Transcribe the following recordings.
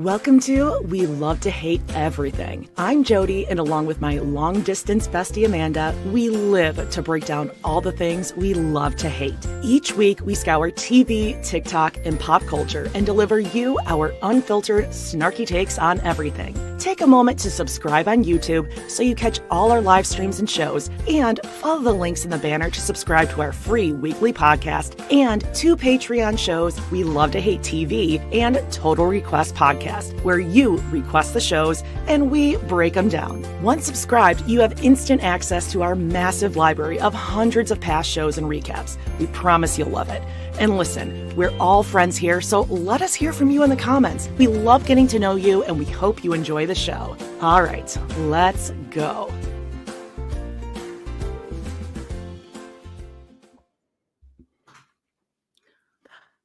Welcome to We Love to Hate Everything. I'm Jody, and along with my long-distance bestie Amanda, we live to break down all the things we love to hate. Each week, we scour TV, TikTok, and pop culture and deliver you our unfiltered, snarky takes on everything. Take a moment to subscribe on YouTube so you catch all our live streams and shows, and follow the links in the banner to subscribe to our free weekly podcast and 2 Patreon shows, We Love to Hate TV and Total Request Podcast, where you request the shows and we break them down. Once subscribed, you have instant access to our massive library of hundreds of past shows and recaps. We promise you'll love it. And listen, we're all friends here, so let us hear from you in the comments. We love getting to know you, and we hope you enjoy the show. All right, let's go.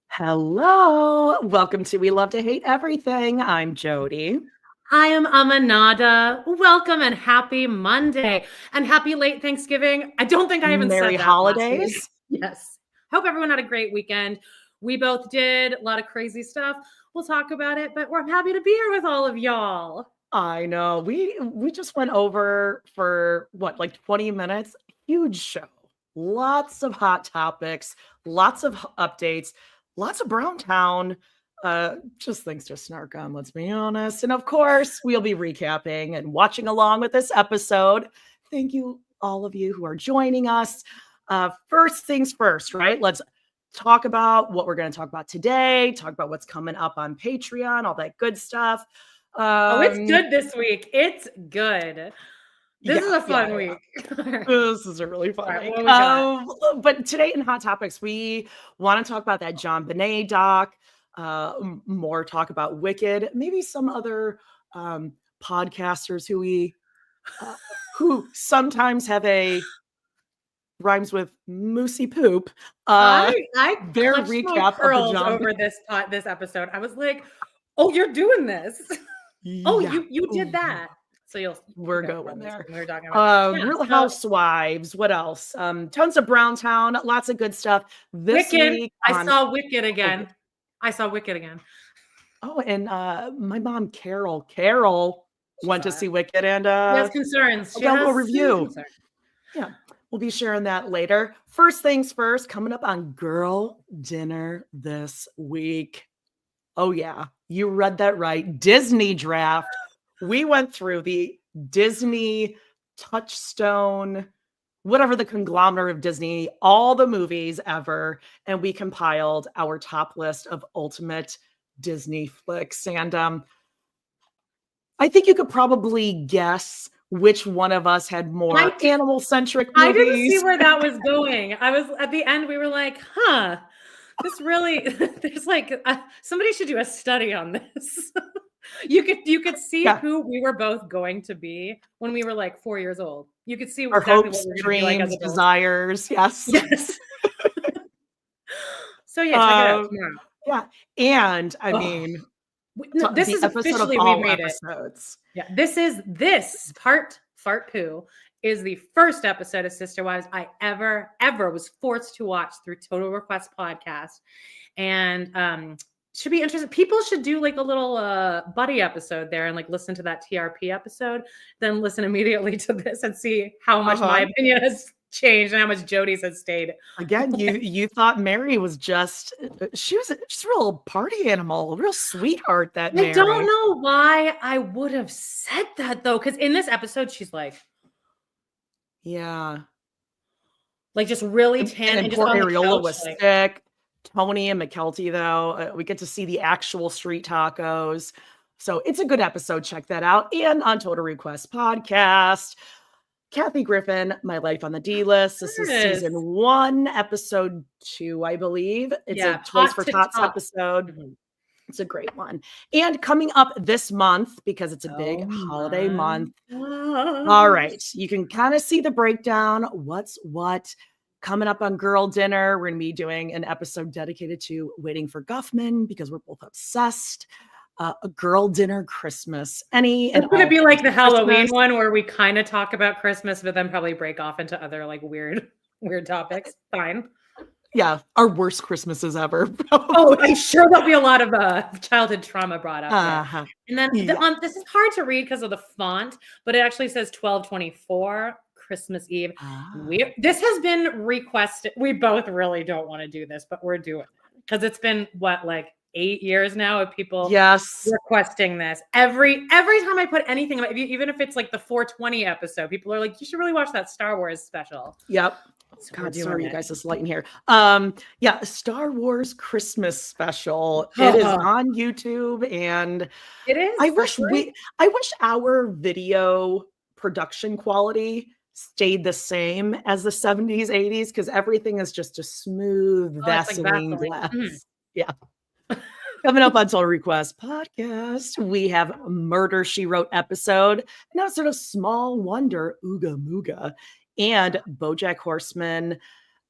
Hello, welcome to We Love to Hate Everything. I'm Jody. I am Amanada. Welcome and happy Monday and happy late Thanksgiving. I don't think I even said that. Merry holidays. Yes. Hope everyone had a great weekend. We both did a lot of crazy stuff. We'll talk about it, but we're happy to be here with all of y'all. I know. We just went over for what, like 20 minutes? Huge show. Lots of hot topics, lots of updates, lots of Browntown. Just things to snark on, let's be honest. And of course, we'll be recapping and watching along with this episode. Thank you, all of you who are joining us. First things first, right? Let's talk about what we're going to talk about today, talk about what's coming up on Patreon, all that good stuff. It's good this week. It's good. This is a fun week. This is a really fun week. But today in Hot Topics, we want to talk about that Jonbenet doc, more talk about Wicked, maybe some other podcasters who sometimes have a rhymes with moosey poop. I their recap of the over this episode. I was like, "Oh, you're doing this! Oh, you did that." So we're going there. We're talking about Real Housewives. What else? Tons of Browntown. Lots of good stuff. This week, I saw Wicked again. Oh, and my mom, Carol went to see Wicked, and she has concerns. She has a review. Yeah, we'll be sharing that later. First things first, coming up on Girl Dinner this week. Oh yeah, you read that right. Disney draft. We went through the Disney Touchstone, whatever the conglomerate of Disney, all the movies ever, and we compiled our top list of ultimate Disney flicks. And I think you could probably guess which one of us had more animal-centric movies. I didn't see where that was going. I was at the end, we were like, this really, there's like, somebody should do a study on this. You could see who we were both going to be when we were like 4 years old. You could see our exactly hopes, what we were dreams, like as desires. Yes. So yeah, check it out tomorrow. Yeah, and I mean, this is officially we made episodes. It. Yeah, this part Fart Poo is the first episode of Sister Wives I ever was forced to watch through Total Request Podcast, and should be interesting. People should do like a little buddy episode there and like listen to that TRP episode, then listen immediately to this and see how much my opinion has changed and how much Jody's has stayed. Again, you thought Mary was she was just a real party animal, a real sweetheart. That Mary. I don't know why I would have said that though, because in this episode she's like, yeah, like just really tan and poor Ariola was sick. Tony and McKelty, though, we get to see the actual street tacos. So it's a good episode. Check that out. And on Total Request Podcast, Kathy Griffin, My Life on the D-List. This is season 1, episode 2, I believe. It's a Toys for Tots episode. Mm-hmm. It's a great one. And coming up this month, because it's a big holiday month. All right. You can kind of see the breakdown. What's what? Coming up on Girl Dinner, we're going to be doing an episode dedicated to Waiting for Guffman because we're both obsessed. A Girl Dinner Christmas. It's going to be like the Halloween one where we kind of talk about Christmas, but then probably break off into other like weird topics. Fine. Yeah, our worst Christmases ever. Oh, I'm sure there'll be a lot of childhood trauma brought up. Uh-huh. And then this is hard to read because of the font, but it actually says 12/24 Christmas Eve. This has been requested. We both really don't want to do this, but we're doing it because it's been like 8 years now of people requesting this. Every time I put anything, even if it's like the 420 episode, people are like, you should really watch that Star Wars special. Yep. So God, sorry, you guys, it's light in here. Star Wars Christmas special. It is on YouTube, and it is. I wish our video production quality stayed the same as the 70s, 80s, because everything is just a smooth Vaseline glass. Mm-hmm. Yeah. Coming up on Total Request Podcast, we have Murder, She Wrote episode, an episode of Small Wonder, Ooga Mooga, and BoJack Horseman.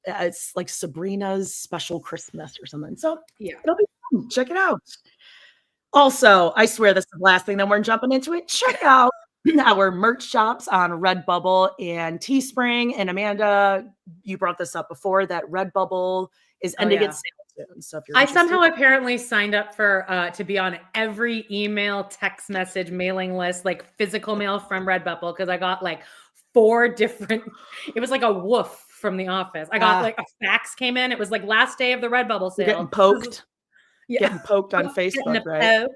It's like Sabrina's Special Christmas or something. So it'll be fun. Check it out. Also, I swear this is the last thing that we're jumping into it. Check out our merch shops on Redbubble and Teespring. And Amanda, you brought this up before, that Redbubble is ending its sale soon. So if you're somehow apparently signed up for to be on every email, text message, mailing list, like physical mail from Redbubble, because I got like 4 different. It was like a woof from The Office. I got like a fax came in. It was like last day of the Redbubble sale. Getting poked. Getting poked on Facebook, right?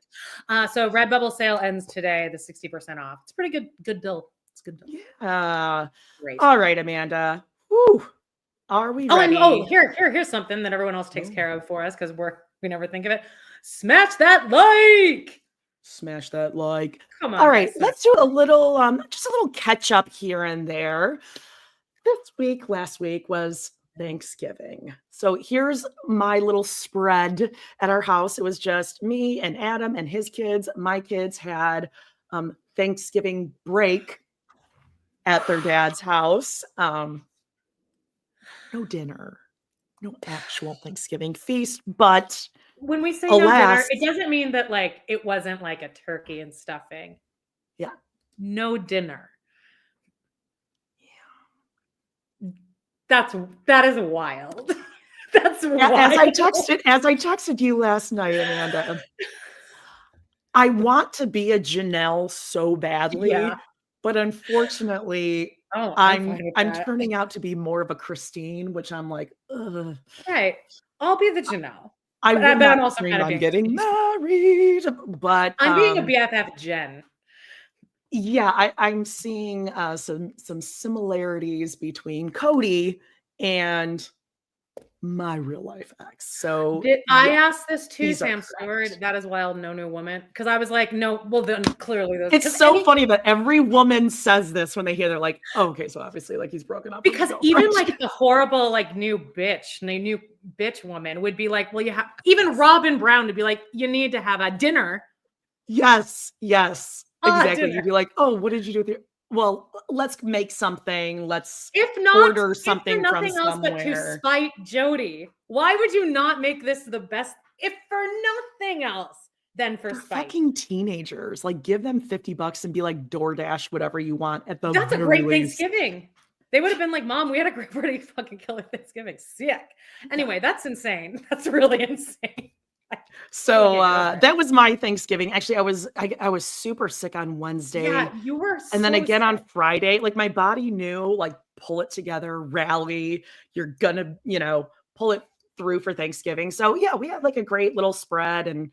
So Redbubble sale ends today, the 60% off. It's pretty good deal. It's a good deal. Yeah. Great. All right, Amanda. Woo. Are we ready? Here's something that everyone else takes care of for us because we never think of it. Smash that like. Smash that like. Come on. All right, let's do a little just a little catch up here and there. Last week was Thanksgiving. So here's my little spread at our house. It was just me and Adam and his kids. My kids had Thanksgiving break at their dad's house. No dinner, no actual Thanksgiving feast, but when we say no dinner, it doesn't mean that like it wasn't like a turkey and stuffing. Yeah. No dinner. Yeah. That is wild. That's wild. As I texted you last night, Amanda, I want to be a Janelle so badly, but unfortunately, I'm turning out to be more of a Christine, which I'm like, ugh. Right. I'll be the Janelle. I'm also kind of getting married, but I'm being a BFF Jen. Yeah, I'm seeing some similarities between Cody and my real life ex. So I asked this too, Sam Stewart. That is wild, no new woman. Because I was like, no, well then clearly it's so funny that every woman says this when they hear, they're like, oh, okay, so obviously like he's broken up. Because even like the horrible like new bitch woman would be like, well, you have even Robin Brown would be like, you need to have a dinner. Yes, exactly. You'd be like, oh, what did you do with your? Well, let's make something. Let's order something from somewhere. But to spite Jody, why would you not make this the best? If for nothing else, then for spite. Fucking teenagers, like give them $50 and be like DoorDash whatever you want at the. That's a great Thanksgiving. They would have been like, Mom, we had a pretty fucking killer Thanksgiving. Sick. Anyway, that's insane. That's really insane. So that was my Thanksgiving. Actually, I was super sick on Wednesday. Yeah, you were. And then again on Friday, like my body knew, like pull it together, rally. You're gonna, pull it through for Thanksgiving. So yeah, we had like a great little spread and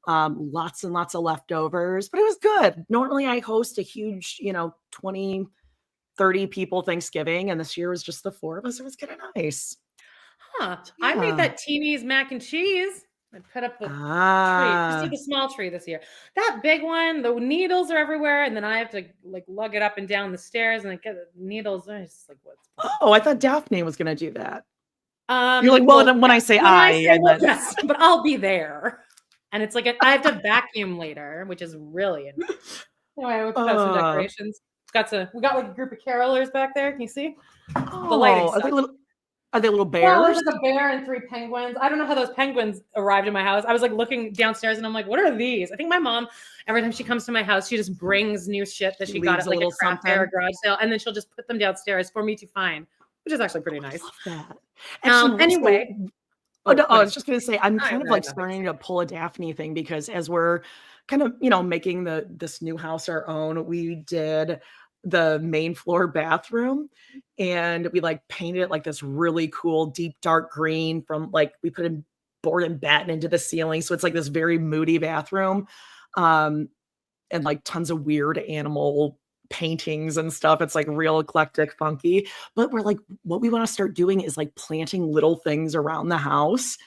lots and lots of leftovers, but it was good. Normally I host a huge, 20, 30 people Thanksgiving, and this year was just the 4 of us. It was kind of nice. Huh. Yeah. I made that Teeny's mac and cheese. I put up the tree. Just did the small tree this year. That big one, the needles are everywhere, and then I have to like lug it up and down the stairs and get the needles. I'm just like, what's? Oh, I thought Daphne was going to do that. You're like, well, when I say yes, but I'll be there. And it's like I have to vacuum later, which is really annoying. Anyway, we put out some decorations. We got like a group of carolers back there. Can you see? The lighting. Are they little bears? Well, there's like a bear and 3 penguins. I don't know how those penguins arrived in my house. I was like looking downstairs and I'm like, what are these? I think my mom, every time she comes to my house, she just brings new shit that she got at like a craft fair or garage sale. And then she'll just put them downstairs for me to find, which which is actually pretty nice. I love that. Actually, anyway. I was just going to say, I'm kind of like starting to pull a Daphne thing because as we're kind of, making this new house our own, we did the main floor bathroom and we like painted it like this really cool deep dark green from like we put in board and batten into the ceiling. So it's like this very moody bathroom. And like tons of weird animal paintings and stuff. It's like real eclectic, funky. But we're like, what we want to start doing is like planting little things around the house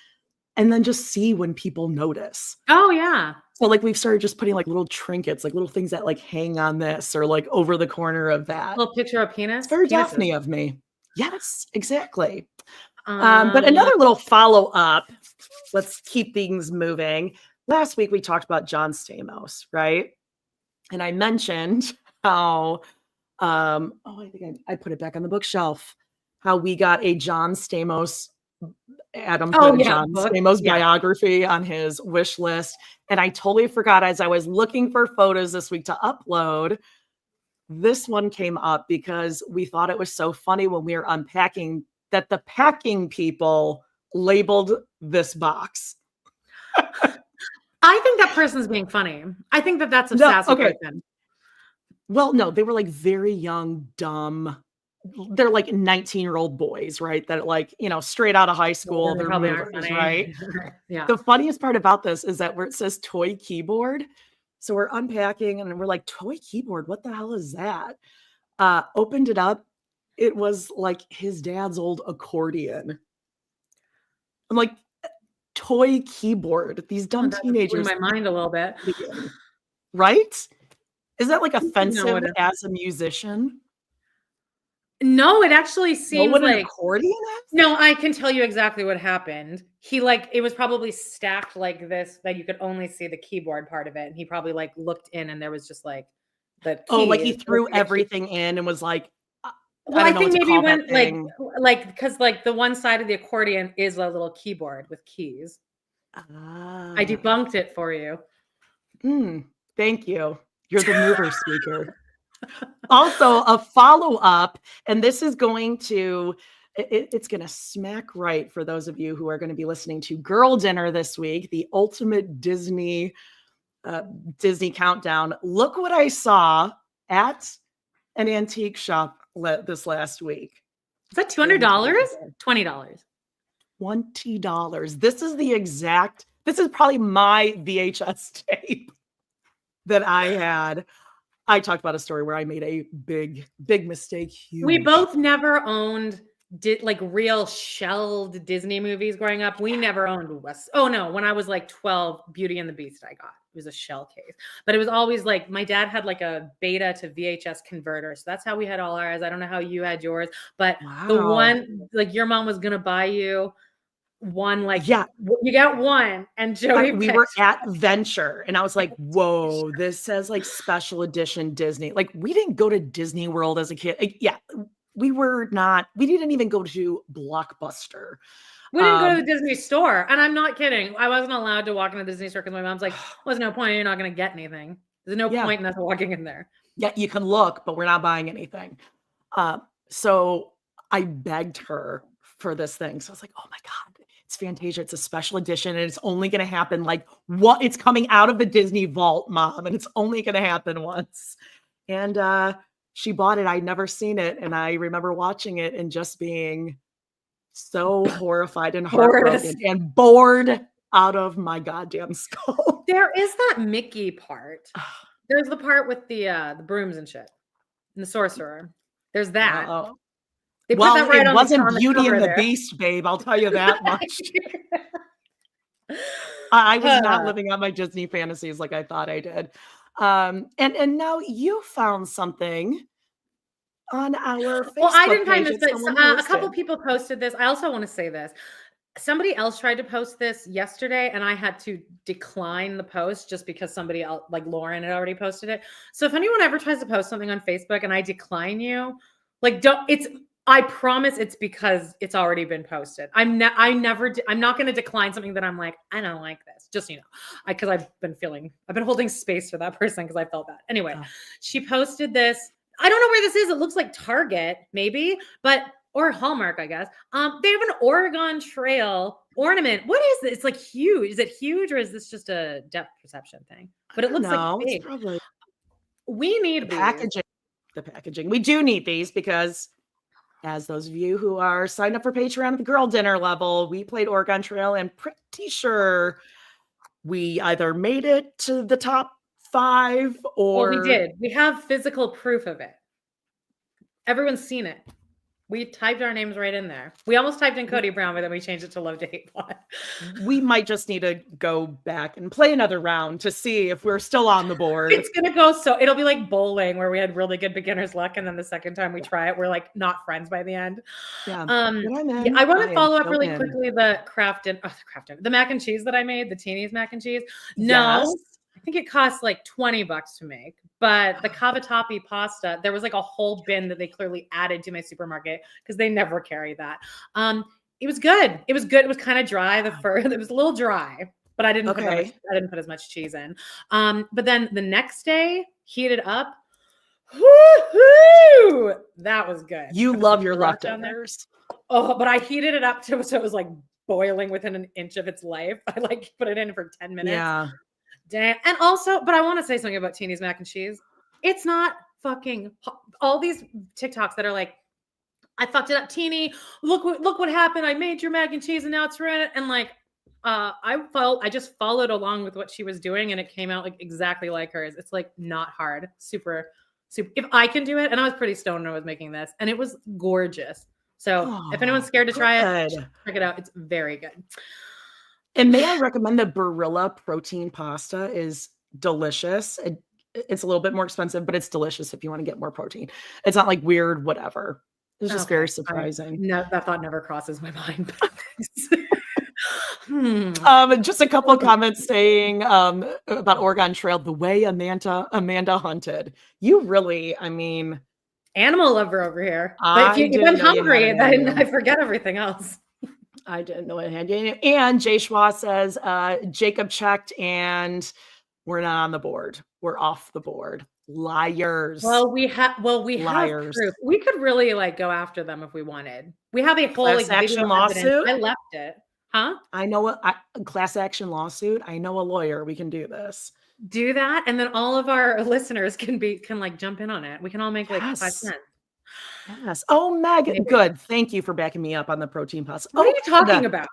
and then just see when people notice. Oh, yeah. So like we've started just putting like little trinkets, like little things that like hang on this or like over the corner of that. A little picture of penis. It's very Daphne of me. Yes, exactly. But another little follow-up. Let's keep things moving. Last week we talked about John Stamos, right? And I mentioned how I think I put it back on the bookshelf, how we got a John Stamos Stamos biography on his wish list. And I totally forgot as I was looking for photos this week to upload. This one came up because we thought it was so funny when we were unpacking that the packing people labeled this box. I think that person's being funny. I think that's a sassy person. Well, no, they were like very young, dumb. They're like 19-year-old boys, right? That like, straight out of high school, Yeah, they're probably movers, right? Yeah. The funniest part about this is that where it says toy keyboard. So we're unpacking and we're like, toy keyboard, what the hell is that? Opened it up. It was like his dad's old accordion. I'm like, toy keyboard. These dumb teenagers. Blew my mind a little bit. Right? Is that like offensive as a musician? No, it actually seems like an accordion is? No, I can tell you exactly what happened. He it was probably stacked like this that you could only see the keyboard part of it. And he probably like looked in and there was just like the key. Oh, like he threw everything in and was like, well, I think maybe when because like the one side of the accordion is a little keyboard with keys. I debunked it for you. Thank you. You're the mover speaker. Also, a follow-up, and this is going to, it's going to smack right for those of you who are going to be listening to Girl Dinner this week, the ultimate Disney countdown. Look what I saw at an antique shop this last week. Is that $200? $20. $20. This is probably my VHS tape that I had. I talked about a story where I made a big mistake. Huge. We both never owned like real shelled Disney movies growing up. We never owned Oh no, when I was like 12, Beauty and the Beast I got. It was a shell case. But it was always like my dad had like a beta to VHS converter. So that's how we had all ours. I don't know how you had yours, but the one like your mom was going to buy you one, like, yeah, you got one. And Joey, we were at Venture and I was like, whoa, this says like special edition Disney. Like we didn't go to Disney World as a kid. We didn't even go to Blockbuster. We didn't go to the Disney store. And I'm not kidding. I wasn't allowed to walk in the Disney store because my mom's like, there's no point. You're not going to get anything. There's no point in us walking in there. Yeah, you can look, but we're not buying anything. So I begged her for this thing. So I was like, oh my God, it's Fantasia. It's a special edition. And it's only going to happen like it's coming out of the Disney vault, Mom. And it's only going to happen once. And she bought it. I'd never seen it. And I remember watching it and just being so horrified and heartbroken and bored out of my goddamn skull. There is that Mickey part. There's the part with the brooms and shit. And the sorcerer. There's that. They put that right it on wasn't Beauty and the there. Beast, babe. I'll tell you that much. I was not living out my Disney fantasies like I thought I did. And now you found something on our Facebook Well, I didn't find page this, but a couple people posted this. I also want to say this. Somebody else tried to post this yesterday, and I had to decline the post just because somebody else, like Lauren, had already posted it. So if anyone ever tries to post something on Facebook and I decline you, like I promise it's because it's already been posted. I'm not going to decline something that I'm like, I don't like this. Just, because I've been holding space for that person because I felt bad. Anyway, She posted this. I don't know where this is. It looks like Target, maybe, but or Hallmark, I guess. They have an Oregon Trail ornament. What is this? It's like huge. Is it huge or is this just a depth perception thing? But it looks like big. It's probably we need packaging. The packaging. We do need these because, as those of you who are signed up for Patreon at the girl dinner level, we played Oregon Trail and pretty sure we either made it to the top 5 or... Well, we did. We have physical proof of it. Everyone's seen it. We typed our names right in there. We almost typed in Cody Brown, but then we changed it to Love to Hate Plot. We might just need to go back and play another round to see if we're still on the board. It's going to go so... It'll be like bowling where we had really good beginner's luck. And then the second time we try it, we're like not friends by the end. Yeah. I want to follow up really quickly the mac and cheese that I made, the Teeny's mac and cheese. No. Yes. I think it costs like $20 to make, but the cavatappi pasta, there was like a whole bin that they clearly added to my supermarket because they never carry that. It was good. It was good. It was kind of dry. It was a little dry, but I didn't put as much cheese in. But then the next day, heated up. Woo-hoo! That was good. You love your leftovers. Oh, but I heated it up so it was like boiling within an inch of its life. I like put it in for 10 minutes. Yeah. Damn. And also, but I want to say something about Teeny's mac and cheese. It's not fucking all these TikToks that are like, I fucked it up, Teeny. Look what happened. I made your mac and cheese and now it's red. And like, I just followed along with what she was doing and it came out like exactly like hers. It's like not hard, super. If I can do it, and I was pretty stoned when I was making this, and it was gorgeous. So if anyone's scared to try it, check it out. It's very good. And may I recommend the Barilla protein pasta is delicious. It's a little bit more expensive, but it's delicious if you want to get more protein. It's not like weird, whatever. It's just very surprising. No, that thought never crosses my mind. Just a couple of comments saying about Oregon Trail, the way Amanda hunted. You really, I mean, animal lover over here. But if I'm hungry, then I forget everything else. I didn't know it had you. And Jay Schwa says, Jacob checked and we're not on the board. We're off the board. Liars. Well, we have proof. We could really like go after them if we wanted. We have a whole class action lawsuit. I left it. Huh? I know a class action lawsuit. I know a lawyer. We can do this. Do that. And then all of our listeners can like jump in on it. We can all make like 5 cents. Yes. Oh, Meg, good. Thank you for backing me up on the protein pasta. What are you talking about?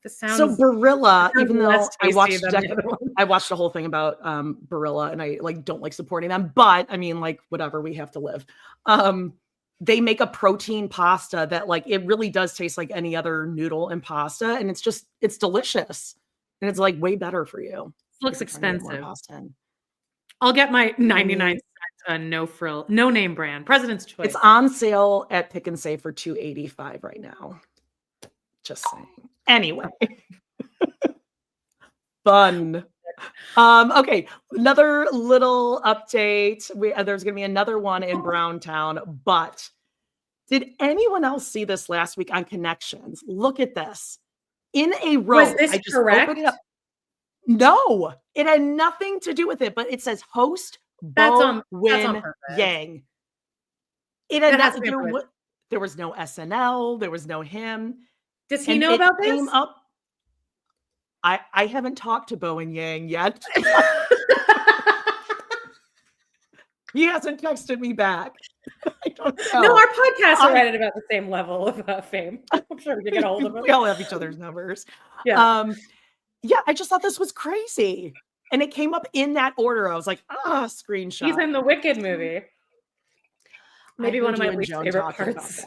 This sounds so Barilla, even though I watched the whole thing about Barilla and I like don't like supporting them, but I mean like whatever, we have to live. They make a protein pasta that like it really does taste like any other noodle and pasta, and it's delicious. And it's like way better for you. It looks expensive. I'll get my 99 cents no name brand, President's Choice. It's on sale at Pick and Save for $2.85 right now. Just saying. Anyway. Fun. Okay, another little update. There's going to be another one in Browntown, but did anyone else see this last week on Connections? Look at this. In a row. Was this correct? No, it had nothing to do with it, but it says host Bo Win Yang. It had nothing to do with. There was no SNL. There was no him. Does he know about this? Came up. I haven't talked to Bo and Yang yet. He hasn't texted me back. I don't know. No, our podcasts are right at about the same level of fame. I'm sure we can get a hold of them. We all have each other's numbers. Yeah. Yeah, I just thought this was crazy. And it came up in that order. I was like, screenshot. He's in the Wicked movie. Maybe one of my least favorite parts.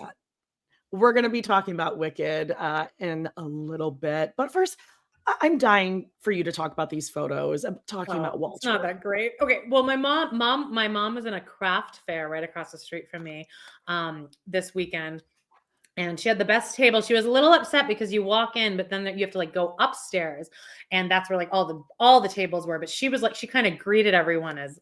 We're going to be talking about Wicked in a little bit. But first, I'm dying for you to talk about these photos. I'm talking about Walter. It's not that great. Okay. Well, my mom was in a craft fair right across the street from me this weekend. And she had the best table. She was a little upset because you walk in, but then you have to like go upstairs, and that's where like all the tables were. But she was like, she kind of greeted everyone as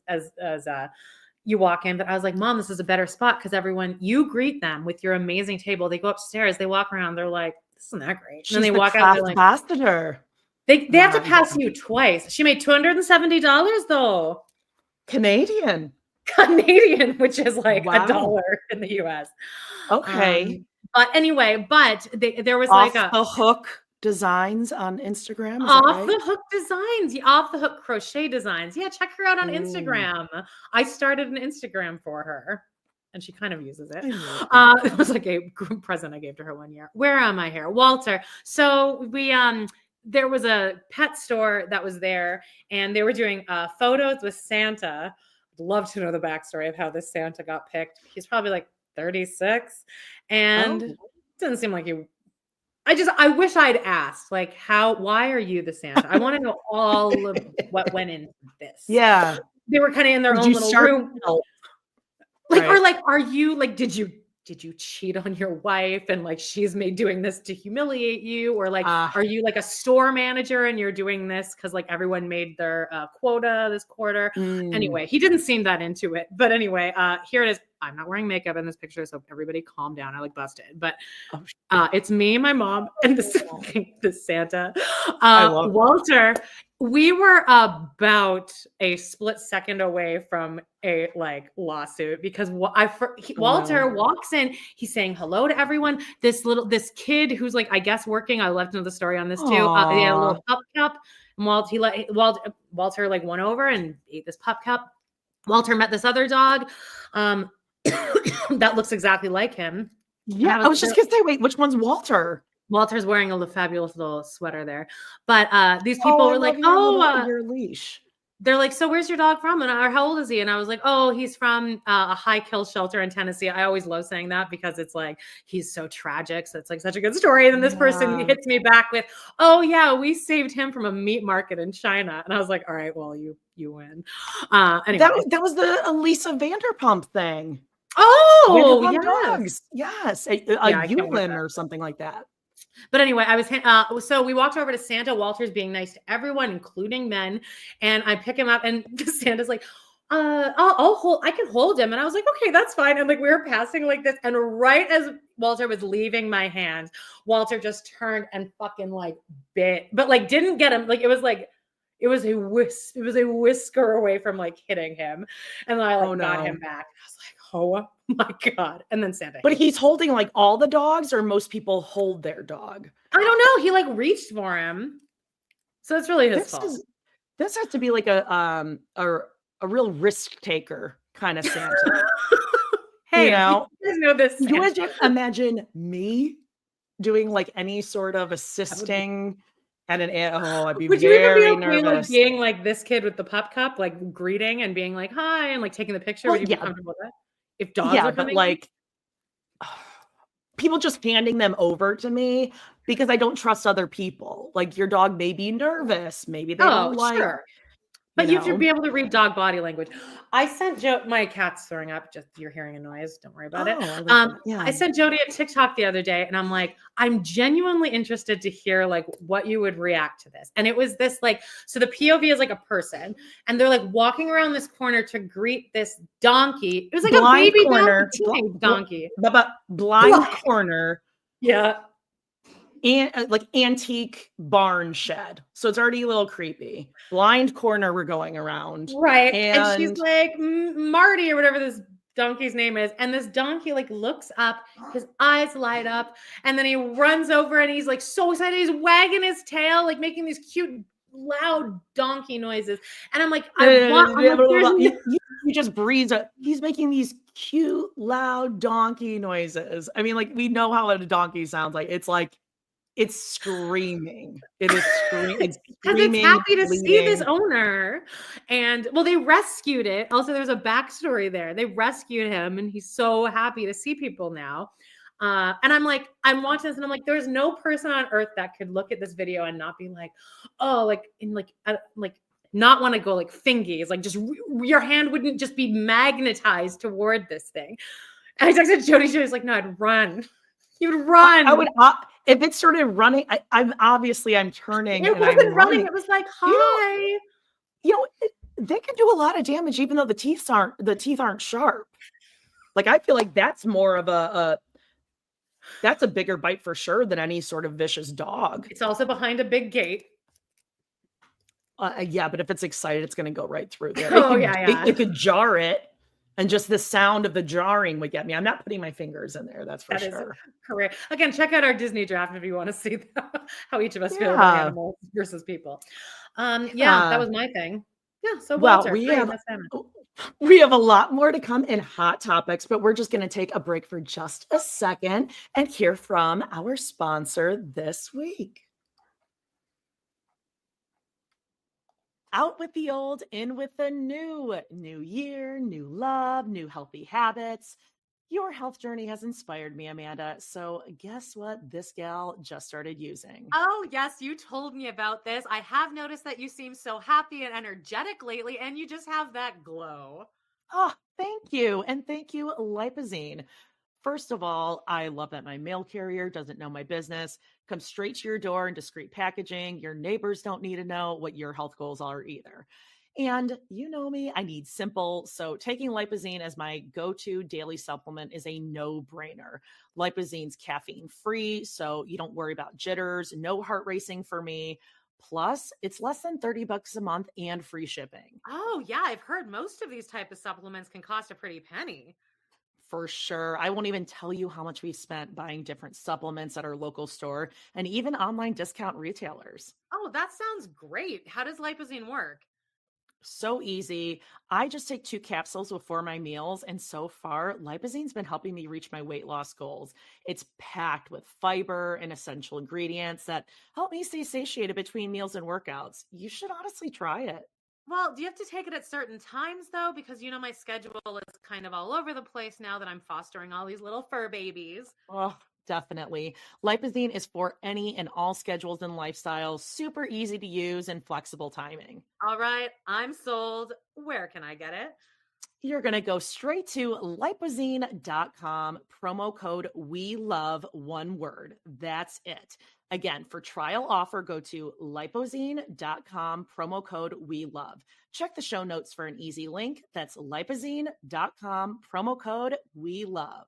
you walk in. But I was like, Mom, this is a better spot because you greet them with your amazing table. They go upstairs, they walk around, they're like, this isn't that great. And then they walk out. They're like, ambassador. They have to pass you twice. She made $270 though. Canadian. Canadian, which is like Wow. $1 in the US. Okay. But anyway, there was Off like a the hook designs on Instagram. Is that off right? the hook designs, off the hook crochet designs. Yeah, check her out on Ooh, Instagram. I started an Instagram for her. And she kind of uses it. I love that. It was like a group present I gave to her one year. Where am I here? Walter. So we there was a pet store that was there, and they were doing photos with Santa. I'd love to know the backstory of how this Santa got picked. He's probably like 36, and it doesn't seem like he. I wish I'd asked, like, why are you the Santa? I want to know all of what went into this. Yeah. They were kind of in their own little room. Like, right. Or like, are you like, did you cheat on your wife and like she's doing this to humiliate you? Or like, are you like a store manager and you're doing this because like everyone made their quota this quarter? Anyway, he didn't seem that into it. But anyway, here it is. I'm not wearing makeup in this picture, so everybody calm down. I like busted. But it's me, my mom, and the Santa. Walter. We were about a split second away from a lawsuit because Walter walks in. He's saying hello to everyone. This kid who's like, I guess working. I left another story on this too. He had a little pup cup, and Walter like went over and ate this pup cup. Walter met this other dog that looks exactly like him. Yeah, I was just gonna say, wait, which one's Walter? Walter's wearing a fabulous little sweater there. But these people were like, your leash. They're like, so where's your dog from? And how old is he? And I was like, oh, he's from a high kill shelter in Tennessee. I always love saying that because it's like, he's so tragic. So it's like such a good story. And then this person hits me back with, oh yeah, we saved him from a meat market in China. And I was like, all right, well, you win. Anyway. That was the Elisa Vanderpump thing. Oh, Vanderpump Dogs. Yes. A Yulin or something like that. But anyway, so we walked over to Santa. Walter's being nice to everyone, including men. And I pick him up and Santa's like, I can hold him. And I was like, okay, that's fine. And like, we were passing like this. And right as Walter was leaving my hands, Walter just turned and fucking like bit, but like didn't get him. Like, it was a whisker away from like hitting him. And then I got him back. I was like, oh my God. And then Santa. But he's holding like all the dogs, or most people hold their dog? I don't know. He like reached for him. So it's really his fault. This has to be like a real risk taker kind of Santa. Hey, you guys know this. Do you imagine me doing like any sort of assisting at an I'd be very nervous. Like being like this kid with the pup cup, like greeting and being like hi and like taking the picture? Would you be comfortable with that? If dogs are coming? But like people just handing them over to me because I don't trust other people. Like, your dog may be nervous, maybe they don't like. Sure. But you have to be able to read dog body language. I sent my cat's throwing up. Just you're hearing a noise. Don't worry about it. I sent Jody a TikTok the other day, and I'm like, I'm genuinely interested to hear like what you would react to this. And it was this like, so the POV is like a person, and they're like walking around this corner to greet this donkey. It was like a baby corner, donkey. Blind corner. Yeah. And like antique barn shed, so it's already a little creepy. Blind corner we're going around, right? And she's like Marty or whatever this donkey's name is, and this donkey like looks up, his eyes light up, and then he runs over and he's like so excited, he's wagging his tail, like making these cute loud donkey noises. And I'm like, you just breathe. He's making these cute loud donkey noises. I mean, like, we know how a donkey sounds like. It's screaming. It is screaming. It's screaming. It's happy to see this owner. And well, they rescued it. Also, there's a backstory there. They rescued him, and he's so happy to see people now. And I'm like, I'm watching this, and I'm like, there's no person on earth that could look at this video and not be like, oh, like in like not want to go like fingies, like just your hand wouldn't just be magnetized toward this thing. And I texted Jody. She was like, no, I'd run. You'd run. I would. If it started running, I'm turning. It wasn't running. It was like, hi. They can do a lot of damage, even though the teeth aren't sharp. Like, I feel like that's more of that's a bigger bite for sure than any sort of vicious dog. It's also behind a big gate. Yeah, but if it's excited, it's going to go right through there. It could jar it. And just the sound of the jarring would get me. I'm not putting my fingers in there. That's for sure. Correct. Again, check out our Disney draft if you want to see how each of us feel about animals versus people. Yeah, that was my thing. Yeah. So Walter, we have a lot more to come in hot topics, but we're just going to take a break for just a second and hear from our sponsor this week. Out with the old, in with the new. New year, new love, new healthy habits. Your health journey has inspired me, Amanda. So guess what this gal just started using? Oh, yes, you told me about this. I have noticed that you seem so happy and energetic lately, and you just have that glow. Oh, thank you. And thank you, Lipozene. First of all, I love that my mail carrier doesn't know my business. Comes straight to your door in discreet packaging. Your neighbors don't need to know what your health goals are either. And you know me, I need simple. So taking Lipozene as my go-to daily supplement is a no-brainer. Lipozene's caffeine-free, so you don't worry about jitters, no heart racing for me. Plus, it's less than $30 a month and free shipping. Oh, yeah, I've heard most of these type of supplements can cost a pretty penny. For sure. I won't even tell you how much we've spent buying different supplements at our local store and even online discount retailers. Oh, that sounds great. How does Lipozene work? So easy. I just take 2 capsules before my meals, and so far, Lipozene's been helping me reach my weight loss goals. It's packed with fiber and essential ingredients that help me stay satiated between meals and workouts. You should honestly try it. Well, do you have to take it at certain times, though? Because, you know, my schedule is kind of all over the place now that I'm fostering all these little fur babies. Oh, definitely. Lipozene is for any and all schedules and lifestyles, super easy to use and flexible timing. All right, I'm sold. Where can I get it? You're going to go straight to lipozene.com, promo code we love, one word. That's it. Again, for trial offer, go to lipozene.com, promo code we love. Check the show notes for an easy link. That's lipozene.com, promo code we love.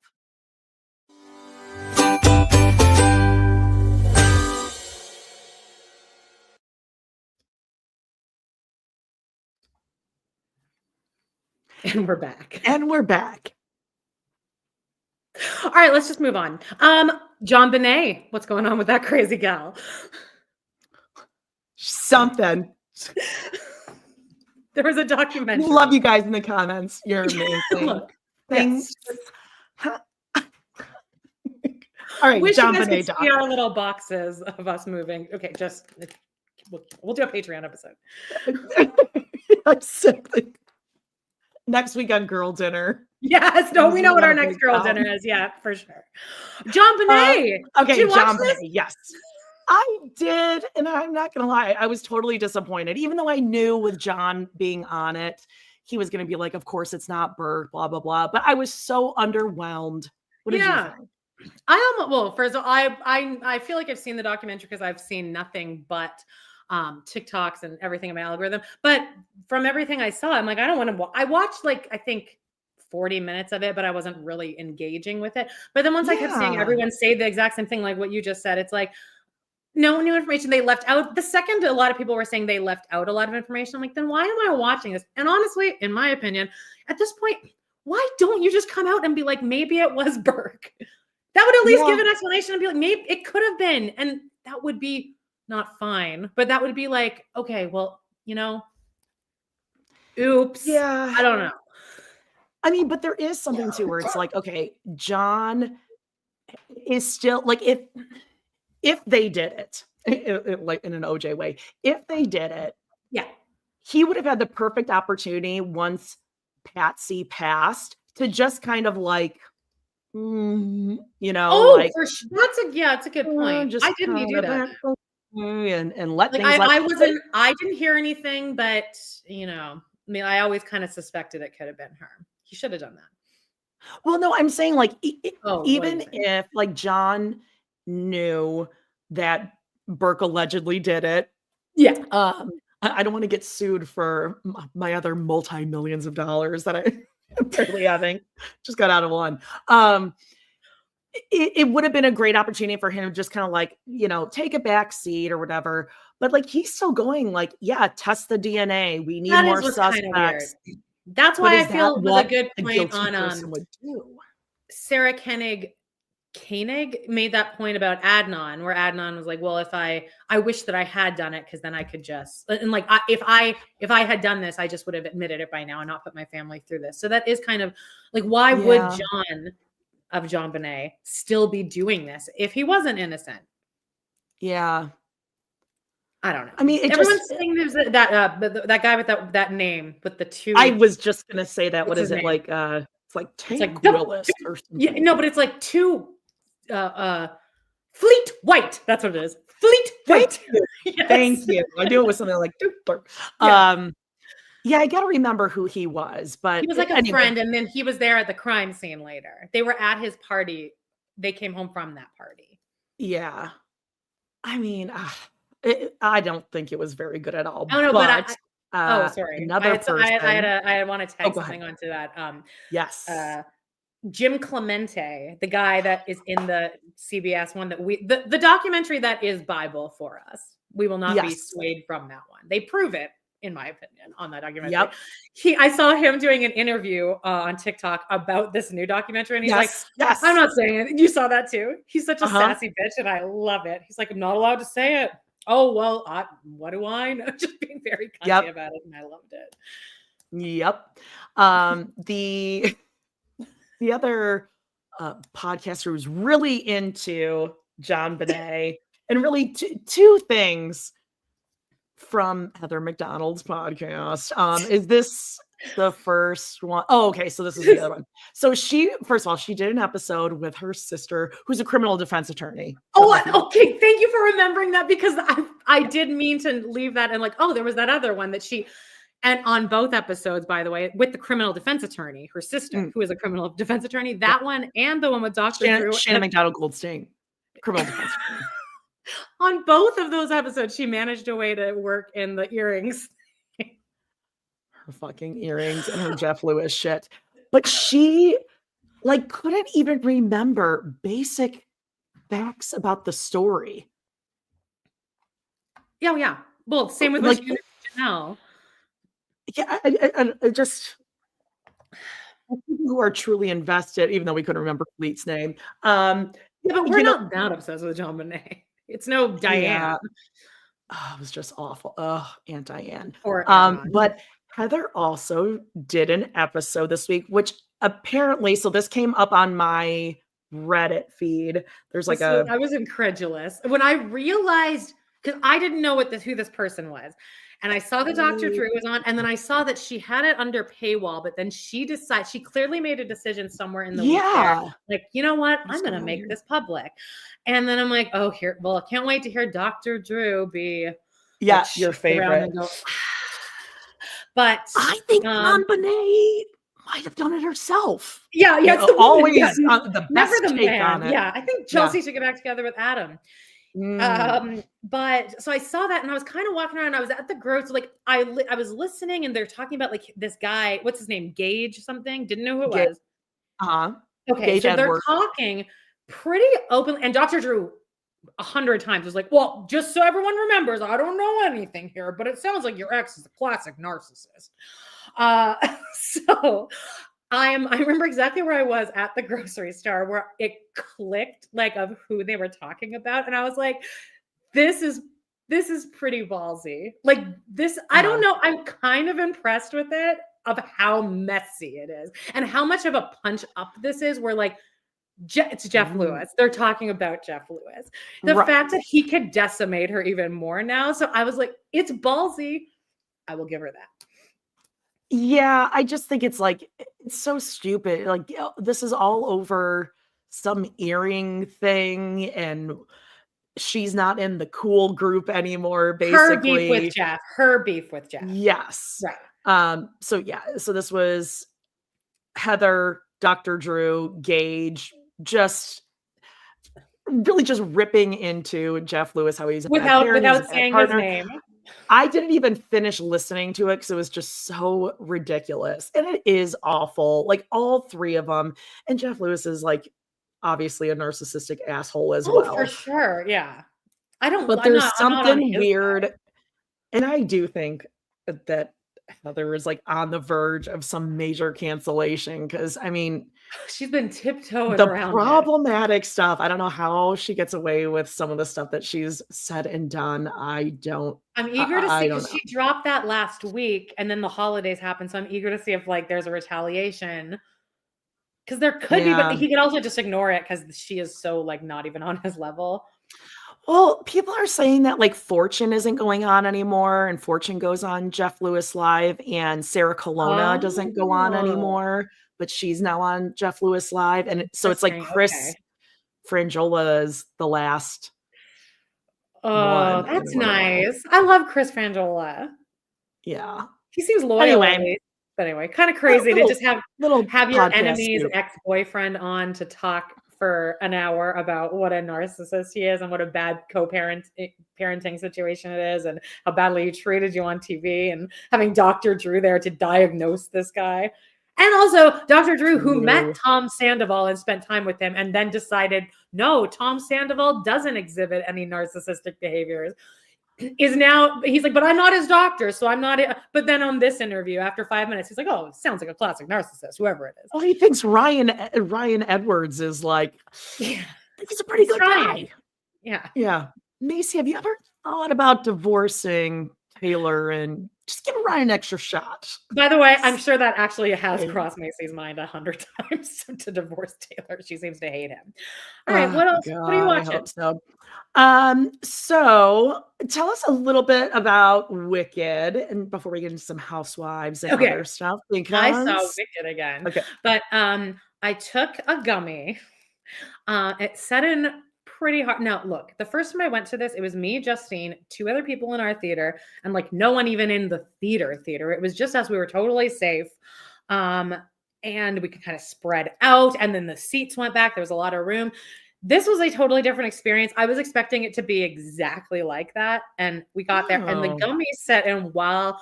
And we're back. All right, let's just move on. Jonbenet, what's going on with that crazy gal? Something. There was a documentary. Love you guys in the comments. You're amazing. Look, thanks. Yes. All right, we Jonbenet. See our little boxes of us moving. Okay, just we'll do a Patreon episode. I'm sick. Next week on girl dinner. Yes, no, we know what our next girl dinner is. Yeah, for sure. Jonbenet. Okay, did you watch Jonbenet. Yes, I did, and I'm not gonna lie, I was totally disappointed. Even though I knew with John being on it, he was gonna be like, "Of course, it's not Bert." Blah blah blah. But I was so underwhelmed. What did you think? First of all, I feel like I've seen the documentary because I've seen nothing but TikToks and everything in my algorithm. But from everything I saw, I'm like, I don't want to I watched like, I think 40 minutes of it, but I wasn't really engaging with it. But then once I kept seeing everyone say the exact same thing, like what you just said, it's like, no new information. They left out the second a lot of people were saying they left out a lot of information. I'm like, then why am I watching this? And honestly, in my opinion, at this point, why don't you just come out and be like, maybe it was Burke? That would at least give an explanation and be like, maybe it could have been. And that would be not fine, but that would be like, okay, well, you know, oops. Yeah. I don't know. I mean, but there is something too where it's like, okay, John is still like, if they did it like in an OJ way, if they did it, he would have had the perfect opportunity once Patsy passed to just kind of like, you know, like, for sure. It's a good point. I didn't do that. And let like, things I didn't hear anything, but you know, I mean, I always kind of suspected it could have been her. He should have done that. Well, no, I'm saying like, even if like John knew that Burke allegedly did it. Yeah. I don't want to get sued for my other multi-millions of dollars that I'm barely having. Just got out of one. It would have been a great opportunity for him to just kind of like, you know, take a back seat or whatever. But like, he's still going like, yeah, test the DNA. We need more suspects. That's But why I is that feel it was a what good a point guilty on person would do? Sarah Koenig made that point about Adnan, where Adnan was like, well, if I wish that I had done it, because then I could just, and like, if I had done this, I just would have admitted it by now and not put my family through this. So that is kind of like, why would Yeah. John of Jonbenet still be doing this if he wasn't innocent? Yeah. I don't know. I mean, Everyone's saying there's that guy with that name with the two. I was just gonna say that. What What's is his it name? like? It's like It's like Tank Willis or something. yeah, no, but it's like two Fleet White. That's what it is. Fleet White. Thank you. Yes. Thank you. I knew it was something like Yeah. yeah, I gotta remember who he was, but He was like a anyway. friend, and then he was there at the crime scene later. They were at his party. They came home from that party. Yeah. I mean, I don't think it was very good at all. Oh no, but sorry. Another person. I want to tag go something ahead. onto that. Yes. Jim Clemente, the guy that is in the CBS one that the documentary that is Bible for us. We will not be swayed from that one. They prove it, in my opinion, on that documentary. Yep. I saw him doing an interview on TikTok about this new documentary, and he's like, yes. I'm not saying it. You saw that too. He's such a sassy bitch, and I love it. He's like, I'm not allowed to say it. Oh, well, what do I know? Just being very cunty about it, and I loved it. Yep. The other podcaster who's really into Jonbenet, and really two things from Heather McDonald's podcast. Is this the first one? Oh, okay. So this is the other one. So first of all, she did an episode with her sister, who's a criminal defense attorney. Oh, okay. Thank you for remembering that, because I did mean to leave that and like, oh, there was that other one that and on both episodes, by the way, with the criminal defense attorney, her sister, who is a criminal defense attorney, that one and the one with Dr. Drew. Shannon McDonald Goldstein, criminal defense attorney. On both of those episodes, she managed a way to work in the earrings. Her fucking earrings and her Jeff Lewis shit. But she couldn't even remember basic facts about the story. Yeah. Well, same with Janelle. Yeah, I just people who are truly invested, even though we couldn't remember Fleet's name. Yeah, but we're not that obsessed with Jonbenet. It's no Diane. Yeah. Oh, it was just awful. Oh, Aunt Diane. But Heather also did an episode this week, which apparently, so this came up on my Reddit feed. There's I was incredulous when I realized, because I didn't know who this person was. And I saw that Dr. Drew was on, and then I saw that she had it under paywall, but then she clearly made a decision somewhere in the week there, like, you know what, I'm going to make this public. And then I'm like, I can't wait to hear Dr. Drew be your favorite. But I think Jonbenet might have done it herself. Yeah, it's always the best never the take man. on it. Yeah, I think Chelsea should get back together with Adam. But so I saw that, and I was kind of walking around. I was at the grocery, I was listening, and they're talking about this guy. What's his name? Gage something. Didn't know who it was. Okay, Gage so Edwards. they're talking pretty openly, and Dr. Drew 100 times was like, "Well, just so everyone remembers, I don't know anything here, but it sounds like your ex is a classic narcissist." So I remember exactly where I was at the grocery store, where it clicked of who they were talking about. And I was like, this is pretty ballsy. I don't know. I'm kind of impressed with it, of how messy it is and how much of a punch up this is, where it's Jeff Lewis. They're talking about Jeff Lewis. The fact that he could decimate her even more now. So I was like, it's ballsy. I will give her that. Yeah, I just think it's so stupid. This is all over some earring thing, and she's not in the cool group anymore, basically. Her beef with Jeff. Yes. Right. So this was Heather, Dr. Drew, Gage, just really just ripping into Jeff Lewis, how he's without saying his name. I didn't even finish listening to it because it was just so ridiculous. And it is awful. All three of them. And Jeff Lewis is obviously a narcissistic asshole as well. For sure. Yeah. But there's something weird. And I do think that Heather was like on the verge of some major cancellation because I mean, she's been tiptoeing the around problematic stuff. I don't know how she gets away with some of the stuff that she's said and done. I'm eager to see I don't because know. she dropped that last week and then the holidays happened. So I'm eager to see if like there's a retaliation. Because there could be, but he could also just ignore it because she is so like not even on his level. Well, people are saying that like Fortune isn't going on anymore, and Fortune goes on Jeff Lewis Live, and Sarah Colonna doesn't go on anymore, but she's now on Jeff Lewis Live, and so it's like Chris Frangiola is the last one. That's nice. I love Chris Frangiola. Yeah, he seems loyal. But anyway, kind of crazy to just have your enemy's ex-boyfriend on to talk for an hour about what a narcissist he is and what a bad parenting situation it is and how badly he treated you on TV and having Dr. Drew there to diagnose this guy. And also Dr. Drew, who met Tom Sandoval and spent time with him and then decided, no, Tom Sandoval doesn't exhibit any narcissistic behaviors. He's like, but I'm not his doctor, so I'm not. But then on this interview, after 5 minutes, he's like, oh, it sounds like a classic narcissist, whoever it is. Well, he thinks Ryan Edwards is like, he's a pretty good guy. Yeah. Macy, have you ever thought about divorcing Taylor and just give Ryan an extra shot? By the way, I'm sure that actually has crossed Macy's mind 100 times to divorce Taylor. She seems to hate him. All right, what else? What are you watching? I hope so. So tell us a little bit about Wicked, and before we get into some housewives and other stuff. Because I saw Wicked again. Okay, but I took a gummy. It set in pretty hard. Now, look, the first time I went to this, it was me, Justine, 2 other people in our theater, and like no one even in the theater. It was just us. We were totally safe. And we could kind of spread out, and then the seats went back. There was a lot of room. This was a totally different experience. I was expecting it to be exactly like that. And we got there and the gummy set in while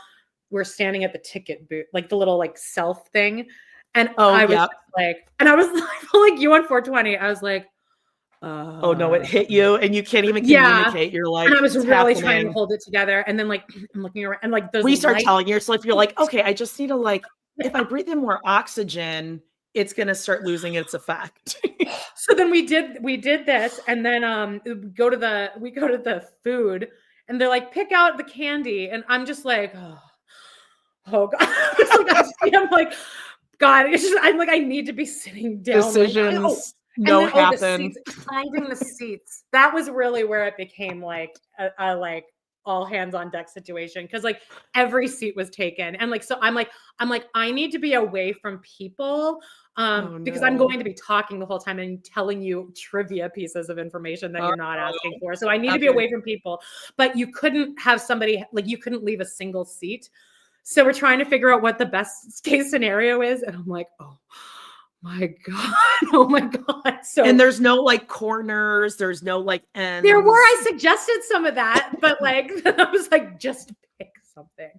we're standing at the ticket booth, like the little like self thing. And I was like you on 420. I was like, oh no, it hit you and you can't even communicate. You're like, and I was really trying to hold it together. And then like I'm looking around and like those start telling yourself, you're like, okay, I just need to like, if I breathe in more oxygen, it's going to start losing its effect. So then we did this, and then we go to the food, and they're like, pick out the candy, and I'm just like, oh God. I'm like, God, I'm like, I need to be sitting down. Decisions don't happen. Finding the seats. That was really where it became like a like all hands on deck situation, because like every seat was taken, and like so I'm like I need to be away from people because I'm going to be talking the whole time and telling you trivia pieces of information that you're not asking for. So I need to be away from people, but you couldn't have somebody like you couldn't leave a single seat. So we're trying to figure out what the best case scenario is, and I'm like, oh my God. So, and there's no like corners, there's no like ends. There were, I suggested some of that, but like, I was like, just pick something.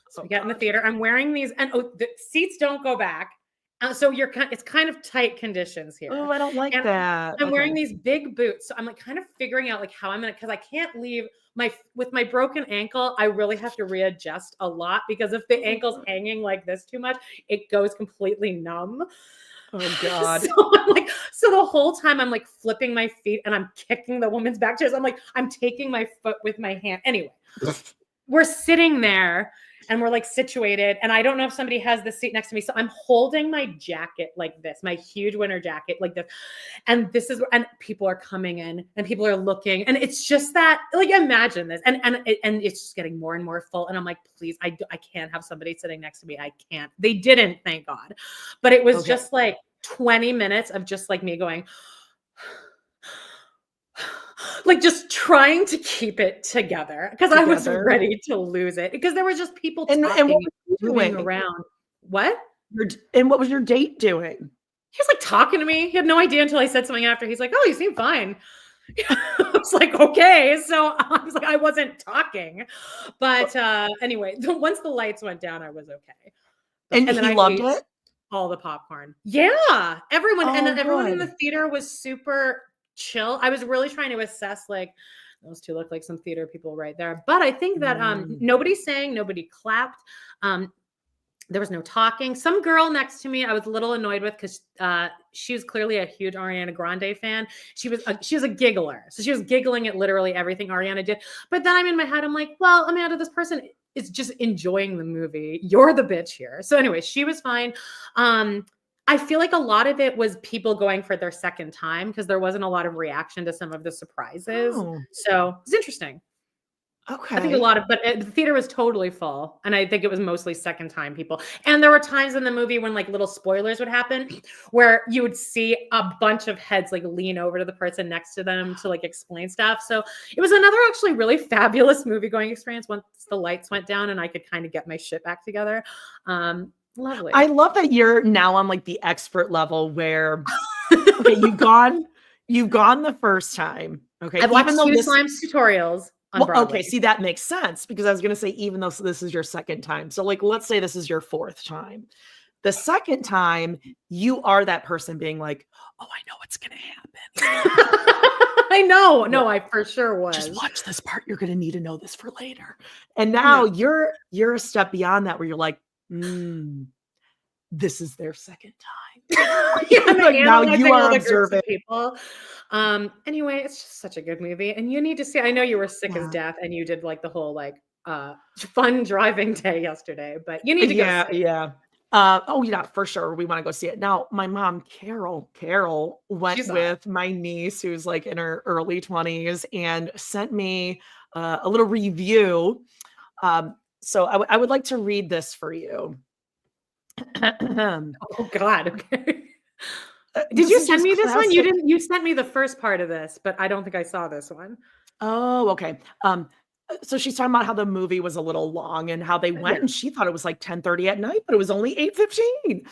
So we get in the theater, I'm wearing these, and the seats don't go back. So it's kind of tight conditions here. Oh, I don't like that. I'm wearing these big boots. So I'm like kind of figuring out like how I'm because I can't leave with my broken ankle. I really have to readjust a lot, because if the ankle's hanging like this too much, it goes completely numb. Oh God. So the whole time I'm like flipping my feet and I'm kicking the woman's back chairs. I'm like, I'm taking my foot with my hand. Anyway, we're sitting there and we're like situated, and I don't know if somebody has the seat next to me. So I'm holding my jacket like this, my huge winter jacket like this. And and people are coming in and people are looking, and it's just that, like, imagine this. And it's just getting more and more full. And I'm like, please, I can't have somebody sitting next to me. I can't. They didn't, thank God. But it was just like 20 minutes of just like me going, like just trying to keep it together, because I was ready to lose it, because there were just people talking and what was moving around. What? And what was your date doing? He was like talking to me. He had no idea until I said something after. He's like, oh, you seem fine. I was like, okay. So I was like, I wasn't talking. But anyway, once the lights went down, I was okay. And then he loved it? All the popcorn. Yeah. Everyone. And everyone in the theater was super chill. I was really trying to assess like Those two look like some theater people right there. But I think that nobody sang, nobody clapped. There was no talking. Some girl next to me, I was a little annoyed with because she was clearly a huge Ariana Grande fan. She was a giggler. So she was giggling at literally everything Ariana did. But then I'm in my head, I'm like, well, Amanda, this person is just enjoying the movie. You're the bitch here. So anyway, she was fine. I feel like a lot of it was people going for their second time because there wasn't a lot of reaction to some of the surprises. Oh. So it's interesting. Okay. I think but the theater was totally full. And I think it was mostly second time people. And there were times in the movie when like little spoilers would happen where you would see a bunch of heads like lean over to the person next to them to like explain stuff. So it was another actually really fabulous movie going experience once the lights went down and I could kind of get my shit back together. Lovely. I love that you're now on like the expert level where okay, you've gone the first time. Okay. I've watched two Slimes tutorials. Okay, see, that makes sense because I was going to say, even though this is your second time. So like, let's say this is your fourth time. The second time you are that person being like, oh, I know what's going to happen. I know. No, I for sure was. Just watch this part. You're going to need to know this for later. And now you're a step beyond that where you're like, this is their second time. Now you are observing people. Anyway, it's just such a good movie, and you need to see. I know you were sick as death, and you did like the whole like fun driving day yesterday, but you need to go. Oh yeah, for sure. We want to go see it. Now, my mom, Carol went with my niece who's like in her early 20s and sent me a little review. So I would like to read this for you. Oh God. Okay. Did you send me this one? You didn't. You sent me the first part of this, but I don't think I saw this one. Oh, okay. So she's talking about how the movie was a little long and how they went and she thought it was like 10:30 at night, but it was only 8:15.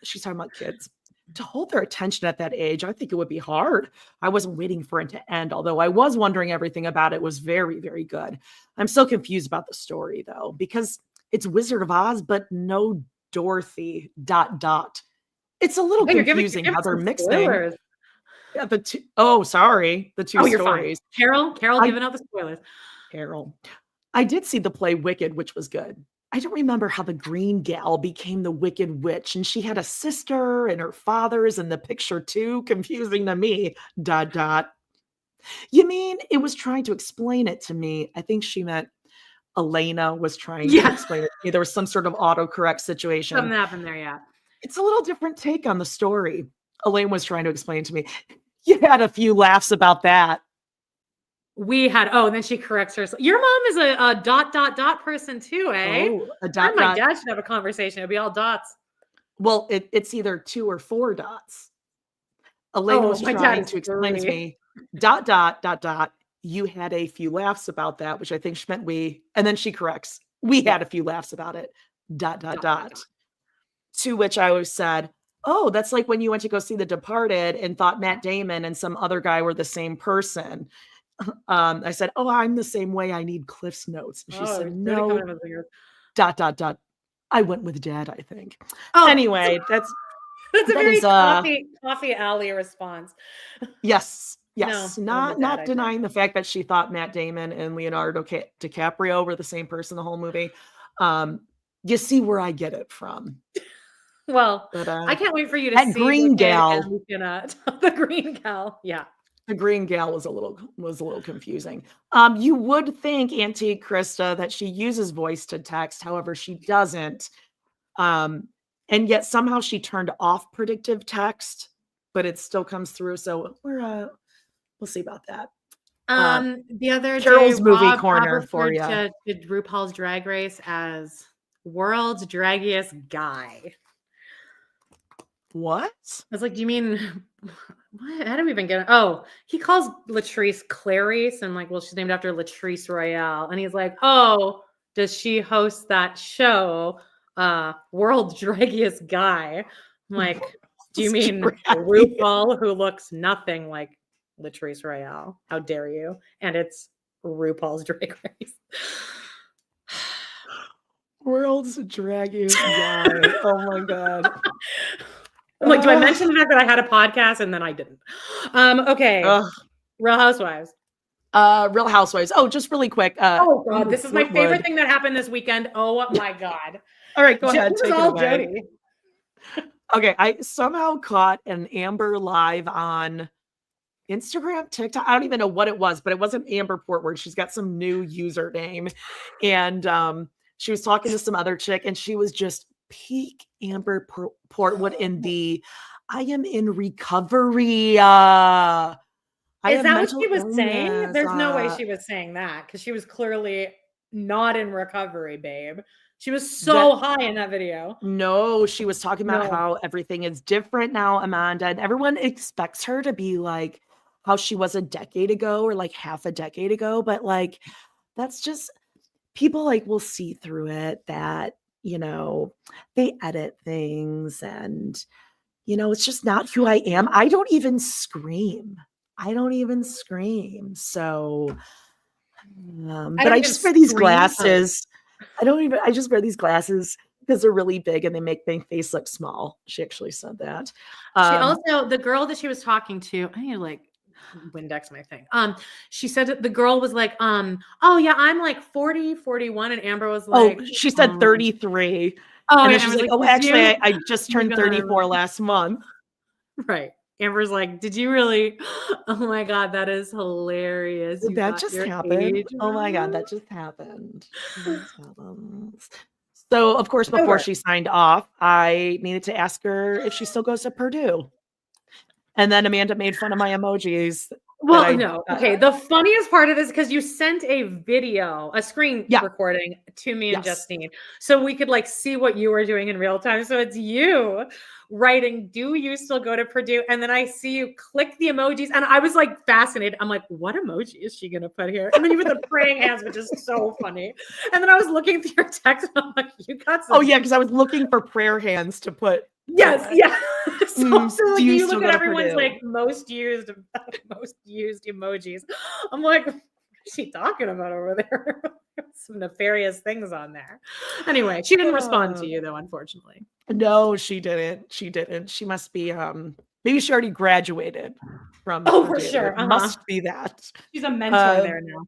She's talking about kids. To hold their attention at that age, I think it would be hard. I wasn't waiting for it to end, although I was wondering everything about it was very, very good. I'm so confused about the story though, because it's Wizard of Oz, but no Dorothy ... It's a little confusing how they're mixing. Yeah, the two stories. Fine. Carol giving out the spoilers. Carol. I did see the play Wicked, which was good. I don't remember how the green gal became the Wicked Witch, and she had a sister and her father's in the picture too. Confusing to me. ... You mean it was trying to explain it to me? I think she meant Elena was trying to explain it to me. There was some sort of autocorrect situation. Something happened there, yeah. It's a little different take on the story. Elaine was trying to explain to me. You had a few laughs about that. We had, and then she corrects herself. Your mom is a ... person too, eh? Oh, a dot. My dad should have a conversation. It'd be all dots. Well, it's either 2 or 4 dots. Elaine was trying to explain to me, ... You had a few laughs about that, which I think she meant we, and then she corrects. We had a few laughs about it. ... To which I always said, oh, that's like when you went to go see The Departed and thought Matt Damon and some other guy were the same person. I said, oh, I'm the same way. I need Cliff's notes. And she said, no. ... I went with Dad, I think. Anyway, that's a very coffee alley response. Yes. Not denying the fact that she thought Matt Damon and Leonardo DiCaprio were the same person the whole movie. You see where I get it from. Well, but, I can't wait for you to see green gal. The green gal, yeah. The green gal was a little confusing. You would think, Auntie Krista, that she uses voice to text, however, she doesn't. And yet somehow she turned off predictive text, but it still comes through. So we'll see about that. The other Carol's day, movie corner for you. Did RuPaul's Drag Race as world's draggiest guy. What? I was like, do you mean what? How do we even get it? Oh, he calls Latrice Clarice and like, well, she's named after Latrice Royale. And he's like, oh, does she host that show? World's draggiest guy. I'm like, do you mean RuPaul, who looks nothing like Latrice Royale? How dare you? And it's RuPaul's Drag Race. World's draggiest guy. Oh my God. I'm like, do I mention the fact that I had a podcast and then I didn't? Okay. Real Housewives. Real Housewives. Oh, just really quick. Oh God, this is my Portwood. favorite thing that happened this weekend. Oh my God. All right, go ahead. This is Take it all away. Jody. Okay, I somehow caught an Amber live on Instagram, TikTok. I don't even know what it was, but it wasn't Amber Portwood. She's got some new username. And she was talking to some other chick, and she was just peak Amber Portwood in the I am in recovery. Is that what she was saying? There's no way she was saying that because she was clearly not in recovery, babe. She was so high in that video. No, she was talking about how everything is different now, Amanda, and everyone expects her to be like how she was a decade ago or like half a decade ago. But like, that's just people like will see through it that, they edit things and, it's just not who I am. I don't even scream. So, but I just wear these glasses. I just wear these glasses because they're really big and they make my face look small. She actually said that. She also, the girl that she was talking to, I need to like Windex my thing. She said that the girl was like, oh yeah, I'm like 40, 41. And Amber was like, she said 33. Oh, and then she's like, oh, actually, I just turned 34 last month. Right. Amber's like, did you really? Oh my God, that is hilarious. That just happened. Oh my God, that just happened. So, of course, before she signed off, I needed to ask her if she still goes to Purdue. And then Amanda made fun of my emojis. Well, no. Okay. The funniest part of this, because you sent a video, a screen recording to me and Justine. So we could like see what you were doing in real time. So it's you writing, do you still go to Purdue? And then I see you click the emojis and I was like fascinated. I'm like, what emoji is she going to put here? And then you put the praying hands, which is so funny. And then I was looking through your text and I'm like, you got some. Oh yeah. Cause I was looking for prayer hands to put. Yes. Yeah. So like you look at everyone's like most used emojis. I'm like, what is she talking about over there? Some nefarious things on there. Anyway, she didn't respond to you though, unfortunately. No, she didn't. She must be maybe she already graduated from for sure. Must be that. She's a mentor there now.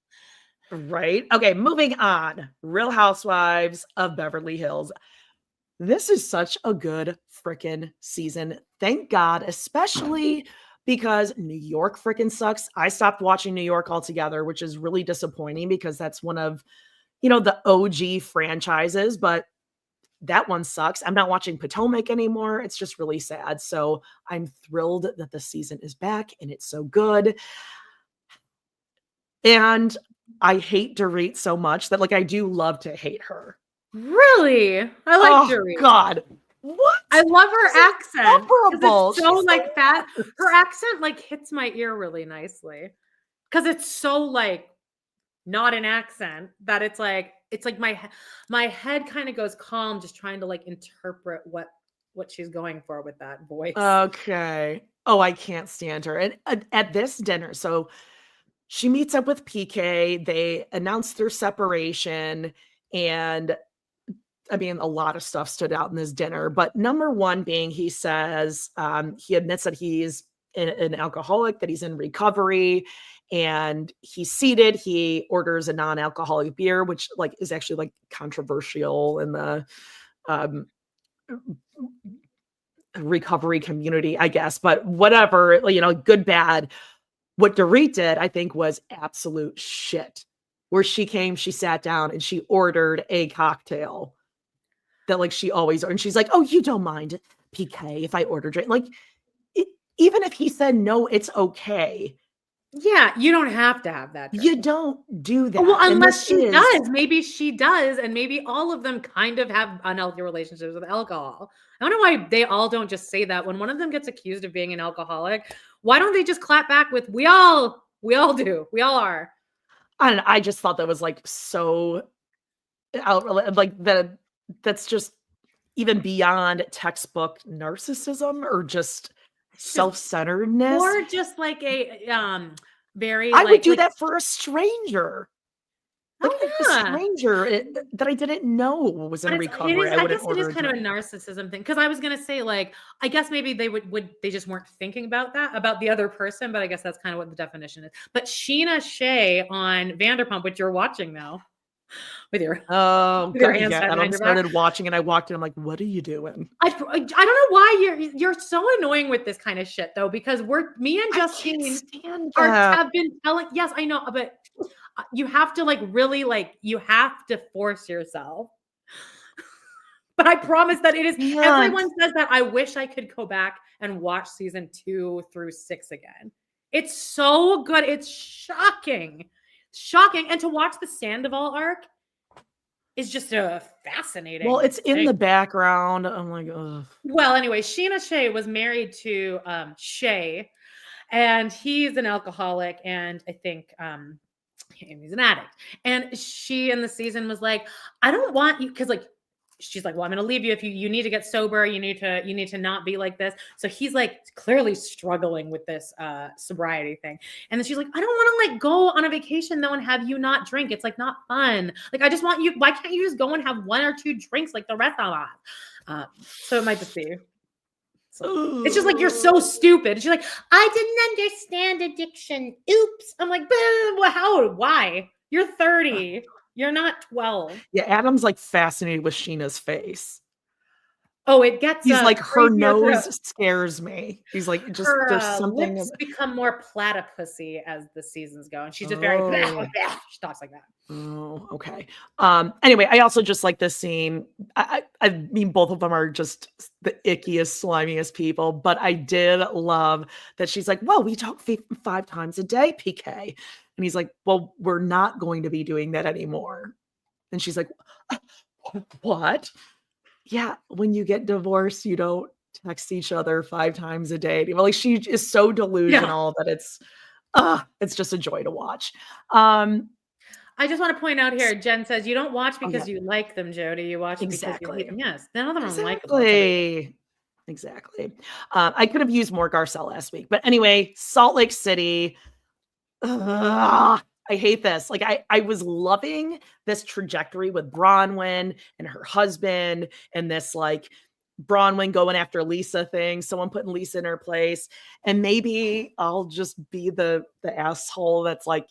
Right. Okay, moving on. Real Housewives of Beverly Hills. This is such a good freaking season. Thank God, especially because New York freaking sucks. I stopped watching New York altogether, which is really disappointing because that's one of, the OG franchises, but that one sucks. I'm not watching Potomac anymore. It's just really sad. So I'm thrilled that the season is back and it's so good. And I hate Dorit so much that like I do love to hate her. Really? I like Dorit. God. What? I love her accent. It's so like fat. Her accent like hits my ear really nicely. Cause it's so like not an accent that it's like my head kind of goes calm just trying to like interpret what she's going for with that voice. Okay. Oh, I can't stand her. And at this dinner, so she meets up with PK. They announce their separation and I mean, a lot of stuff stood out in this dinner, but number one being he says he admits that he's an alcoholic, that he's in recovery, and he's seated. He orders a non-alcoholic beer, which like is actually like controversial in the recovery community, I guess. But whatever, good, bad. What Dorit did, I think, was absolute shit. Where she came, she sat down and she ordered a cocktail that like she always, and she's like, oh, you don't mind PK if I order drink. Like, even if he said no, it's okay. Yeah, you don't have to have that drink. You don't do that. Well, unless she does. Maybe she does, and maybe all of them kind of have unhealthy relationships with alcohol. I don't know why they all don't just say that. When one of them gets accused of being an alcoholic, why don't they just clap back with, we all do. We all are. And I just thought that was like so like that's just even beyond textbook narcissism or just self-centeredness. Or just like a very I would do that for a stranger. Like Oh a yeah. stranger that I didn't know was in But it recovery. is, I I wouldn't guess it is order a kind of a drink. narcissism thing. Cause I was gonna say, like, I guess maybe they would they just weren't thinking about that, about the other person, but I guess that's kind of what the definition is. But Sheena Shea on Vanderpump, which you're watching now Oh, with your God, hands yeah. tied Adam behind your back. started watching and I walked in. I'm like, what are you doing? I don't know why you're so annoying with this kind of shit though, because me and I can't Justine stand that. have been telling, yes, I know, but you have to like really like you have to force yourself. But I promise that it is, Can't. everyone says that. I wish I could go back and watch season 2 through 6 again. It's so good. It's shocking. Shocking. And to watch the Sandoval arc is just a fascinating Well, it's in thing. the background. I'm like, ugh. Well, anyway, Sheena Shea was married to Shay, and he's an alcoholic, and I think he's an addict. And she in the season was like, I don't want you, because like she's like, well, I'm gonna leave you if you need to get sober, you need to not be like this. So he's like clearly struggling with this sobriety thing. And then she's like, I don't want to like go on a vacation though and have you not drink. It's like not fun. Like I just want you, why can't you just go and have 1 or 2 drinks like the rest of us? So it might just be. So it's just like, you're so stupid. She's like, I didn't understand addiction. Oops. I'm like, how? Why? You're 30. You're not 12. Yeah, Adam's like fascinated with Sheena's face. Oh, it gets. He's like, her nose her scares me. He's like, just there's something. lips become more platypusy as the seasons go, and she's just very. She talks like that. Oh, okay. Anyway, I also just like this scene. I mean, both of them are just the ickiest, slimiest people, but I did love that she's like, well, we talk 5 times a day, PK. And he's like, well, we're not going to be doing that anymore. And she's like, what? Yeah, when you get divorced, you don't text each other 5 times a day. Well, like she is so delusional that it's just a joy to watch. I just want to point out here, Jen says, you don't watch because you like them, Jody. You watch because you hate them. Yes, none of them are likable. Exactly. I could have used more Garcelle last week. But anyway, Salt Lake City. I hate this. Like I was loving this trajectory with Bronwyn and her husband and this like Bronwyn going after Lisa thing, someone putting Lisa in her place. And maybe I'll just be the asshole that's like,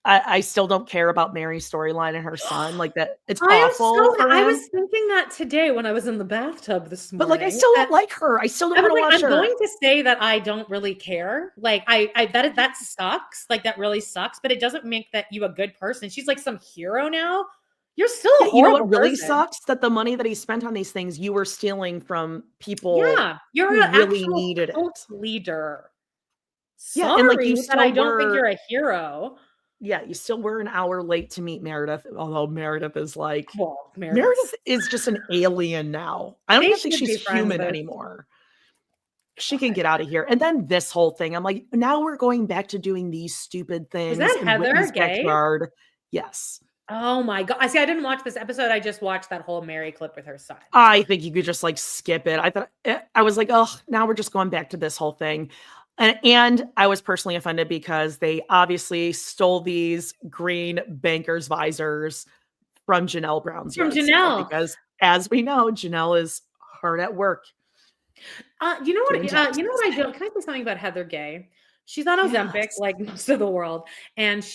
I still don't care about Mary's storyline and her son. Like that, it's awful. I was thinking that today when I was in the bathtub this morning. But like, I still don't like her. I still don't want to watch her. I'm going to say that I don't really care. Like, that sucks. Like, that really sucks. But it doesn't make that you a good person. She's like some hero now. You're still a horrible You know what really person. sucks? That the money that he spent on these things, you were stealing from people. Yeah, you're who an really actual needed cult it. leader. Yeah, Sorry and like you that I don't think you're a hero. Yeah, you still were an hour late to meet Meredith, although Meredith is like, Well, Meredith is just an alien now. I don't even think she's human anymore. She can get out of here. And then this whole thing, I'm like, now we're going back to doing these stupid things. Is that Heather Gay? Backyard. Yes. Oh my God. I see. I didn't watch this episode. I just watched that whole Mary clip with her son. I think you could just like skip it. I was like, oh, now we're just going back to this whole thing. And I was personally offended because they obviously stole these green banker's visors from Janelle Brown's From Janelle. because as we know, Janelle is hard at work. You know what I don't. Can I say something about Heather Gay? She's on Ozempic, like most of the world, and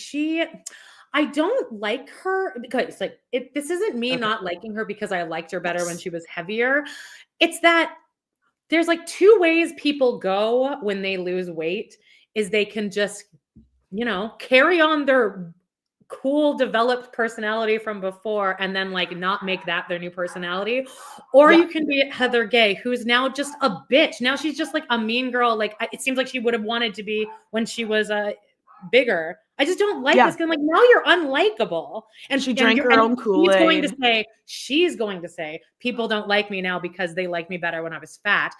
I don't like her because like this isn't me not liking her because I liked her better when she was heavier. It's that there's like 2 ways people go when they lose weight is they can just, carry on their cool developed personality from before and then like not make that their new personality. Or you can be Heather Gay, who's now just a bitch. Now she's just like a mean girl. Like it seems like she would have wanted to be when she was bigger. I just don't like this. Cause I'm like, now you're unlikable. And she drank her own Kool-Aid. She's going to say, people don't like me now because they like me better when I was fat.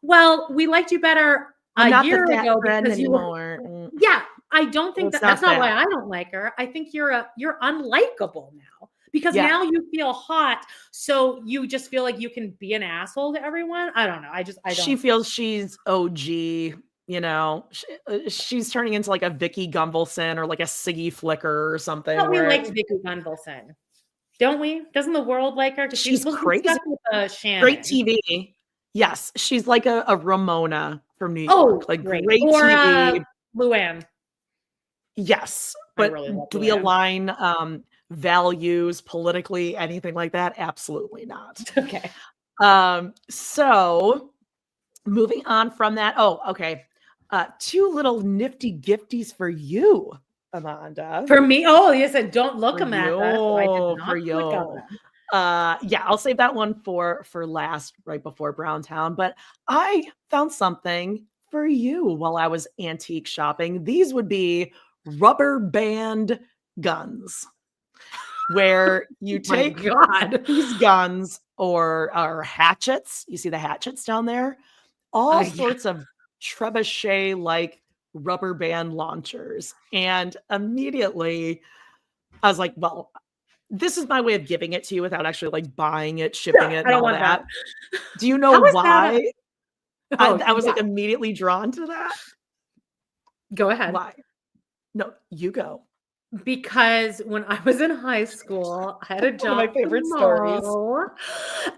Well, we liked you better a year ago because you were. Yeah, I don't think that's not why I don't like her. I think you're unlikable now because now you feel hot. So you just feel like you can be an asshole to everyone. I don't know. I don't. She feels she's OG. You know, she's turning into like a Vicky Gunvalson or like a Siggy Flicker or something. But we Where liked Vicky Gunvalson, don't we? Doesn't the world like her? Because she's she's crazy. stuck with Shannon. Great TV. Yes, she's like a Ramona from New Oh, York. Like great. great Or TV. Luann. Yes, I but really love do we Luann. align values politically, anything like that? Absolutely not. Okay. So moving on from that. Oh, okay. Two little nifty gifties for you, Amanda. For me, oh, you said don't look For Amanda. So I did you, not for click on you. them. Yeah, I'll save that one for last, right before Browntown. But I found something for you while I was antique shopping. These would be rubber band guns, where you My take God. these guns or hatchets. You see the hatchets down there? All Yeah. sorts of trebuchet like rubber band launchers. And immediately I was like, well, this is my way of giving it to you without actually like buying it, shipping it, I and don't all want that. that. Do you know How is why? Oh, I was like yeah. immediately drawn to that. Go ahead. Why? No, you go. Because when I was in high school, I had a job One of my favorite stories.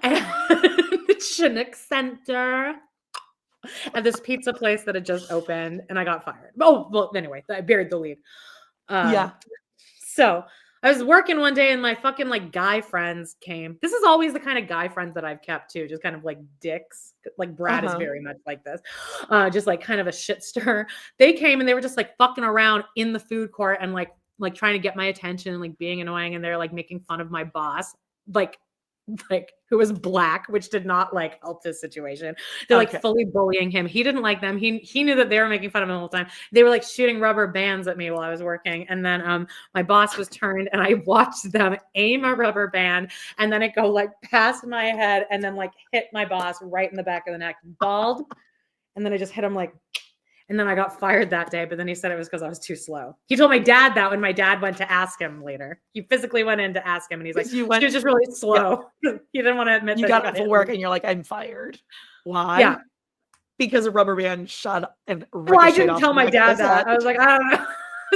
and Chinook Center and this pizza place that had just opened, and I got fired. Oh, well, anyway, I buried the lead. Yeah. So I was working one day and my fucking like guy friends came. This is always the kind of guy friends that I've kept too, just kind of like dicks. Like Brad is very much like this, just like kind of a shit stir. They came and they were just like fucking around in the food court and like trying to get my attention and like being annoying. And they're like making fun of my boss, like who was black, which did not like help this situation. They're like fully bullying him. He didn't like them. He knew that they were making fun of him the whole time. They were like shooting rubber bands at me while I was working. And then my boss was turned and I watched them aim a rubber band and then it go like past my head and then like hit my boss right in the back of the neck, bald. And then I just hit him like, and then I got fired that day, but then he said it was because I was too slow. He told my dad that when my dad went to ask him later. He physically went in to ask him and he's like, she was just really slow. Yeah. He didn't want to admit you got off of work and you're like, I'm fired. Why? Yeah. Because a rubber band shot and well, I didn't tell my dad that. I was like, I don't know.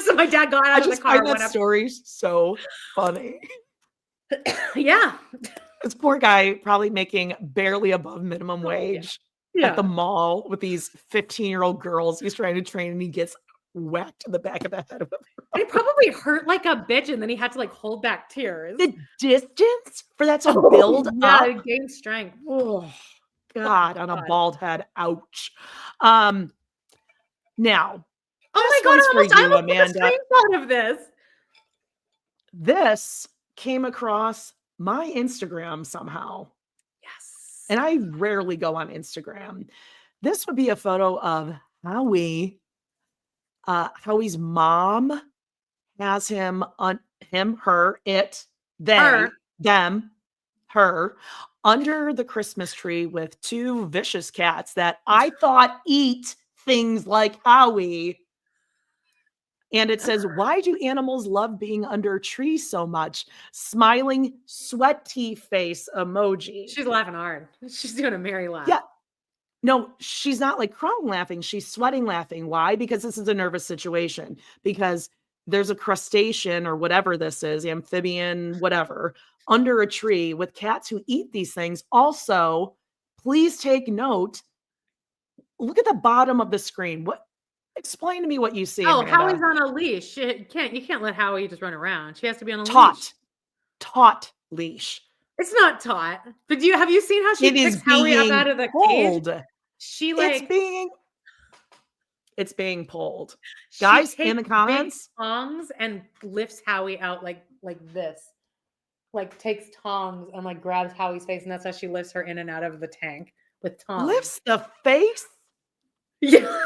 So my dad got out of the car. I find that story so funny. Yeah. This poor guy probably making barely above minimum wage. Yeah. At the mall with these 15-year-old girls he's trying to train and he gets whacked in the back of the head. He probably hurt like a bitch and then he had to like hold back tears. The distance for that to build up. Yeah, gain strength. Oh, God, on a bald head. Ouch. Now. Oh my God, I almost took a screenshot of this. This came across my Instagram somehow. Yes. And I rarely go on Instagram. This would be a photo of Howie. Howie's mom has him on her, it, they, her. them, her, under the Christmas tree with two vicious cats that I thought eat things like Howie. And it says, why do animals love being under trees so much? Smiling, sweaty face emoji. She's laughing hard. She's doing a merry laugh. Yeah. No, she's not like crying laughing. She's sweating laughing. Why? Because this is a nervous situation. Because there's a crustacean or whatever this is, amphibian, whatever, under a tree with cats who eat these things. Also, please take note. Look at the bottom of the screen. Explain to me what you see. Oh, Amanda. Howie's on a leash. You can't let Howie just run around. She has to be on a leash. Taut leash. It's not taut. But have you seen how she picks Howie up out of the cage? She like it's being pulled. Guys, in the comments, tongs and lifts Howie out like this. Like takes tongs and like grabs Howie's face, and that's how she lifts her in and out of the tank with tongs. Lifts the face? Yeah.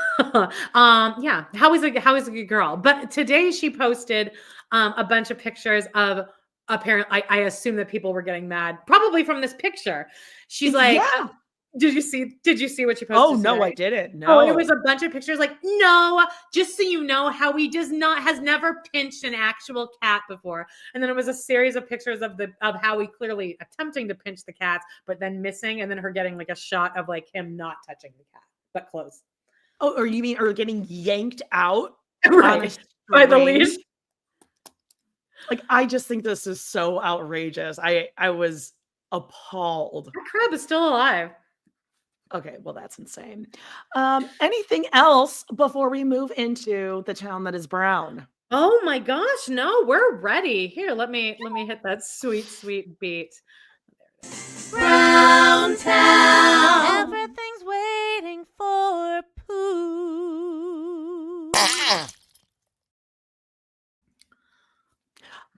Yeah. Howie's a good girl. But today she posted a bunch of pictures of apparently I assume that people were getting mad, probably from this picture. She's like, yeah. Did you see what she posted? Oh, no, today? I didn't. No. Oh, it was a bunch of pictures like, no, just so you know, Howie has never pinched an actual cat before. And then it was a series of pictures of Howie clearly attempting to pinch the cats, but then missing, and then her getting like a shot of like him not touching the cat, but close. Oh, or you mean, or getting yanked out Right. By the leash. Like, I just think this is so outrageous. I was appalled. That crab is still alive. Okay, well, that's insane. Anything else before we move into the town that is brown? Oh my gosh, no, we're ready. Here, let me hit that sweet beat. Brown Town. Everything's waiting for Pooh.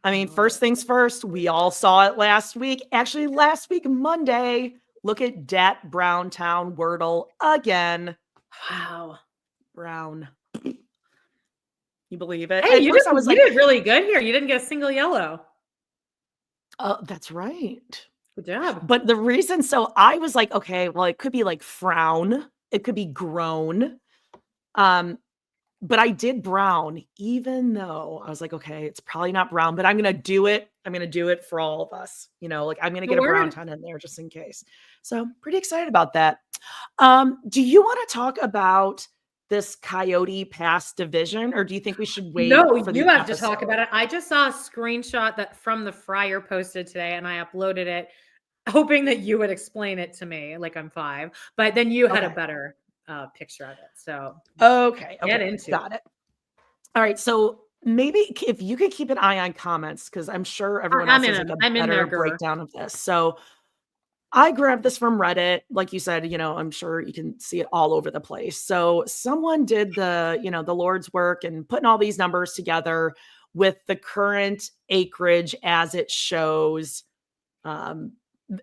I mean, first things first, we all saw it last week. Actually, last week, Monday, look at Dat Brown Town Wordle again. Wow. Brown. You believe it? Hey, At you first I was like, did really good here. You didn't get a single yellow. that's right. Good job. But the reason, so I was like, okay, well, it could be like frown. It could be grown. But I did brown, even though I was like, okay, it's probably not brown, but I'm going to do it. I'm going to do it for all of us. You know, like I'm going to get a brown town in there just in case. So pretty excited about that. Do you want to talk about this Coyote Pass division, or do you think we should wait? No, for you the have episode? to talk about it. I just saw a screenshot that from the Friar posted today, and I uploaded it, hoping that you would explain it to me, like I'm 5. But then you had a better picture of it. So okay, get into got it. All right, so maybe if you could keep an eye on comments, because I'm sure everyone else has like a better breakdown of this. So I grabbed this from Reddit. Like you said, you know, I'm sure you can see it all over the place. So someone did the, you know, the Lord's work and putting all these numbers together with the current acreage as it shows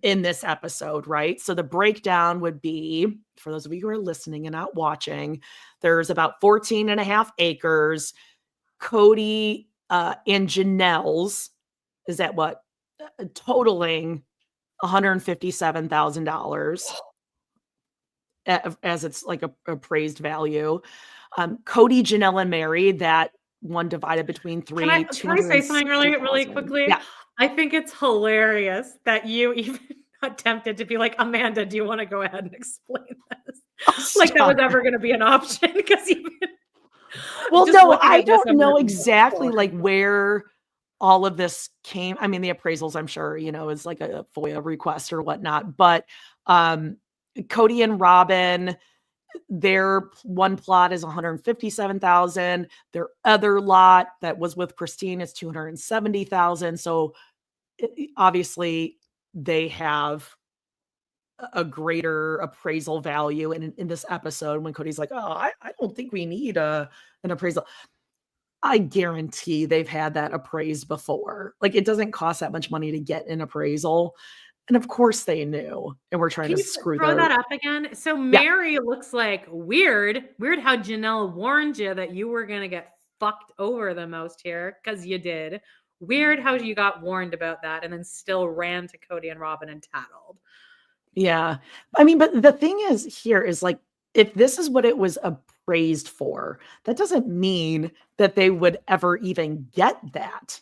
in this episode, right? So the breakdown would be, for those of you who are listening and not watching, there's about 14 and a half acres. Cody and Janelle's is at what? Totaling $157,000 as it's like a appraised value. Cody, Janelle, and Mary, that one divided between 3. Can I say something really quickly? Yeah. I think it's hilarious that you even attempted to be like, Amanda, do you want to go ahead and explain this? Like that was ever going to be an option, because even well, no, I don't know exactly like where all of this came. I mean, the appraisals, I'm sure, you know, is like a FOIA request or whatnot, but Cody and Robin, their one plot is 157,000. Their other lot that was with Christine is 270,000. So obviously they have a greater appraisal value. And in this episode, when Cody's like, oh, I don't think we need an appraisal. I guarantee they've had that appraised before. Like, it doesn't cost that much money to get an appraisal. And of course they knew, and we're trying to screw throw that up again. So Mary looks like weird how Janelle warned you that you were going to get fucked over the most here, because you did. Weird how you got warned about that and then still ran to Cody and Robin and tattled. Yeah. I mean, but the thing is here is like, if this is what it was appraised for, that doesn't mean that they would ever even get that.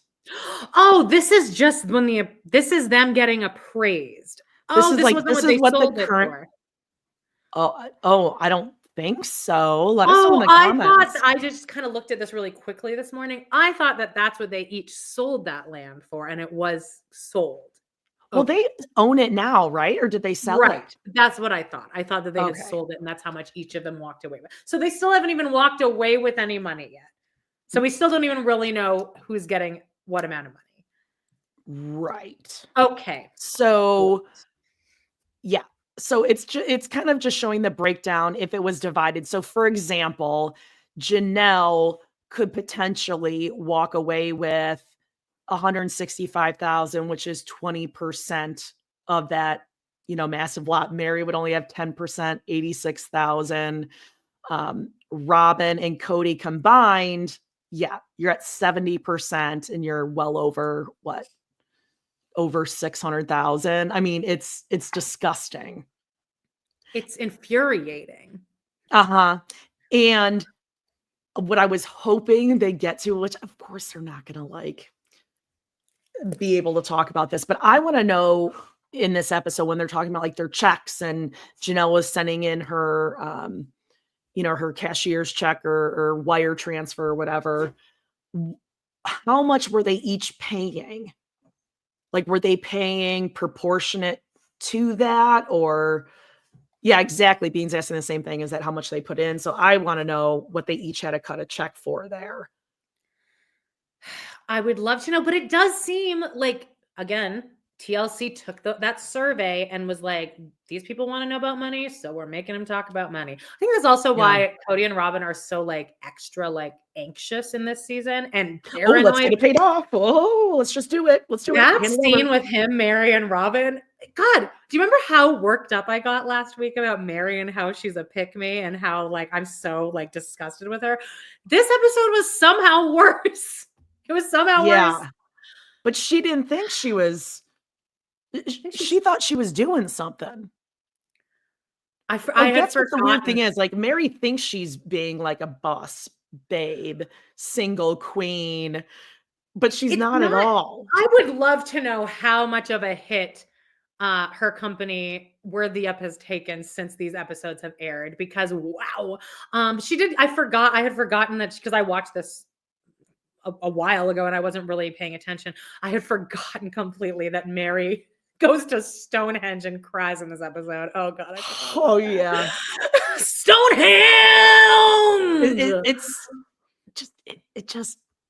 Oh, this is just when this is them getting appraised. Oh, this is what the current. Oh, I don't think so. Let us know in the comments. I just kind of looked at this really quickly this morning. I thought that that's what they each sold that land for, and it was sold. Well, they own it now, right? Or did they sell it? That's what I thought. I thought that they had sold it, and that's how much each of them walked away with. So they still haven't even walked away with any money yet. So we still don't even really know who's getting what amount of money. Right. Okay. So, yeah. So it's kind of just showing the breakdown if it was divided. So, for example, Janelle could potentially walk away with 165,000, which is 20% of that, you know, massive lot. Mary would only have 10%, 86,000. Robin and Cody combined, yeah, you're at 70% and you're well over over 600,000. I mean, it's disgusting. It's infuriating. And what I was hoping they get to, which of course they're not going to be able to talk about this, but I want to know in this episode when they're talking about like their checks, and Janelle was sending in her her cashier's check or wire transfer or whatever, how much were they each paying? Like, were they paying proportionate to that? Or, yeah, exactly. Bean's asking the same thing. Is that how much they put in? So I want to know what they each had to cut a check for there. I would love to know, but it does seem like, again, TLC took that survey and was like, these people want to know about money, so we're making them talk about money. I think that's also why Cody and Robin are so like extra like anxious in this season and paranoid. Let's get it paid off. Let's just do it. Let's do that scene with him, Mary, and Robin. God, do you remember how worked up I got last week about Mary and how she's a pick-me and how like I'm so like disgusted with her? This episode was somehow worse. It was somehow worse. But she didn't think she was. She thought she was doing something. That's what the weird thing is. Like, Mary thinks she's being like a boss babe, single queen, but she's not at all. I would love to know how much of a hit her company Worthy Up has taken since these episodes have aired, because wow. She did. I had forgotten that, because I watched this a while ago and I wasn't really paying attention. I had forgotten completely that Mary goes to Stonehenge and cries in this episode. Oh God. Yeah. Stonehenge.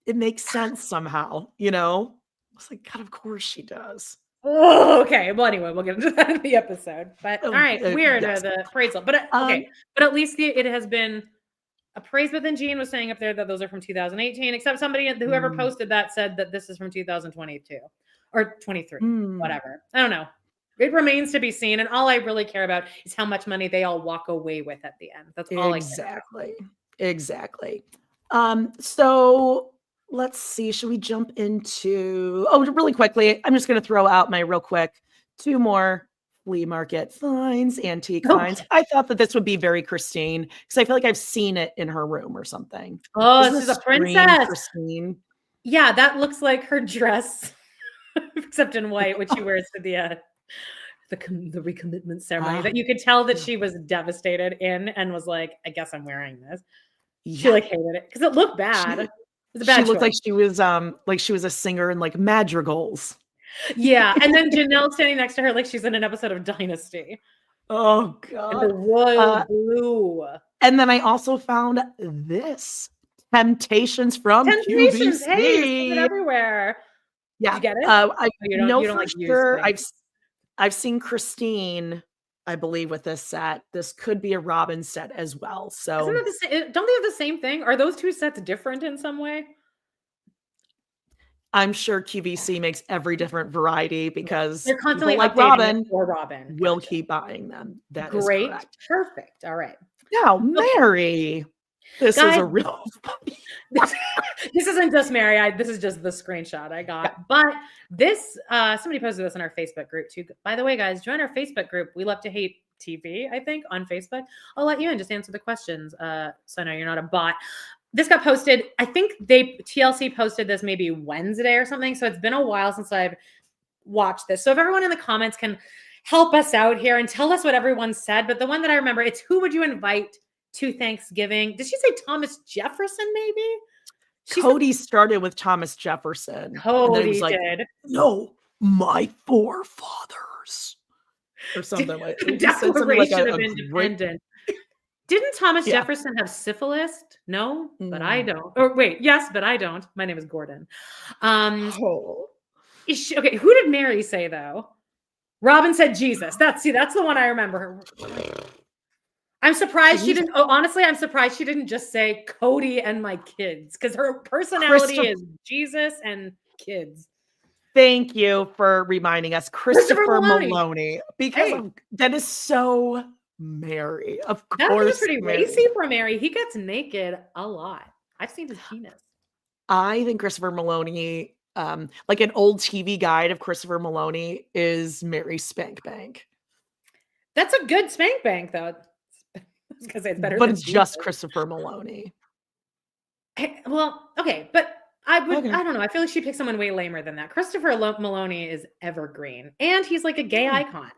It makes sense somehow, It's like, God, of course she does. Oh, okay. Well, anyway, we'll get into that in the episode. But all right, weird the appraisal. But okay. But at least it has been appraised. But then Jean was saying up there that those are from 2018, except whoever posted that said that this is from 2022 or 23, whatever. I don't know. It remains to be seen. And all I really care about is how much money they all walk away with at the end. That's all I care about. Exactly. So let's see. Should we jump into, really quickly, I'm just going to throw out my real quick 2 more flea market finds, antique finds. I thought that this would be very Christine, because I feel like I've seen it in her room or something. Oh, this is a princess. Christine. Yeah, that looks like her dress, except in white, which she wears to the recommitment ceremony. That you could tell that she was devastated in and was like, I guess I'm wearing this. She like hated it because it looked bad. It was a bad She looked like she was a singer in like madrigals. Yeah, and then Janelle standing next to her like she's in an episode of Dynasty. Oh God. And the royal blue. And then I also found this Temptations from QVC. Hey, it's everywhere. Yeah. Did you get it? I you know don't for like sure. I've seen Christine, I believe, with this set. This could be a Robin set as well. So isn't it the same? Don't they have the same thing? Are those 2 sets different in some way? I'm sure QVC makes every different variety because they're constantly like Robin will keep buying them. That great. Is correct. Perfect. All right. Now, Mary. This is a real this isn't just Mary. This is just the screenshot I got. Yeah. But this, somebody posted this in our Facebook group too. By the way, guys, join our Facebook group. We Love to Hate TV, I think, on Facebook. I'll let you in. Just answer the questions. So I know you're not a bot. This got posted. I think TLC posted this maybe Wednesday or something. So it's been a while since I've watched this. So if everyone in the comments can help us out here and tell us what everyone said. But the one that I remember, it's who would you invite to Thanksgiving? Did she say Thomas Jefferson, maybe? Cody started with Thomas Jefferson. Cody did. No, my forefathers. Or something like that. Declaration of Independence. Didn't Thomas Jefferson have syphilis? No, but I don't. Or wait, yes, but I don't. My name is Gordon. Okay, who did Mary say, though? Robin said Jesus. That's the one I remember. I'm surprised she didn't. Oh, honestly, I'm surprised she didn't just say Cody and my kids, because her personality is Jesus and kids. Thank you for reminding us, Christopher Maloney, because that is so Mary. Of course, that is pretty racy for Mary. He gets naked a lot. I've seen his penis. I think Christopher Maloney, like an old TV guide of Christopher Maloney, is Mary Spank Bank. That's a good Spank Bank, though. Because it's better, but it's just Christopher Maloney. Well, okay, but I don't know. I feel like she picked someone way lamer than that. Christopher Maloney is evergreen, and he's like a gay icon.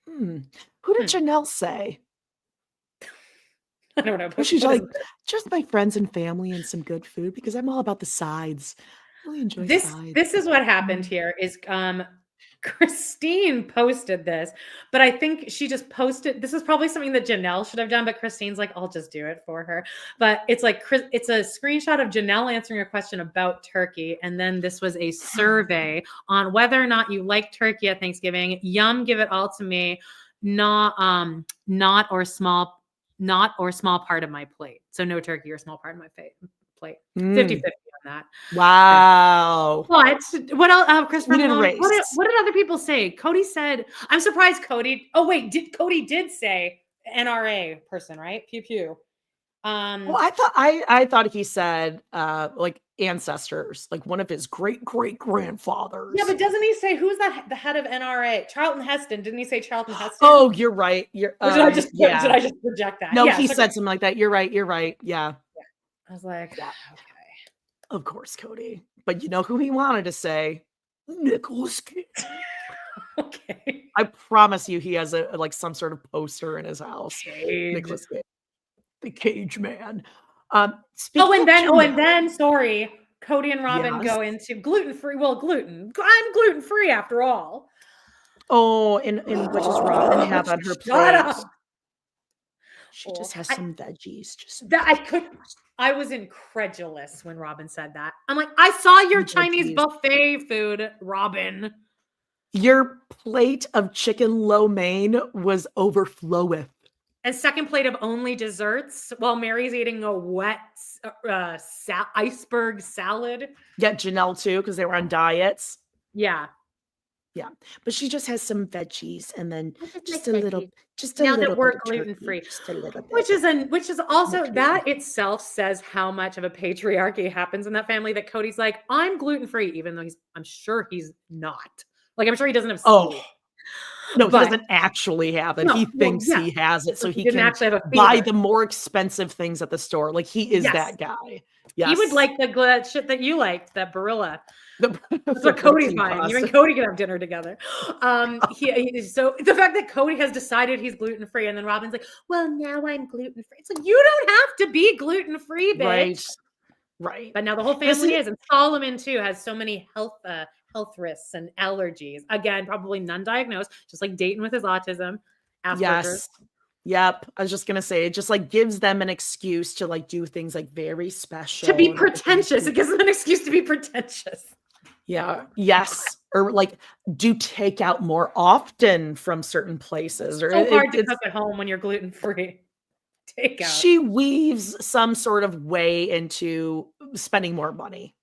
Who did Janelle say? I don't know. She's like, just my friends and family and some good food because I'm all about the sides. I really enjoy sides. This is what happened here is Christine posted this, but I think she just posted, this is probably something that Janelle should have done, but Christine's like, I'll just do it for her. But it's like, it's a screenshot of Janelle answering a question about turkey. And then this was a survey on whether or not you like turkey at Thanksgiving. Yum, give it all to me. Not or small part of my plate. So no turkey or small part of my plate. 50-50 on that. Wow. What else? Christopher, what did other people say? Cody said, I'm surprised Cody. Oh, wait, Cody did say NRA person, right? Pew pew. Well, I thought he said like ancestors, like one of his great grandfathers. Yeah, but doesn't he say who's the head of NRA? Charlton Heston. Didn't he say Charlton Heston? Oh, you're right. Did I just project that? No, he said something like that. You're right. Yeah. I was like, okay. Of course, Cody. But you know who he wanted to say? Nicholas Cage. Okay. I promise you he has some sort of poster in his house. Nicholas Cage. The Cage Man. And then sorry, Cody and Robin go into gluten-free. Well, I'm gluten-free after all. Oh, and what does Robin have on her plate? Up. She just has some veggies. I was incredulous when Robin said that. I'm like, I saw your Chinese buffet food, Robin. Your plate of chicken lo mein was overfloweth. And second plate of only desserts while Mary's eating a wet iceberg salad. Yeah, Janelle too, because they were on diets. Yeah. Yeah, but she just has some veggies and then just a now little that we're bit gluten free, just a little bit. Which is also that itself says how much of a patriarchy happens in that family. That Cody's like, I'm gluten free, even though I'm sure he's not. Like, I'm sure he doesn't have. No, he doesn't actually have it. No, he thinks he has it, so he can actually buy the more expensive things at the store. Like, he is that guy. Yes. He would like the shit that you liked, that Barilla. That's what Cody's buying. You and Cody can have dinner together. So the fact that Cody has decided he's gluten-free and then Robin's like, well, now I'm gluten-free. It's like, you don't have to be gluten-free, bitch. Right. But now the whole family is. And Solomon, too, has so many health risks and allergies. Again, probably none diagnosed, just like Dayton with his autism. Asperger's. Yes. Yep. I was just going to say, it just like gives them an excuse to like do things like very special. To be pretentious. It gives them an excuse to be pretentious. Yeah. Yes. Or like do takeout more often from certain places. Or it's so hard to cook at home when you're gluten-free. Takeout. She weaves some sort of way into spending more money.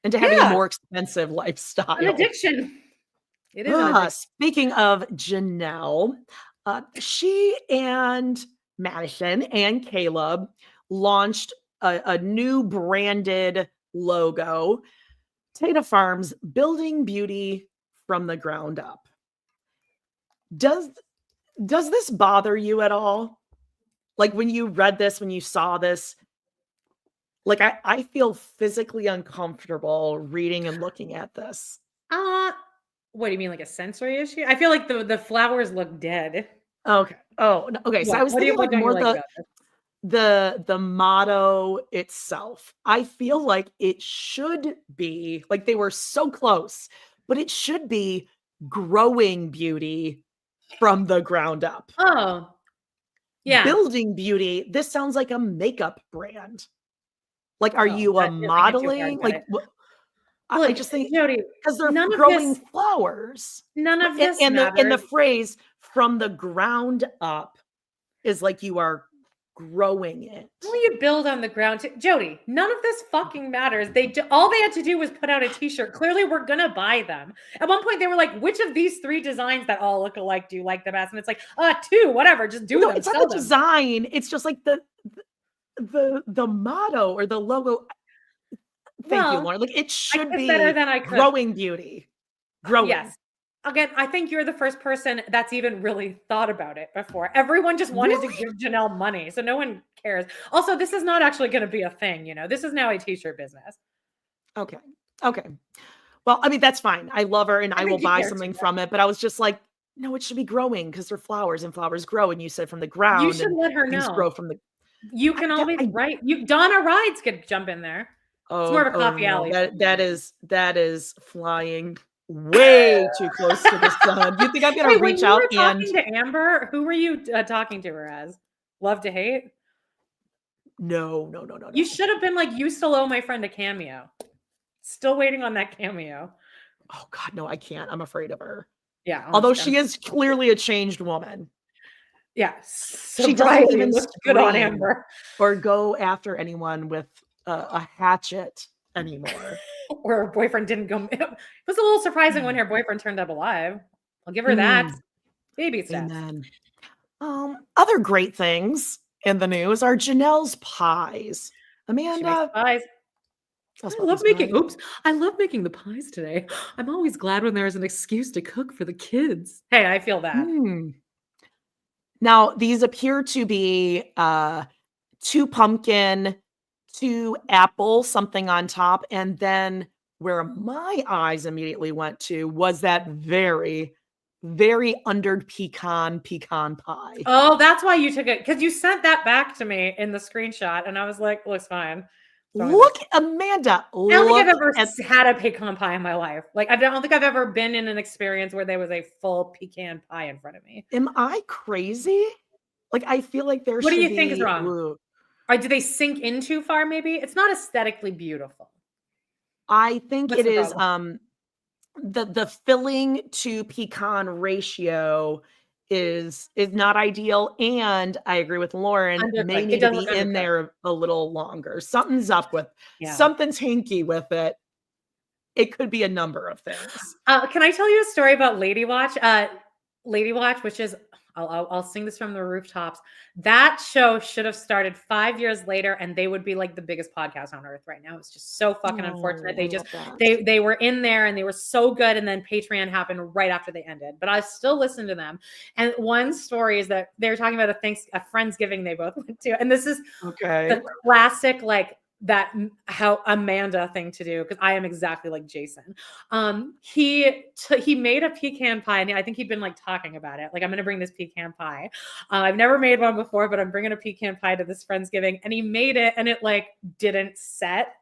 And to having a more expensive lifestyle. An addiction. It is an addiction. Speaking of Janelle, she and Madison and Caleb launched a new branded logo, Tata Farms, building beauty from the ground up. Does this bother you at all? Like when you read this, when you saw this, like I feel physically uncomfortable reading and looking at this. What do you mean, like a sensory issue? I feel like the flowers look dead. Okay. Oh, okay. So I was thinking like more the motto itself. I feel like it should be like they were so close, but it should be growing beauty from the ground up. Oh, yeah. Building beauty. This sounds like a makeup brand. Like, are you a modeling? Like, I just think because they're growing flowers. None of this and the phrase "from the ground up" is like you are growing it. Well, you build on the ground, Jody. None of this fucking matters. All they had to do was put out a T-shirt. Clearly, we're gonna buy them. At one point, they were like, "Which of these 3 designs that all look alike do you like the best?" And it's like, 2, whatever. Just do them. It's not the design. It's just like the motto or the logo. Thank you, Lauren. Like it should be better than I could. Growing beauty. Growing. Yes. Again, I think you're the first person that's even really thought about it before. Everyone just wanted to give Janelle money, so no one cares. Also, this is not actually going to be a thing. This is now a T-shirt business. Okay. Well, I mean that's fine. I love her, and I will buy something from it. But I was just like, no, it should be growing because they're flowers, and flowers grow. And you said from the ground. You should let her know. Grow from the. You can always write. Donna Rides could jump in there. It's more of a coffee alley. That is flying way too close to the sun. You think I'm gonna reach out and talking to Amber? Who were you talking to her as? Love to hate? No. You should have been like, you still owe my friend a cameo. Still waiting on that cameo. Oh God, no, I can't. I'm afraid of her. Yeah. Although she is clearly a changed woman. Yes. So she doesn't even look good on Amber or go after anyone with a hatchet anymore. Or her boyfriend didn't go. It was a little surprising when her boyfriend turned up alive. I'll give her that. Baby steps. Other great things in the news are Janelle's pies. Amanda, pies. I love making the pies today. I'm always glad when there's an excuse to cook for the kids. Hey, I feel that. Now, these appear to be 2 pumpkin, 2 apple, something on top. And then where my eyes immediately went to was that very, very undered pecan pie. Oh, that's why you took it. Because you sent that back to me in the screenshot. And I was like, looks fine. Look, Amanda. I don't think I've ever had a pecan pie in my life. Like, I don't think I've ever been in an experience where there was a full pecan pie in front of me. Am I crazy? Like, I feel like there should be... What do you think is wrong? Or do they sink in too far, maybe? It's not aesthetically beautiful. I think it is the filling to pecan ratio is not ideal, and I agree with Lauren. May need to be in there a little longer. Something's up with something's hinky with it. It could be a number of things. Can I tell you a story about Lady Watch? Lady Watch, which is I'll sing this from the rooftops. That show should have started 5 years later, and they would be like the biggest podcast on earth right now. It's just so fucking unfortunate. They were in there and they were so good, and then Patreon happened right after they ended. But I still listen to them. And one story is that they were talking about a Friendsgiving they both went to, and this is the classic that how Amanda thing to do, because I am exactly like Jason. He made a pecan pie, and I think he'd been like talking about it. Like, I'm going to bring this pecan pie. I've never made one before, but I'm bringing a pecan pie to this Friendsgiving, and he made it, and it like didn't set.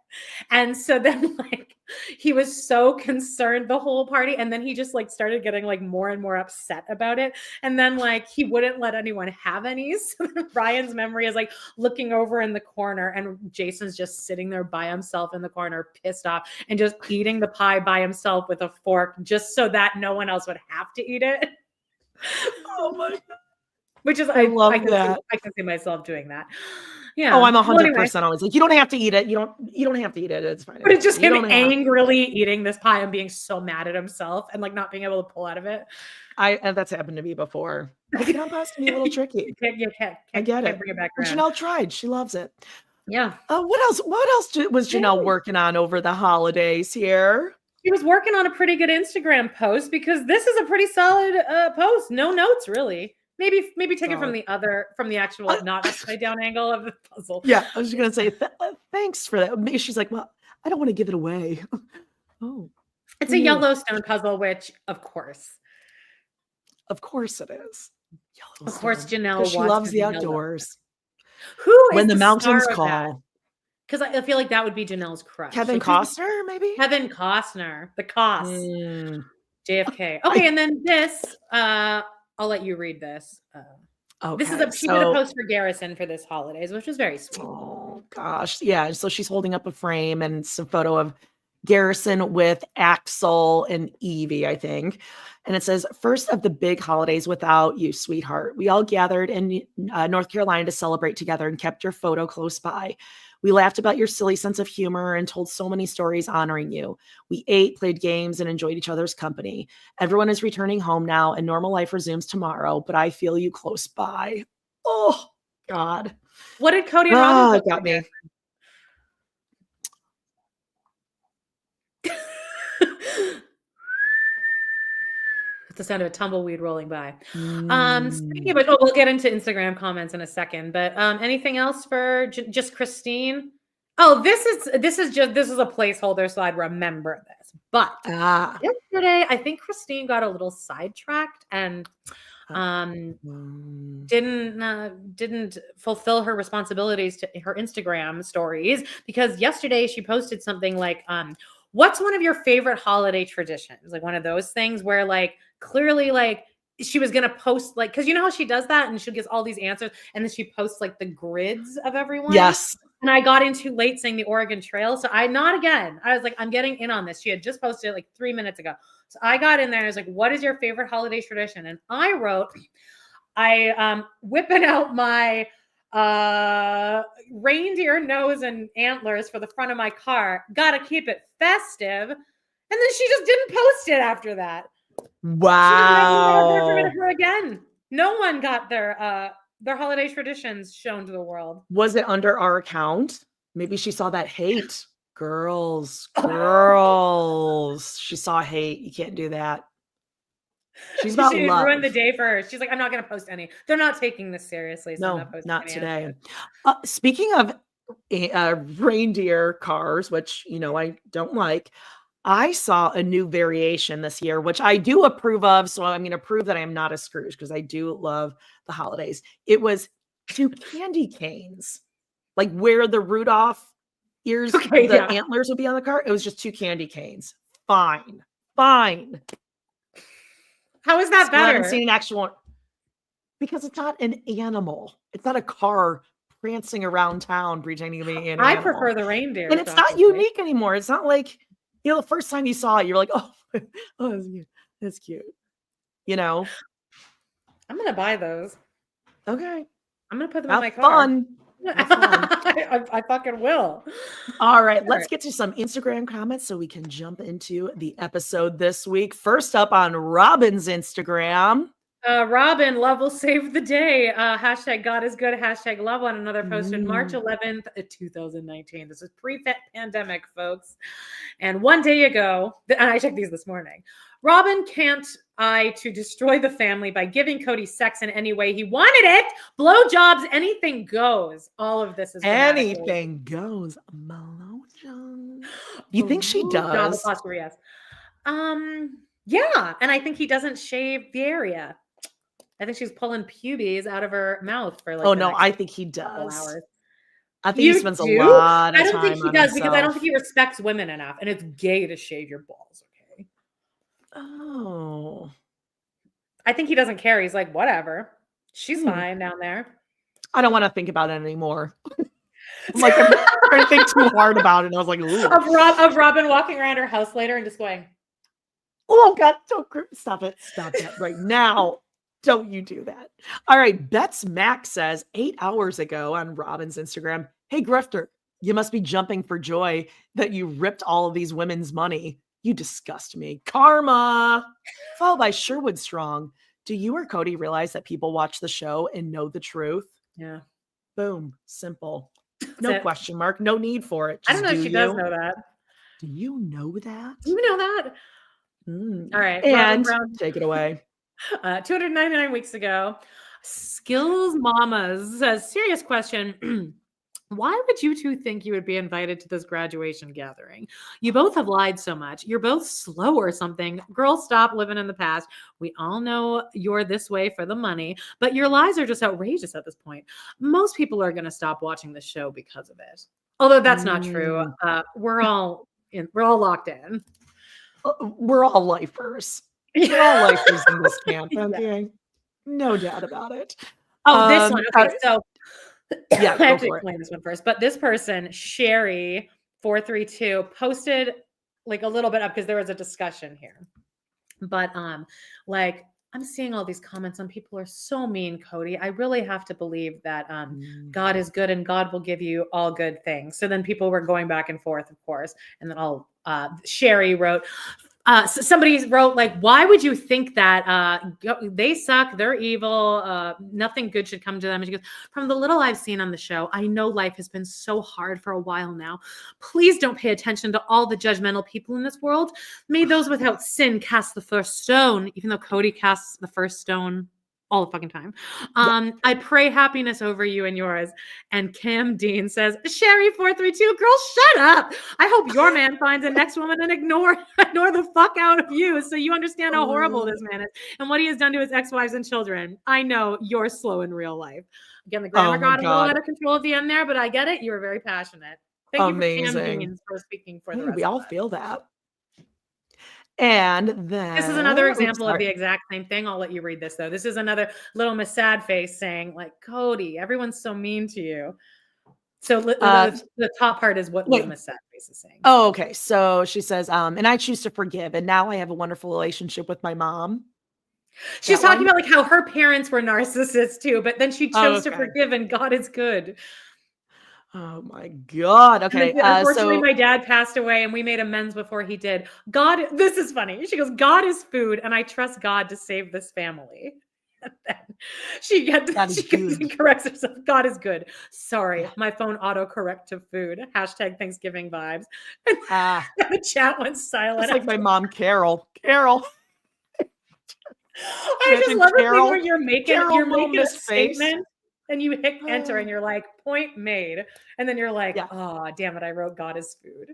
And so then like he was so concerned the whole party, and then he just like started getting like more and more upset about it, and then like he wouldn't let anyone have any. So Brian's memory is like looking over in the corner, and Jason's just sitting there by himself in the corner, pissed off, and just eating the pie by himself with a fork, just so that no one else would have to eat it. Oh my God. Which is I can see myself doing that. Yeah. Oh, I'm 100% always like, you don't have to eat it. You don't have to eat it. It's fine. But it's just him angrily eating this pie and being so mad at himself and like not being able to pull out of it. That's happened to me before. Pecan pie can be a little tricky. I get it. Bring it back around. Janelle tried. She loves it. Yeah. What else was Janelle working on over the holidays here? She was working on a pretty good Instagram post, because this is a pretty solid post. No notes, really. Maybe take it from the actual not upside down angle of the puzzle. Yeah, I was just gonna say thanks for that. Maybe she's like, well, I don't want to give it away. Oh, it's a Yellowstone puzzle, which of course it is. Of course, Janelle. She loves the outdoors. Who is when the mountains call? Because I feel like that would be Janelle's crush. Kevin Costner, maybe. Kevin Costner, the Cost, JFK. Okay, and then this. I'll let you read this. Okay, she did a post for Garrison for this holidays, which was very sweet. Oh gosh, yeah. So she's holding up a frame and it's a photo of Garrison with Axel and Evie, I think. And it says, "First of the big holidays without you, sweetheart. We all gathered in North Carolina to celebrate together and kept your photo close by. We laughed about your silly sense of humor and told so many stories honoring you. We ate, played games, and enjoyed each other's company. Everyone is returning home now, and normal life resumes tomorrow, but I feel you close by." Oh, God. What did Cody and Robin it got me. The sound of a tumbleweed rolling by. Speaking of which, we'll get into Instagram comments in a second, but anything else for just Christine? Oh, this is a placeholder, so I'd remember this. But yesterday, I think Christine got a little sidetracked, and didn't fulfill her responsibilities to her Instagram stories, because yesterday she posted something like, what's one of your favorite holiday traditions? Like one of those things where like clearly like she was going to post like, cause you know how she does that and she gets all these answers and then she posts like the grids of everyone. Yes. And I got in too late saying the Oregon Trail. So not again. I was like, I'm getting in on this. She had just posted it like 3 minutes ago. So I got in there and I was like, what is your favorite holiday tradition? And I wrote, whipping out my reindeer nose and antlers for the front of my car. Gotta keep it festive. And then she just didn't post it after that. Wow. She didn't her again. No one got their holiday traditions shown to the world. Was it under our account? Maybe she saw that hate. Girls. She saw hate. You can't do that. She's about she love. ruined the day for her. She's like, I'm not going to post any. They're not taking this seriously. So no, not today. Speaking of reindeer cars, which, you know, I don't like, I saw a new variation this year, which I do approve of. So I'm going to prove that I am not a Scrooge because I do love the holidays. It was 2 candy canes, like where the Rudolph ears, antlers would be on the car. It was just 2 candy canes. Fine. How is that better? I haven't seen an actual one because it's not an animal. It's not a car prancing around town pretending to be an animal. I prefer the reindeer. And it's not unique anymore. It's not like, you know, the first time you saw it, you're like, oh, that's cute. You know? I'm going to buy those. Okay. I'm going to put them in my car. Fun. I fucking will. All right. Let's get to some Instagram comments so we can jump into the episode this week. First up on Robin's Instagram. Robin, love will save the day. Hashtag God is good. Hashtag love one another posted March 11th, 2019. This is pre-pandemic, folks. And one day ago, and I checked these this morning, Robin can't to destroy the family by giving Cody sex in any way he wanted it. Blowjobs, anything goes. All of this is anything goes. You think she does? Yes. Yeah, and I think he doesn't shave the area. I think she's pulling pubes out of her mouth for like. Oh no, I think he does. Hours. I think he spends a lot of time. I don't think he does himself. Because I don't think he respects women enough, and it's gay to shave your balls. Okay. Oh. I think he doesn't care. He's like, whatever. She's fine down there. I don't want to think about it anymore. I'm trying to think too hard about it. And I was like, ooh. Of Robin walking around her house later and just going, oh God, don't stop it. Stop that right now. Don't you do that. All right. Bets Mac says 8 hours ago on Robin's Instagram, hey, Grifter, you must be jumping for joy that you ripped all of these women's money. You disgust me. Karma. Followed by Sherwood Strong. Do you or Cody realize that people watch the show and know the truth? Yeah. Boom. Simple. No question mark. No need for it. Just I don't know if she does know that. Do you know that? Do you know that? All right. And take it away. 299 weeks ago, Skills Mamas says, serious question. Why would you two think you would be invited to this graduation gathering? You both have lied so much. You're both slow or something. Girls, stop living in the past. We all know you're this way for the money, but your lies are just outrageous at this point. Most people are going to stop watching the show because of it. Although that's not true. We're all locked in. We're all lifers. We're all lifers in this camp. Okay? No doubt about it. Oh, this one. Okay, so yeah, I have to explain this one first. But this person, Sherry432, posted like a little bit up because there was a discussion here. But like I'm seeing all these comments and people are so mean, Cody. I really have to believe that God is good and God will give you all good things. So then people were going back and forth, of course. And then Sherry wrote, somebody wrote like, why would you think that they suck, they're evil, nothing good should come to them? And she goes, from the little I've seen on the show, I know life has been so hard for a while now. Please don't pay attention to all the judgmental people in this world. May those without sin cast the first stone, even though Cody casts the first stone all the fucking time. I pray happiness over you and yours. And Cam Dean says, Sherry432, girl, shut up. I hope your man finds the next woman and ignore the fuck out of you so you understand how horrible this man is and what he has done to his ex-wives and children. I know you're slow in real life. Again, the grammar got a little out of control at the end there, but I get it. You were very passionate. Thank you for Cam Dean for speaking for the rest we all of us. feel that. And then this is another example of the exact same thing. I'll let you read this though. This is another little Miss Sad Face saying, like, Cody, everyone's so mean to you. So the top part is what Miss Sad Face is saying. Oh, okay. So she says, and I choose to forgive, and now I have a wonderful relationship with my mom. She's talking about like how her parents were narcissists too, but then she chose to forgive, and God is good. Oh my God. Okay. Unfortunately, my dad passed away and we made amends before he did. God, this is funny. She goes, God is food and I trust God to save this family. And then she corrects herself. God is good. Sorry, my phone autocorrect to food. # Thanksgiving vibes. And the chat went silent. It's like my mom, Carol. I just love the thing where you're making a statement. And you hit enter and you're like, point made. And then you're like, oh, damn it. I wrote God is food.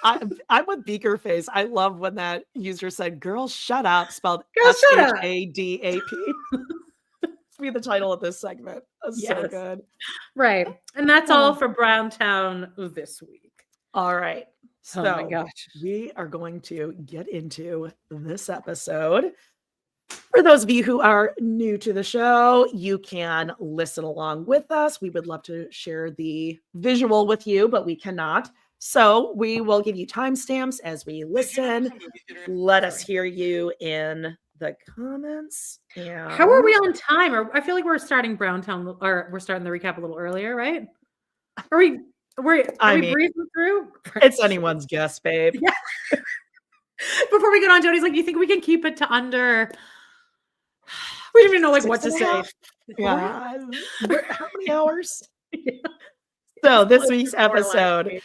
I'm with Beaker Face. I love when that user said, girl, shut up, spelled SHADAP. It's be the title of this segment. That's so good. Right. And that's all for Browntown this week. All right. So oh my gosh. We are going to get into this episode. For those of you who are new to the show, you can listen along with us. We would love to share the visual with you, but we cannot. So we will give you timestamps as we listen. Let us hear you in the comments. And how are we on time? Or I feel like we're starting Browntown, or we're starting the recap a little earlier, right? Are we breezing through? It's anyone's guess, babe. Yeah. Before we get on, Jody's like, do you think we can keep it to under? We don't even know what to say. Yeah. How many hours? So this week's episode,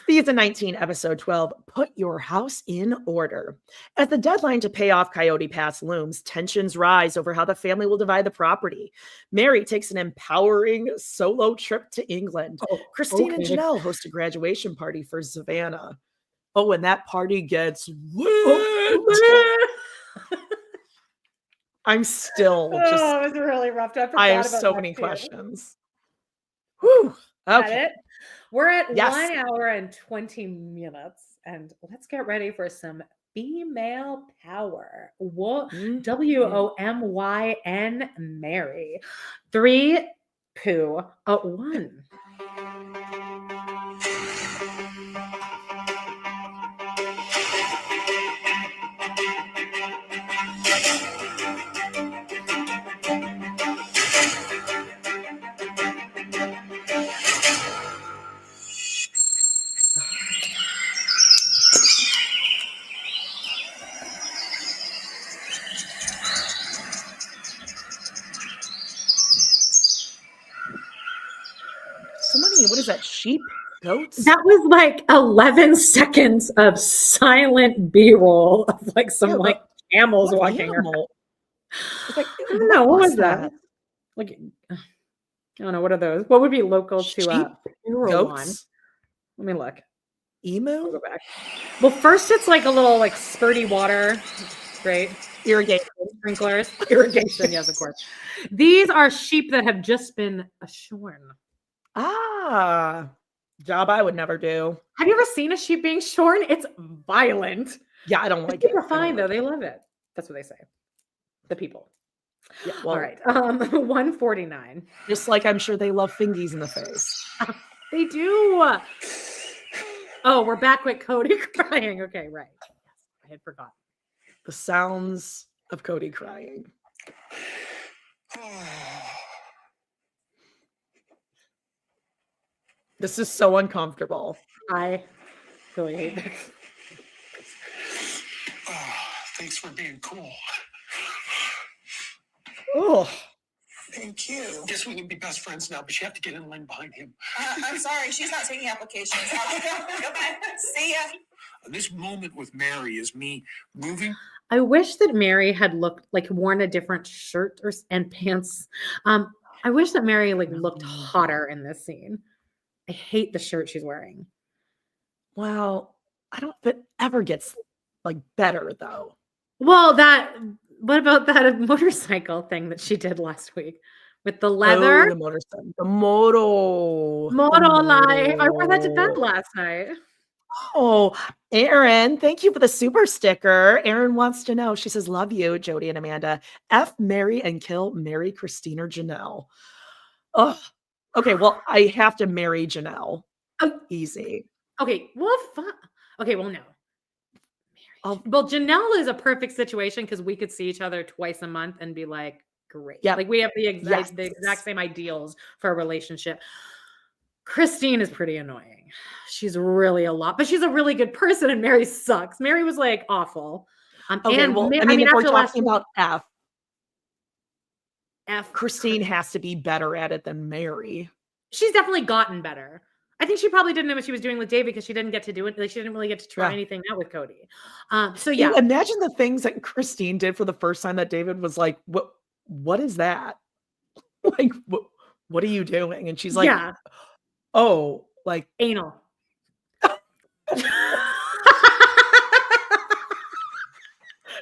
season 19, episode 12, Put Your House in Order. As the deadline to pay off Coyote Pass looms, tensions rise over how the family will divide the property. Mary takes an empowering solo trip to England. Christine and Janelle host a graduation party for Savannah. Oh, and that party gets lit. I'm still just. Oh, it was really rough. I have so many questions. Whew. Okay. We're at 1 hour and 20 minutes, and let's get ready for some female power. WOMYN Mary. 3, 2, 1. What is that? Sheep? Goats? That was like 11 seconds of silent B-roll of like some camels walking around. Like, I don't know. What was that? Like, I don't know. What are those? What would be local to goats? Let me look. Emu? Go back. Well, first it's like a little like spurty water. Great. Irrigation. Sprinklers. Irrigation, yes, of course. These are sheep that have just been shorn. Job I would never do. Have you ever seen a sheep being shorn? It's violent. Yeah, I don't like it. They're fine though. They love it. That's what they say. The people. Yeah, well, all right. 149. Just like I'm sure they love fingies in the face. They do. Oh, we're back with Cody crying. Okay, right. I had forgotten. The sounds of Cody crying. This is so uncomfortable. I really hate this. Thanks for being cool. Oh, thank you. Guess we can be best friends now, but you have to get in line behind him. I'm sorry, she's not taking applications. Goodbye. See ya. This moment with Mary is me moving. I wish that Mary had looked like worn a different shirt and pants. I wish that Mary like looked hotter in this scene. I hate the shirt she's wearing. Well, I don't think it ever gets like better though. Well, what about that motorcycle thing that she did last week with the leather? Oh, the motorcycle. The moto. Life. I wore that to bed last night. Oh, Erin, thank you for the super sticker. Erin wants to know. She says, love you, Jody and Amanda. F, marry, and kill Mary, Christine, or Janelle. Oh, okay. Well, I have to marry Janelle. Oh. Easy. Okay. Well, okay. Well, no. Well, Janelle is a perfect situation because we could see each other twice a month and be like, great. Yeah. Like we have the exact same ideals for a relationship. Christine is pretty annoying. She's really a lot, but she's a really good person, and Mary sucks. Mary was like awful. Okay, and well, I mean, if we're talking about F, Christine has to be better at it than Mary. She's definitely gotten better. I think she probably didn't know what she was doing with Dave because she didn't get to do it. Like she didn't really get to try anything out with Cody. So yeah, imagine the things that Christine did for the first time that David was like, "What is that? Like, what are you doing?" And she's like, yeah. Oh, like anal.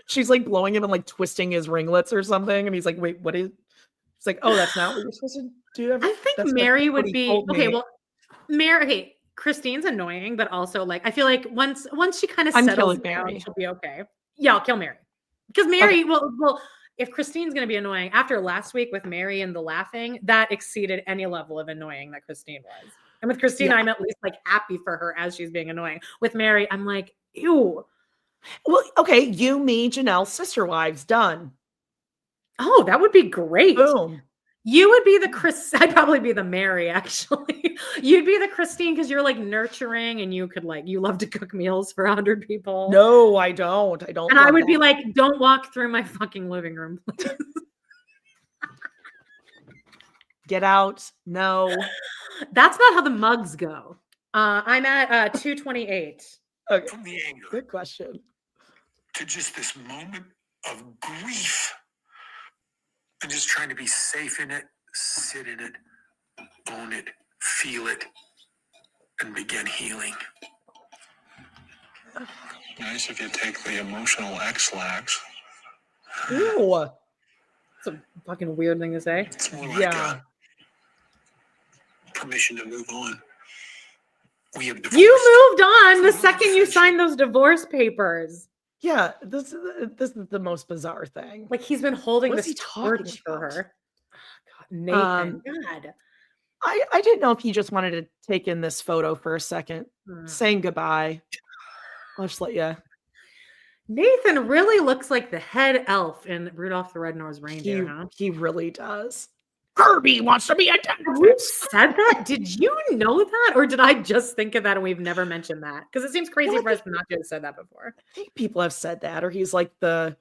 She's like blowing him and like twisting his ringlets or something. And he's like, wait, what is? It's like, oh, that's not what you're supposed to do. I think Mary would be okay. Well, Mary, okay, Christine's annoying, but also like I feel like once she kind of settles down, she'll be okay. Yeah, I'll kill Mary because Mary. Okay. Well, if Christine's going to be annoying after last week with Mary and the laughing, that exceeded any level of annoying that Christine was. And with Christine, I'm at least like happy for her as she's being annoying. With Mary, I'm like, ew. Well, okay, you, me, Janelle, sister wives, done. Oh, that would be great. Boom. You would be I'd probably be the Mary, actually. You'd be the Christine because you're like nurturing and you could like, you love to cook meals for 100 people. No, I don't. And I would be like, don't walk through my fucking living room, please. Get out. No. That's not how the mugs go. I'm at 228. Okay. From the anger. Good question. To just this moment of grief. And just trying to be safe in it, sit in it, own it, feel it, and begin healing. Nice if you take the emotional X-lax. Ew. It's a fucking weird thing to say. It's more like permission to move on. We have divorced. You moved on the second you signed those divorce papers. Yeah, this is the most bizarre thing. Like he's been holding this torch for her. God, Nathan, God. I didn't know if he just wanted to take in this photo for a second, saying goodbye. I'll just let you. Nathan really looks like the head elf in Rudolph the Red-Nosed Reindeer, huh? He really does. Kirby wants to be a dentist. You said that? Did you know that? Or did I just think of that and we've never mentioned that? Because it seems crazy for us not to have said that before. I think people have said that, or he's like the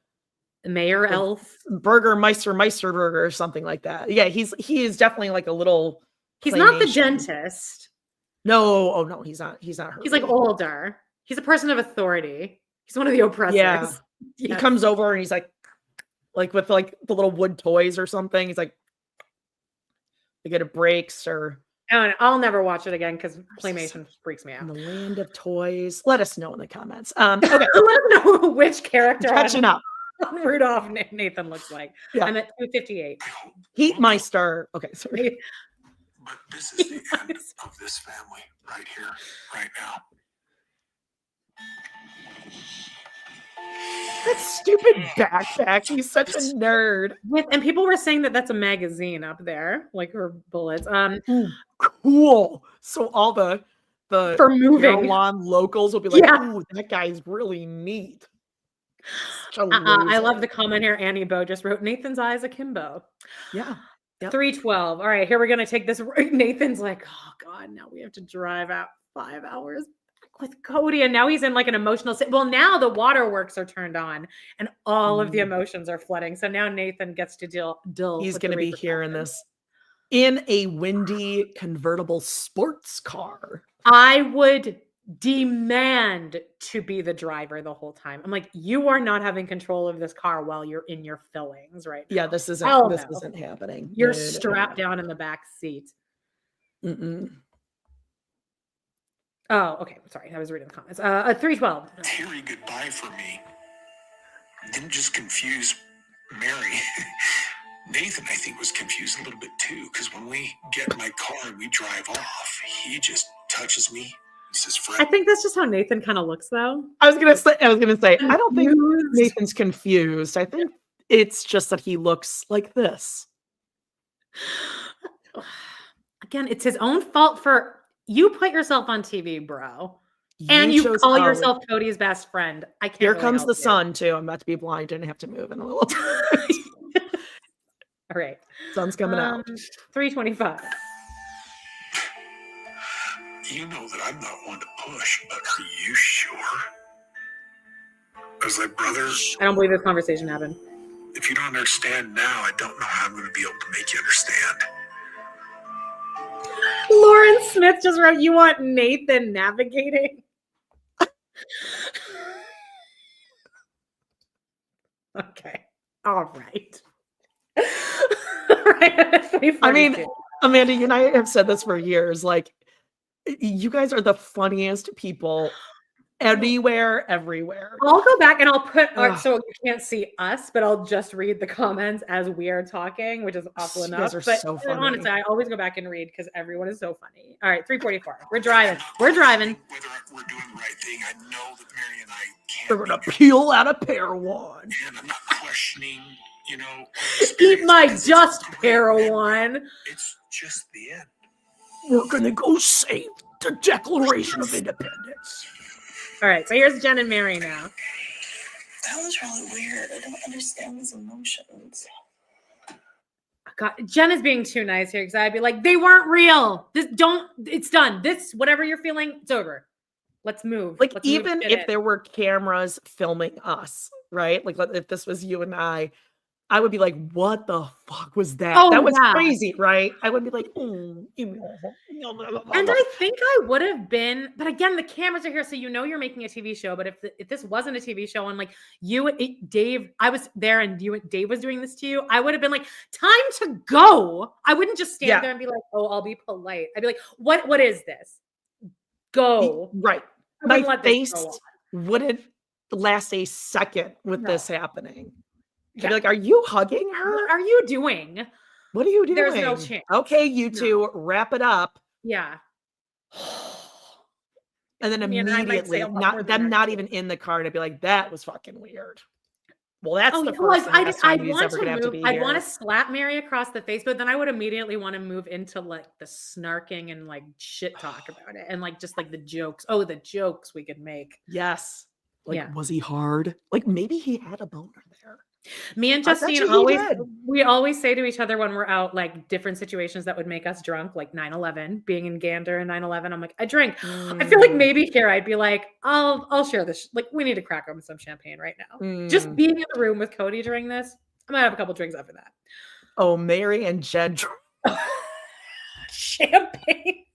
mayor elf. Burger Meister Burger or something like that. Yeah, he is definitely like a little. He's not the dentist. No, oh no, he's not. He's not her. He's like older. He's a person of authority. He's one of the oppressors. Yeah. Yes. He comes over and he's like with like the little wood toys or something. He's like, they get a breaks or. I'll never watch it again because Playmation freaks me out. In the land of toys. Let us know in the comments. Okay. Let us know which character catching up. Rudolph Nathan looks like. Yeah. I'm at 258. Heatmeister. Okay, sorry. But this is the end of this family right here, right now. That stupid backpack. He's such a nerd. And people were saying that that's a magazine up there, like her bullets. Cool. So all the for moving Carolyn locals will be like, "Ooh, that guy's really neat." I love the comment here. Annie Bo just wrote, "Nathan's eyes akimbo." Yeah. Yep. 312. All right, here we're gonna take this. Nathan's like, "Oh God, now we have to drive out 5 hours with Cody," and now he's in like an emotional state. Well, now the waterworks are turned on and all of the emotions are flooding. So now Nathan gets to deal. He's going to be here in a windy convertible sports car. I would demand to be the driver the whole time. I'm like, you are not having control of this car while you're in your fillings, right? Yeah, now. this isn't happening. You're No. strapped down in the back seat. Mm-mm. Oh, okay. Sorry, I was reading the comments. 312. Terry goodbye for me didn't just confuse Mary. Nathan, I think, was confused a little bit too, because when we get in my car and we drive off, he just touches me. He says, I "Fred." think that's just how Nathan kind of looks, though. I was gonna say, I don't think Confused. Nathan's confused. I think it's just that he looks like this. Again, it's his own fault for you put yourself on TV, bro. And you chose- call oh, yourself Cody's best friend. I can't. Here really comes help the you. sun too. I'm about to be blind and have to move in a little time. All right. Sun's coming out. 325. You know that I'm not one to push, but are you sure? I was like, brother, I don't believe this conversation happened. if you don't understand now, I don't know how I'm going to be able to make you understand. Lauren Smith just wrote, "You want Nathan navigating?" Okay. All right. All right. I mean, Amanda, you and I have said this for years. Like, you guys are the funniest people anywhere, everywhere. I'll go back and I'll put Ugh. so you can't see us, but I'll just read the comments as we are talking, which is awful You enough. guys are But so funny. honestly, I always go back and read because everyone is so funny. All right, 344. We're driving. We're driving. Whether we're doing the right thing, I know that Mary and I We're can't. gonna peel out a pair one. And I'm not questioning, you know. our Eat experience my because it's dust, great pair memory. one. It's just the end. We're gonna go save the Declaration of Independence. All right, so here's Jen and Mary now. That was really weird. I don't understand these emotions. God, Jen is being too nice here because I'd be like, they weren't real. It's done. This, whatever you're feeling, it's over. Let's move. Like, Let's move even shit if in. there were cameras filming us, right? Like, if this was you and I would be like, what the fuck was that? Oh, that was yeah. crazy, right? I would be like, And I think I would have been, but again, the cameras are here, so you know you're making a TV show. But if this wasn't a TV show and like Dave, I was there and Dave was doing this to you, I would have been like, time to go. I wouldn't just stand there and be like, oh, I'll be polite. I'd be like, what is this? Go. Right. I My wouldn't let this face go on. wouldn't last a second with No. this happening. I'd Yeah. be like, are you hugging her? What are you doing? What are you doing? There's no chance. Okay, you No. two, wrap it up. Yeah. And then I mean, I might say immediately, a lot more than not that. even in the car, and I'd be like, that was fucking weird. Well, that's Oh, the yeah, first well, and last time he's ever gonna have to be I'd here. want to slap Mary across the face, but then I would immediately want to move into like the snarking and like shit talk about it and like just like the jokes. Oh, the jokes we could make. Yes. Like, Yeah. was he hard? Like, maybe he had a boner there. Me and I bet Justine you he did. we always say to each other when we're out, like different situations that would make us drunk, like 9/11, being in Gander and 9/11. I'm like, I drink. I feel like maybe here I'd be like, I'll share this. Like, we need to crack open some champagne right now. Just being in the room with Cody during this, I might have a couple drinks after that. Oh, Mary and Jen. Champagne.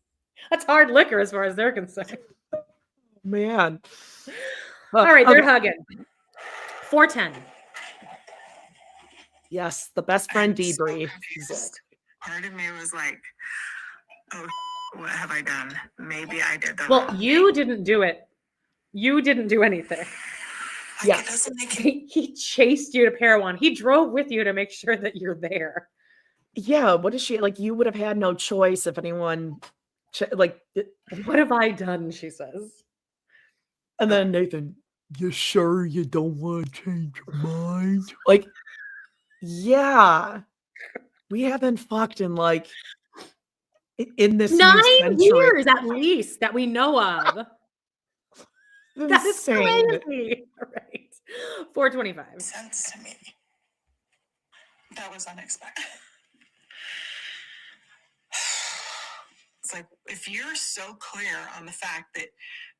That's hard liquor as far as they're concerned. Man. All right, they're Okay. hugging. 410. Yes, the best friend I'm so debrief. confused. Part of me was like, oh, what have I done? Maybe I did that. Well, you didn't do it. You didn't do anything. Yeah. It doesn't make any He chased you to Parowan. He drove with you to make sure that you're there. Yeah, what is she like? You would have had no choice if anyone like. What have I done? She says. And then Nathan, you sure you don't want to change your mind? Like, yeah, we haven't fucked in like in this new 9 century. years at least that we know of. That is Insane. crazy. All right. 425. sense to me. That was unexpected. It's like, if you're so clear on the fact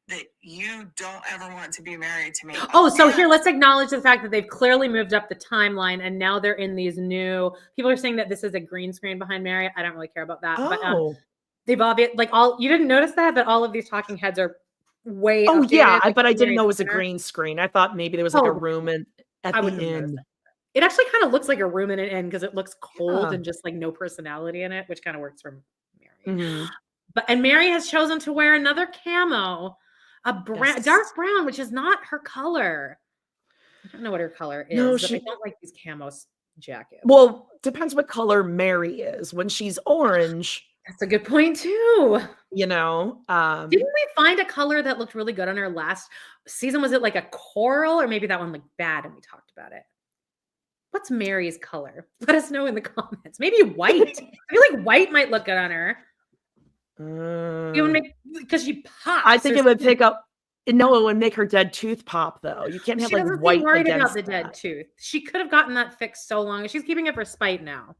that you don't ever want to be married to me. Oh, so here, let's acknowledge the fact that they've clearly moved up the timeline and now they're in these new, people are saying that this is a green screen behind Mary. I don't really care about that. But Oh, they've obviously, like you didn't notice that, but all of these talking heads are way Oh updated, yeah, like, but I didn't Mary's know it was a dinner. green screen. I thought maybe there was like a Oh, room at I the wouldn't have noticed inn. that. It actually kind of looks like a room in an inn because it looks cold Yeah. and just like no personality in it, which kind of works for Mary. Mhm. And Mary has chosen to wear another camo, a Yes. dark brown, which is not her color. I don't know what her color is, No, but I don't like these camo jackets. well, depends what color Mary is. When she's orange, That's a good point too. you know, Didn't we find a color that looked really good on her last season? Was it like a coral, or maybe that one looked bad and we talked about it? What's Mary's color? Let us know in the comments. Maybe white. I feel like white might look good on her. It would make, because she pops. I think it would pick up. No, it would make her dead tooth pop though. You can't have She like doesn't white seem worried about against the dead tooth. She could have gotten that fixed so long. She's keeping it for spite now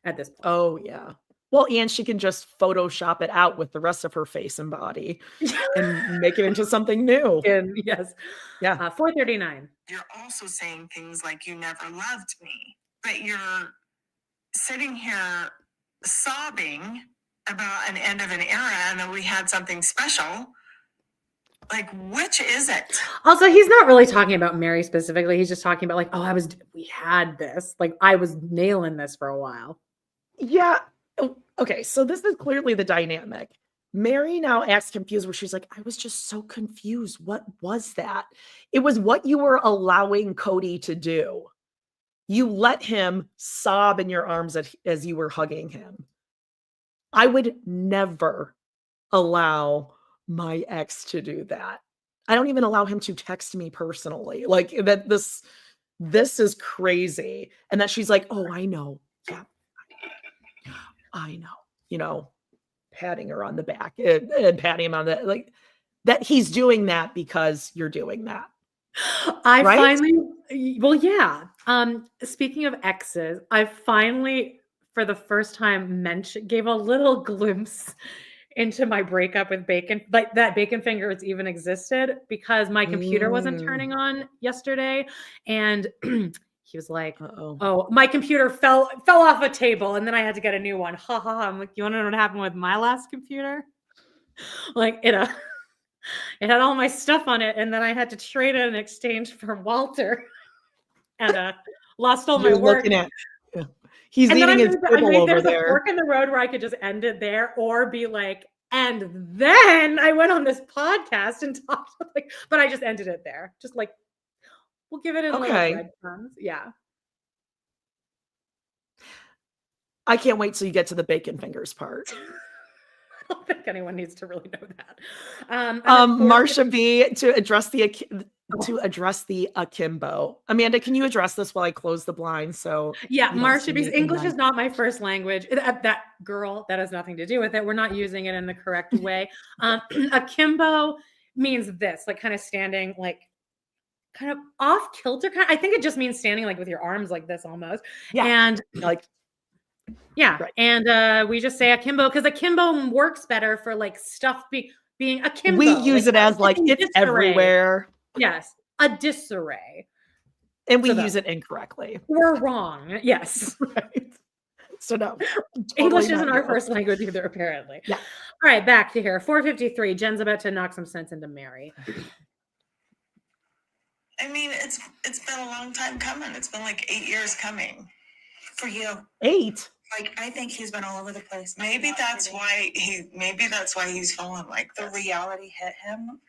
at this point. Oh yeah. Well, and she can just Photoshop it out with the rest of her face and body and make it into something new. And yes. Yeah. 439. You're also saying things like you never loved me, but you're sitting here sobbing about an end of an era and that we had something special. Like, which is it? Also, he's not really talking about Mary specifically. He's just talking about like, oh, we had this. Like, I was nailing this for a while. Yeah. Okay. So this is clearly the dynamic. Mary now acts confused where she's like, I was just so confused. What was that? It was what you were allowing Cody to do. You let him sob in your arms as you were hugging him. I would never allow my ex to do that. I don't even allow him to text me personally. Like that this is crazy. And that she's like, oh, I know. Yeah. I know. You know, patting her on the back and patting him on the like that he's doing that because you're doing that. I right? finally, well, yeah. Speaking of exes, I finally, for the first time, gave a little glimpse into my breakup with Bacon, like that Bacon Fingers even existed, because my computer wasn't turning on yesterday, and he was like, "Oh, my computer fell off a table, and then I had to get a new one." Ha ha ha! I'm like, "You want to know what happened with my last computer? Like it had all my stuff on it, and then I had to trade it in exchange for Walter, and lost all my work." Looking at, he's eating his kibble over there. There's a fork in the road where I could just end it there, or be like, and then I went on this podcast and talked, like, but I just ended it there. Just like, we'll give it a little breadcrumbs. Yeah. I can't wait till you get to the Bacon Fingers part. I don't think anyone needs to really know that. Marsha B, to address the akimbo. Amanda, can you address this while I close the blind? So yeah, Marsha B's English is not my first language. That girl, that has nothing to do with it. We're not using it in the correct way. Akimbo means this, like kind of standing, like kind of off kilter. I think it just means standing like with your arms like this almost. Yeah. And like, yeah. Right. And we just say akimbo because akimbo works better for like stuff being akimbo. We use it as like it's disarray. Everywhere. Yes. A disarray. And we use it incorrectly. We're wrong. Yes. Right. So no. Totally English isn't our first language either, apparently. Yeah. All right, back to here. 4:53. Jen's about to knock some sense into Mary. I mean, it's been a long time coming. It's been like 8 years coming for you. 8? Like, I think he's been all over the place. Maybe that's why he's feeling like The reality hit him.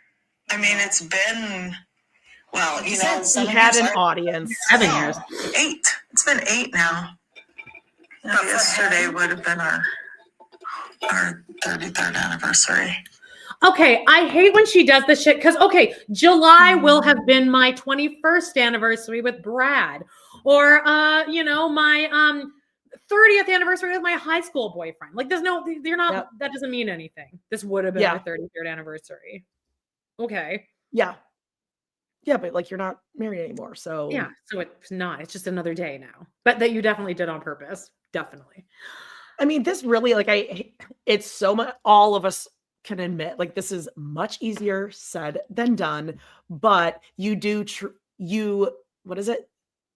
I mean, it's been, well, you know, He had an audience. 7 years. 8. It's been 8 now. Yeah, yesterday would have been our 33rd anniversary. Okay, I hate when she does this shit because, okay, July will have been my 21st anniversary with Brad, or my 30th anniversary with my high school boyfriend. Like, there's no, you're not. Yep. That doesn't mean anything. This would have been my 33rd anniversary. Okay. Yeah. Yeah, but like you're not married anymore, so yeah. So it's not. It's just another day now. But that you definitely did on purpose. Definitely. I mean, this really it's so much. All of us can admit, like, this is much easier said than done. But you do what is it?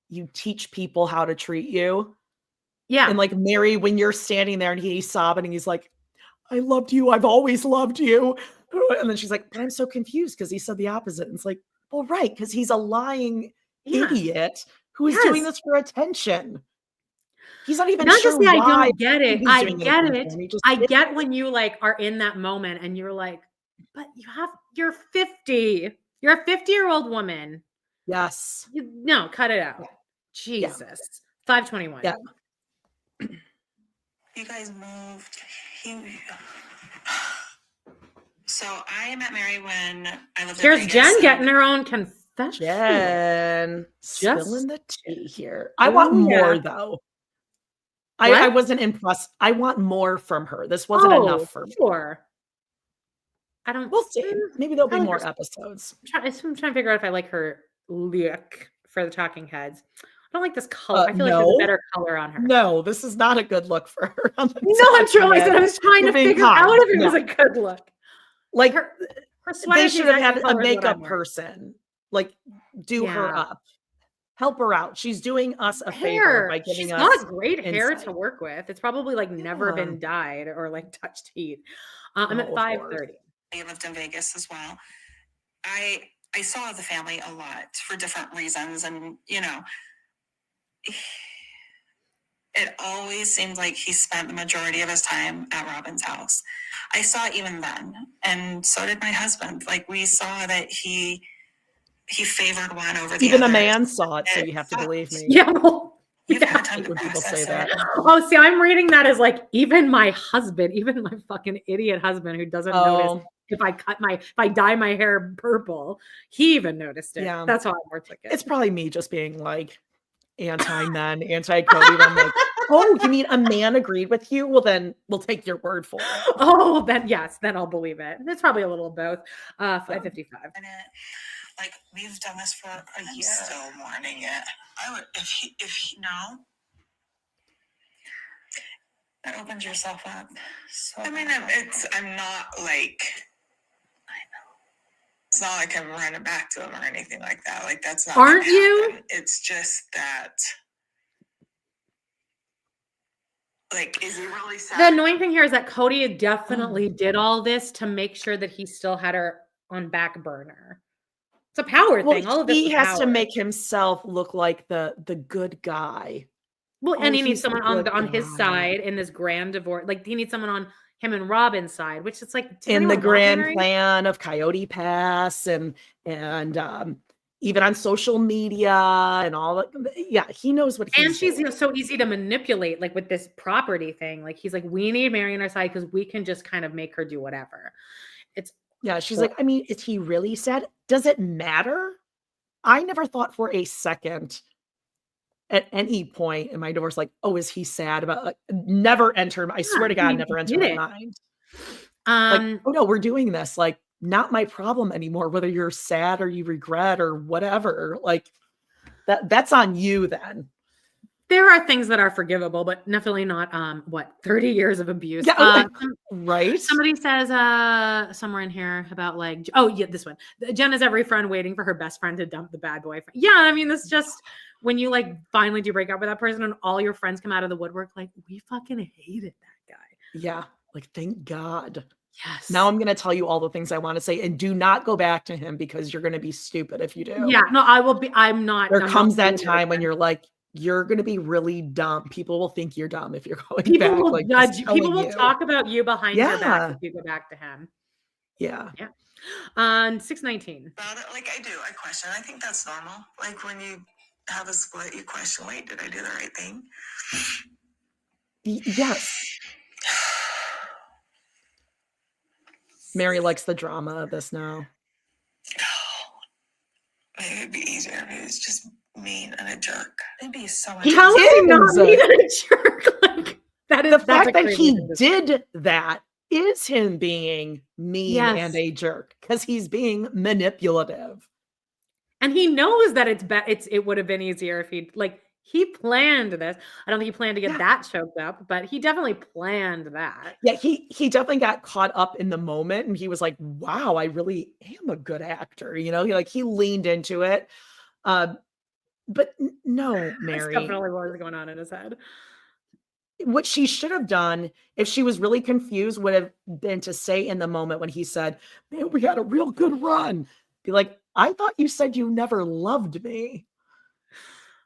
You teach people how to treat you. Yeah. And like Mary, when you're standing there and he's sobbing and he's like, I loved you. I've always loved you. And then she's like, but I'm so confused because he said the opposite. And it's like, well, right, because he's a lying Yeah. idiot who is doing this for attention. He's not even Not sure to say I why don't get it. he's I doing get for it. him. He just I did get it. when you like are in that moment and you're like, but you're 50. You're a 50-year-old woman. Yes. No, cut it out. Yeah. Jesus. 521. Yeah. You guys moved. So I met Mary when I lived in Here's Vegas. Jen getting her own confession. Jen, spilling the tea here. I Ooh, want more yeah. though. What? I wasn't impressed. I want more from her. This wasn't enough for me. Sure. I don't. We'll see. Maybe there'll be I like more her- episodes. I'm trying to figure out if I like her look for the Talking Heads. I don't like this color. I feel like there's a no. better color on her. No, this is not a good look for her. On the No, I'm sure. I Talking said I was Heads. trying You're to being figure kind. out if it No. was a good look. Like Her sweater. they is should have the had exact a color as what makeup I'm wearing. person like do her Yeah. up, help her out. She's doing us a favor Hair. by giving She's us got great hair insight. to work with. It's probably like never Yeah. been dyed or like touched heat. I'm at Oh, of 5:30. I lived in Vegas as well. I saw the family a lot for different reasons, and it always seemed like he spent the majority of his time at Robin's house. I saw it even then, and so did my husband. Like we saw that he favored one over the Even other. a man saw it, so you have to believe me. Yeah. Well, You've yeah. had time to When people process say that. it. Oh, see, I'm reading that as like even my husband, even my fucking idiot husband who doesn't notice if I dye my hair purple, he even noticed it. Yeah. That's how I work like it. It's probably me just being like anti-men, anti-Cody. I'm like, oh, you mean a man agreed with you? Well, then we'll take your word for it. Oh, then yes, then I'll believe it. It's probably a little of both. 5:55. Like we've done this for a year. Still mourning it. I would if he no. That opens yourself up. So I mean, I'm not like. I know. It's not like I'm running back to him or anything like that. Like that's not. Aren't you? happen. It's just that. Like, is he really sad? The annoying thing here is that Cody definitely did all this to make sure that he still had her on back burner. It's a power thing. All of this he is has to power. make himself look like the good guy. Well, and he needs he's the someone on good his guy. side in this grand divorce. Like he needs someone on him and Robin's side, which it's like does In the anyone want grand Mary? plan of Coyote Pass and even on social media and all that. Yeah, he knows what he's And she's doing. so easy to manipulate, like with this property thing. Like he's like, we need Mary on our side because we can just kind of make her do whatever. Yeah, she's like, I mean, is he really sad? Does it matter? I never thought for a second at any point in my divorce, like, oh, is he sad about like never entered? I swear to God, he never did entered my it. mind. Um, Like, oh no, we're doing this. Like, not my problem anymore, whether you're sad or you regret or whatever. Like that's on you then. there are things that are forgivable, but definitely not 30 years of abuse. Yeah, right. Somebody says somewhere in here about like, oh yeah, this one. Jen is every friend waiting for her best friend to dump the bad boyfriend. Yeah, I mean, it's just when you like finally do break up with that person and all your friends come out of the woodwork, like we fucking hated that guy. Yeah, like thank God. Yes. Now I'm going to tell you all the things I want to say, and do not go back to him because you're going to be stupid if you do. Yeah, no, I will be. I'm not. There I'm comes not that doing it time when again. you're like, you're going to be really dumb. People will think you're dumb if you're going People back. will like, judge just you. People telling will you. talk about you behind your back Yeah. if you go back to him. Yeah. On 619. About it, like I do. I question. I think that's normal. Like when you have a split, you question, wait, did I do the right thing? Yes. Mary likes the drama of this now. Maybe it'd be easier if he was just mean and a jerk. It'd be so much How is he not is. mean and a jerk? Like that is The that's fact a that crazy he thing to say. did that is him being mean Yes. and a jerk because he's being manipulative. And he knows that it would have been easier if he planned this. I don't think he planned to get that choked up, but he definitely planned that. Yeah, he definitely got caught up in the moment and he was like, wow, I really am a good actor. You know, he leaned into it. But no, That's Mary. definitely what was going on in his head. what she should have done if she was really confused would have been to say in the moment when he said, man, we had a real good run. Be like, I thought you said you never loved me.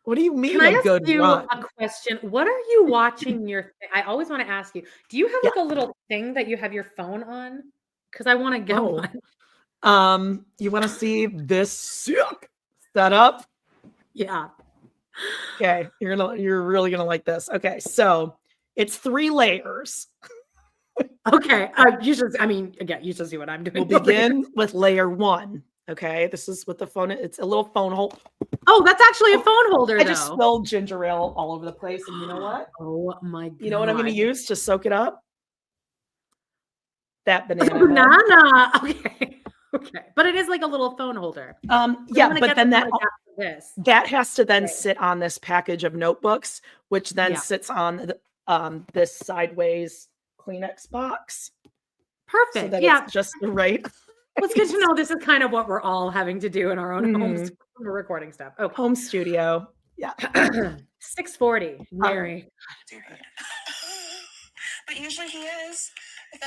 What do you mean Can I a ask good you run? a question? What are you watching I always want to ask you, do you have like a little thing that you have your phone on? Because I want to get one. You want to see this sick setup? Yeah. Okay, you're really gonna like this. Okay, so it's 3 layers. Okay. You should see what I'm doing. We'll begin with layer 1. Okay, this is with the phone. It's a little phone holder. Oh, that's actually a phone holder. I just spilled ginger ale all over the place, and you know what? Oh my god! You know what I'm going to use to soak it up? That banana. Banana. Okay, but it is like a little phone holder. Yeah, but then that has to then sit on this package of notebooks, which then sits on this sideways Kleenex box. Perfect. So that it's just the right. Well, it's good to know this is kind of what we're all having to do in our own homes for recording stuff. Okay. Home studio. Yeah. 6:40. Mary. But usually he is.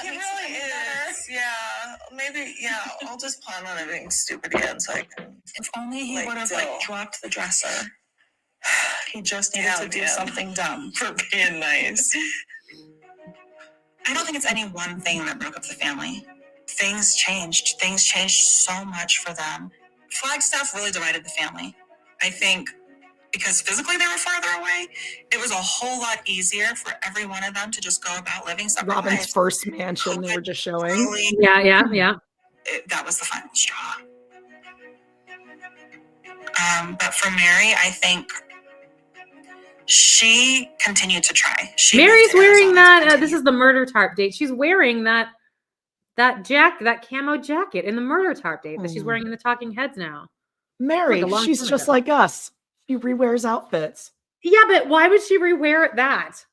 He really is. Yeah. Maybe. Yeah. I'll just plan on it being stupid again. So if only he would have dropped the dresser. He just needed to do something dumb for being nice. I don't think it's any one thing that broke up the family. Things changed. Things changed so much for them. Flagstaff really divided the family. I think because physically they were farther away, it was a whole lot easier for every one of them to just go about living separate Robin's lives. first mansion they were just showing. Yeah. That was the final straw. But for Mary, I think she continued to try. Mary's wearing that. This is the murder tarp date. She's wearing that jacket, that camo jacket in the murder tarp date that she's wearing in the Talking Heads now. Mary, she's just like us. She rewears outfits. Yeah, but why would she rewear that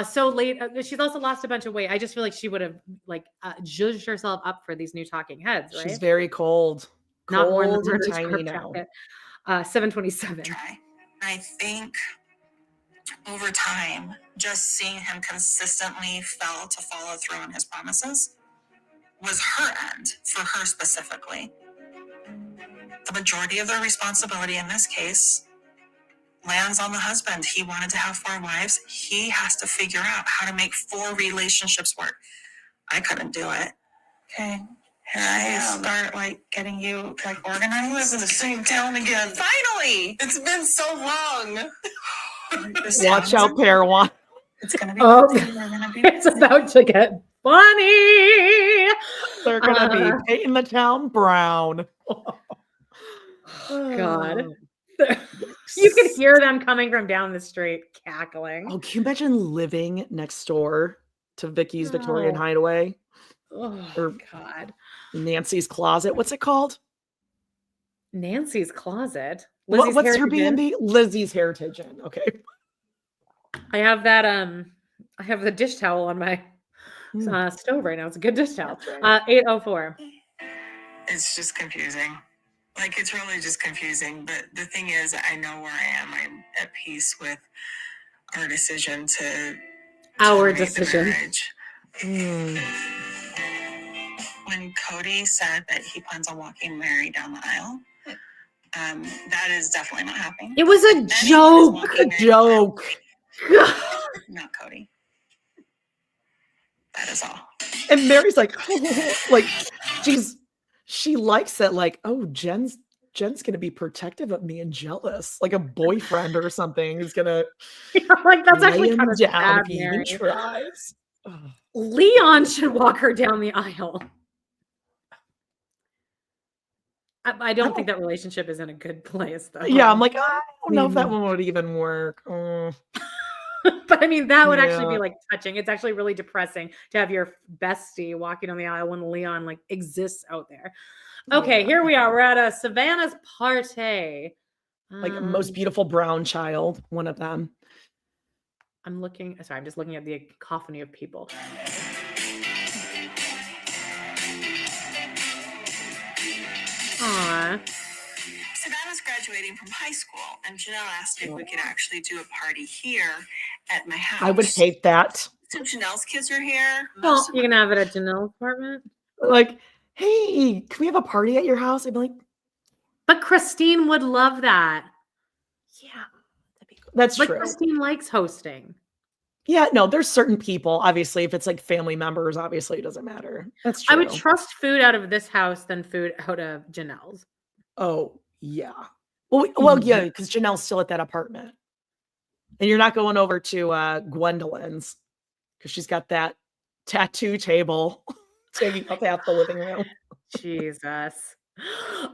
so late? She's also lost a bunch of weight. I just feel like she would have judged herself up for these new Talking Heads, right? She's very cold. Not more than and tiny now. 727. I think over time, just seeing him consistently fail to follow through on his promises was her end for her specifically. The majority of the responsibility in this case lands on the husband. He wanted to have 4 wives. He has to figure out how to make 4 relationships work. I couldn't do it. Okay. Here I am. Start getting you organized. We live in the same town again. Finally! It's been so long. Watch out, Parawan. It's gonna be. It's about to get funny. They're gonna be painting the town brown. God. You can hear them coming from down the street cackling. Oh, can you imagine living next door to Vicky's Victorian Hideaway? Oh, or God. Nancy's Closet. What's it called? Nancy's Closet. What's her B&B? Lizzie's Heritage Inn. Okay. I have that. I have the dish towel on my stove right now. It's a good dish towel. 804. It's just confusing. It's really just confusing. But the thing is, I know where I am. I'm at peace with our decision to our decision. When Cody said that he plans on walking Mary down the aisle, that is definitely not happening. It was a joke. A joke. Not Cody. That is all. And Mary's she likes it. Oh, Jen's gonna be protective of me and jealous, like a boyfriend or something is gonna. That's actually kind of down sad, if he even tries. Leon should walk her down the aisle. I don't think that relationship is in a good place, though. Yeah, I'm I don't know if that one would even work. But I mean, that would actually be touching. It's actually really depressing to have your bestie walking down the aisle when Leon exists out there. Okay, here we are. We're at a Savannah's party. Most beautiful brown child, one of them. I'm just looking at the cacophony of people. Aww. Savannah's graduating from high school, and Janelle asked if we could actually do a party here at my house. I would hate that. So Janelle's kids are here. Well, you can have it at Janelle's apartment. Like, hey, can we have a party at your house? I'd be like, But Christine would love that. yeah, that's But true. Christine likes hosting. Yeah, no, there's certain people. Obviously, if it's like family members, obviously it doesn't matter. That's true. I would trust food out of this house than food out of Janelle's. Oh, yeah. Well, yeah, because Janelle's still at that apartment. And you're not going over to Gwendolyn's because she's got that tattoo table taking up half the living room. Jesus.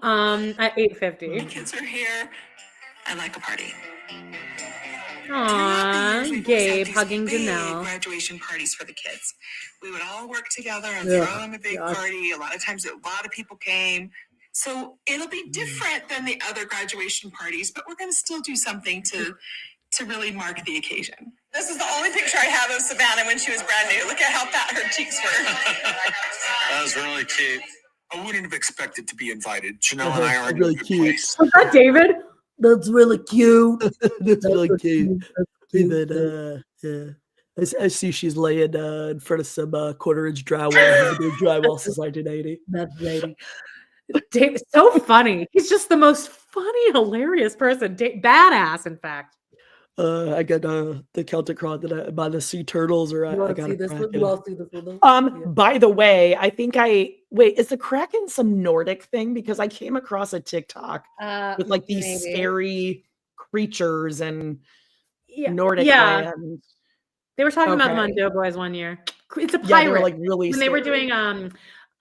At 8:50. The kids are here. I like a party. Aww, Gabe hugging Janelle. Graduation parties for the kids. We would all work together and throw them a big party. A lot of times, a lot of people came. So it'll be different than the other graduation parties, but we're going to still do something to really mark the occasion. This is the only picture I have of Savannah when she was brand new. Look at how fat her cheeks were. That was really cute. I wouldn't have expected to be invited. Janelle and I are in a really good cute. place. Was that David? That's really cute. That's really cute. David, yeah. I see she's laying in front of some quarter-inch drywall. Drywall since 1980. That's lady. David's so funny. He's just the most funny, hilarious person. Badass, in fact. I got the Celtic Cross that I buy the sea turtles, or I got this one? You all see this one? By the way, I think is the Kraken some Nordic thing? Because I came across a TikTok with like these scary creatures and Nordic land. They were talking about them on Doughboys one year. It's a pirate. Yeah, they were like really when scary. they were doing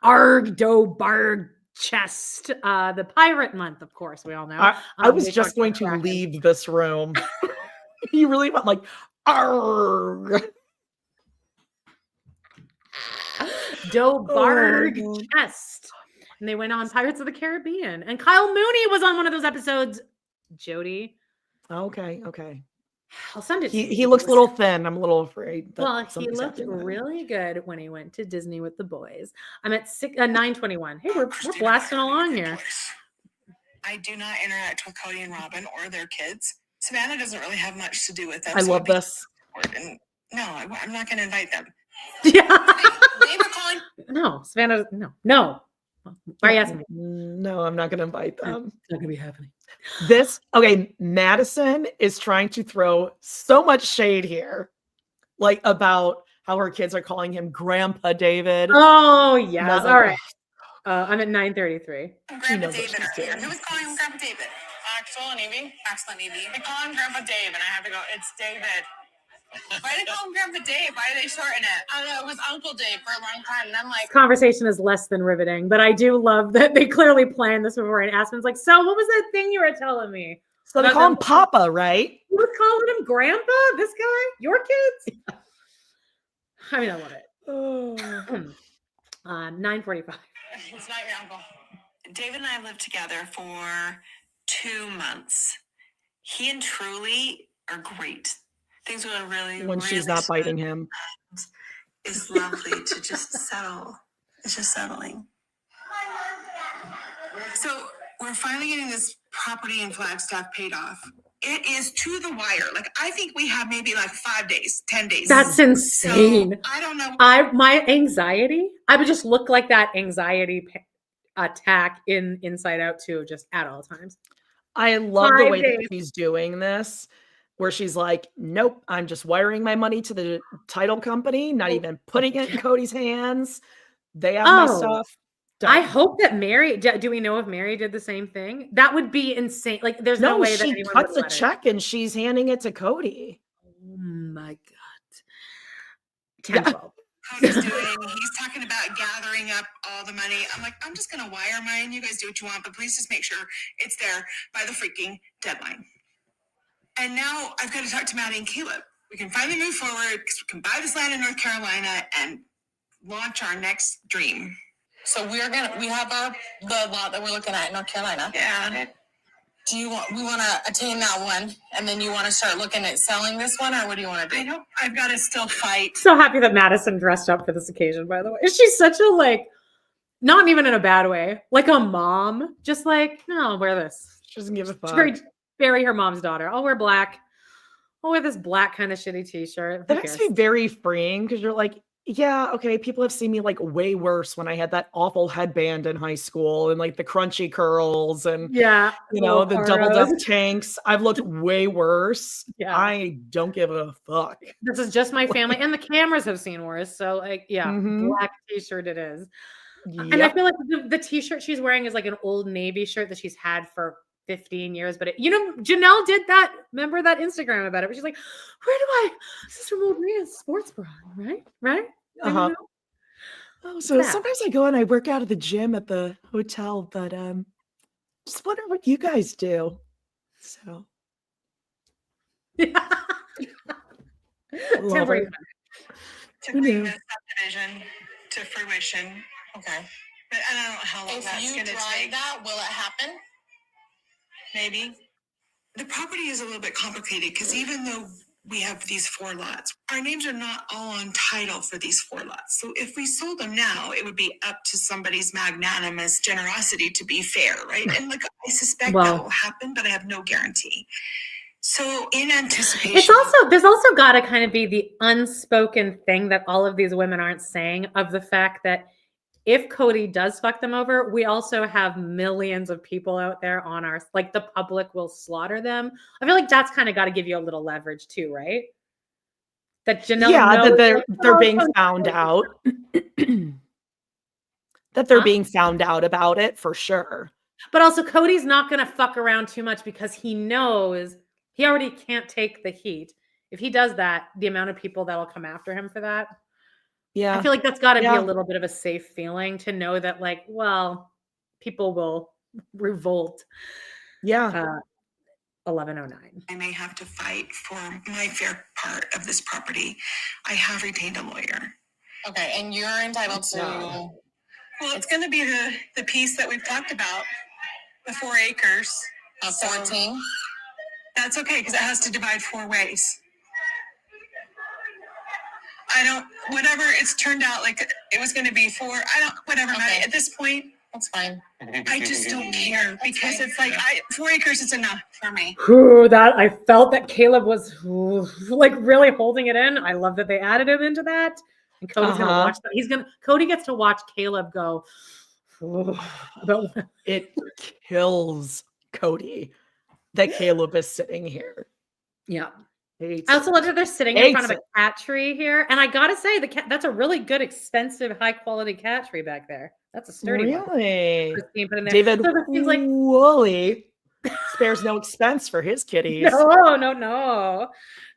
Arg Do Barg Chest, the pirate month, of course, we all know. I was just going to leave this room. You really want like arg. Do Barg Chest. And they went on Pirates of the Caribbean. And Kyle Mooney was on one of those episodes. Jody. Okay. I'll send it to you. He looks a little thin. I'm a little afraid. Well, he looked really good when he went to Disney with the boys. I'm at 9:21. Hey, we're blasting along here. I do not interact with Cody and Robin or their kids. Savannah doesn't really have much to do with them. I love this. And no, I'm not going to invite them. Yeah. They were calling. No, Savannah. No. Why are you asking me? No, I'm not going to invite them. It's not gonna be happening. Madison is trying to throw so much shade here, like about how her kids are calling him Grandpa David. Oh, yes. All right. I'm at 9:33. Grandpa David are here. Who was calling him Grandpa David? Axel and Evie. Axel and Evie. They call him Grandpa Dave, and I have to go, it's David. Why do they call him Grandpa Dave? Why do they shorten it? I don't know. It was Uncle Dave for a long time. And I'm like, Conversation is less than riveting, but I do love that they clearly planned this before. And Aspen's like, so what was that thing you were telling me? So they call him Papa, right? You were calling him Grandpa? This guy? Your kids? I mean, I love it. 9:45. it's not your uncle. David and I lived together for 2 months. He and Truly are great. Things are really When she's not biting him. It's lovely to just settle. It's just settling. So we're finally getting this property in Flagstaff paid off. It is to the wire. Like, I think we have maybe like 5 days, 10 days. That's insane. So, I don't know. My anxiety, I would just look like that anxiety attack in Inside Out 2, just at all times. I love the 5 way days. that she's doing this, where she's like, nope, I'm just wiring my money to the title company, not even putting it in Cody's hands. They have my stuff. Done. I hope that Mary, do we know if Mary did the same thing? That would be insane. Like, there's no way that she anyone cuts would a let check and she's handing it to Cody. Oh my God. 10-12. Cody's he's talking about gathering up all the money. I'm like, I'm just going to wire mine. You guys do what you want, but please just make sure it's there by the freaking deadline. And now I've got to talk to Maddie and Caleb. We can finally move forward because we can buy this land in North Carolina and launch our next dream. So we have the lot that we're looking at in North Carolina. Yeah. We want to attain that one, and then you want to start looking at selling this one, or what do you want to do? I know I've got to still fight. So happy that Madison dressed up for this occasion, by the way. She's such a, like, not even in a bad way, like a mom, just like, no, I'll wear this. She doesn't give a fuck. She's very her mom's daughter. I'll wear black. I'll wear this black kind of shitty t-shirt. That makes me very freeing because you're like, yeah, okay, people have seen me like way worse when I had that awful headband in high school and like the crunchy curls and Yeah, you know, the doubled up cornrows. tanks. I've looked way worse. Yeah. I don't give a fuck. This is just my family, and the cameras have seen worse. So, like, yeah, Mhm. black t-shirt it is. And I Yep. feel like the t-shirt she's wearing is like an Old Navy shirt that she's had for 15 years. But Janelle did that. Remember that Instagram about it? Where she's like, "Where do I? This is from Old Navy sports bra, right? Right? Uh-huh. Anyone know?" Oh, so sometimes I go and I work out at the gym at the hotel, but just wonder what you guys do. So Yeah. love Temporary it. To Who bring knew? the subdivision to fruition. Okay. But I don't know how long If that's you going to drive take. that, will it happen? Maybe. The property is a little bit complicated because even though we have these 4 lots, our names are not all on title for these 4 lots. So if we sold them now, it would be up to somebody's magnanimous generosity to be fair, right? And like I suspect that will happen, but I have no guarantee. So in anticipation, there's also got to kind of be the unspoken thing that all of these women aren't saying of the fact that if Cody does fuck them over, we also have millions of people out there on our, like the public will slaughter them. I feel like that's kind of got to give you a little leverage too, right? That Janelle knows that they're like, being Cody- found out. That they're being found out about it for sure. But also Cody's not going to fuck around too much because he knows he already can't take the heat. If he does that, the amount of people that will come after him for that. Yeah. I feel like that's got to be a little bit of a safe feeling to know that, like, well, people will revolt. Yeah. 1109. I may have to fight for my fair part of this property. I have retained a lawyer. Okay, and you're entitled to. Well, it's going to be the piece that we've talked about, the 4 acres. 14. That's okay because it has to divide 4 ways. Whatever it's turned out like it was going to be 4. Whatever. Okay. Maddie, at this point, That's fine. I just don't care because it's like 4 acres is enough for me. That I felt that Caleb was like really holding it in. I love that they added him into that. And Cody's gonna watch that. Cody gets to watch Caleb go. It kills Cody that Caleb is sitting here. Yeah. I also love that they're sitting in front of a cat tree here. And I gotta say, that's a really good, expensive, high quality cat tree back there. That's a sturdy one. Really? David So it seems like Wooly spares no expense for his kitties. No.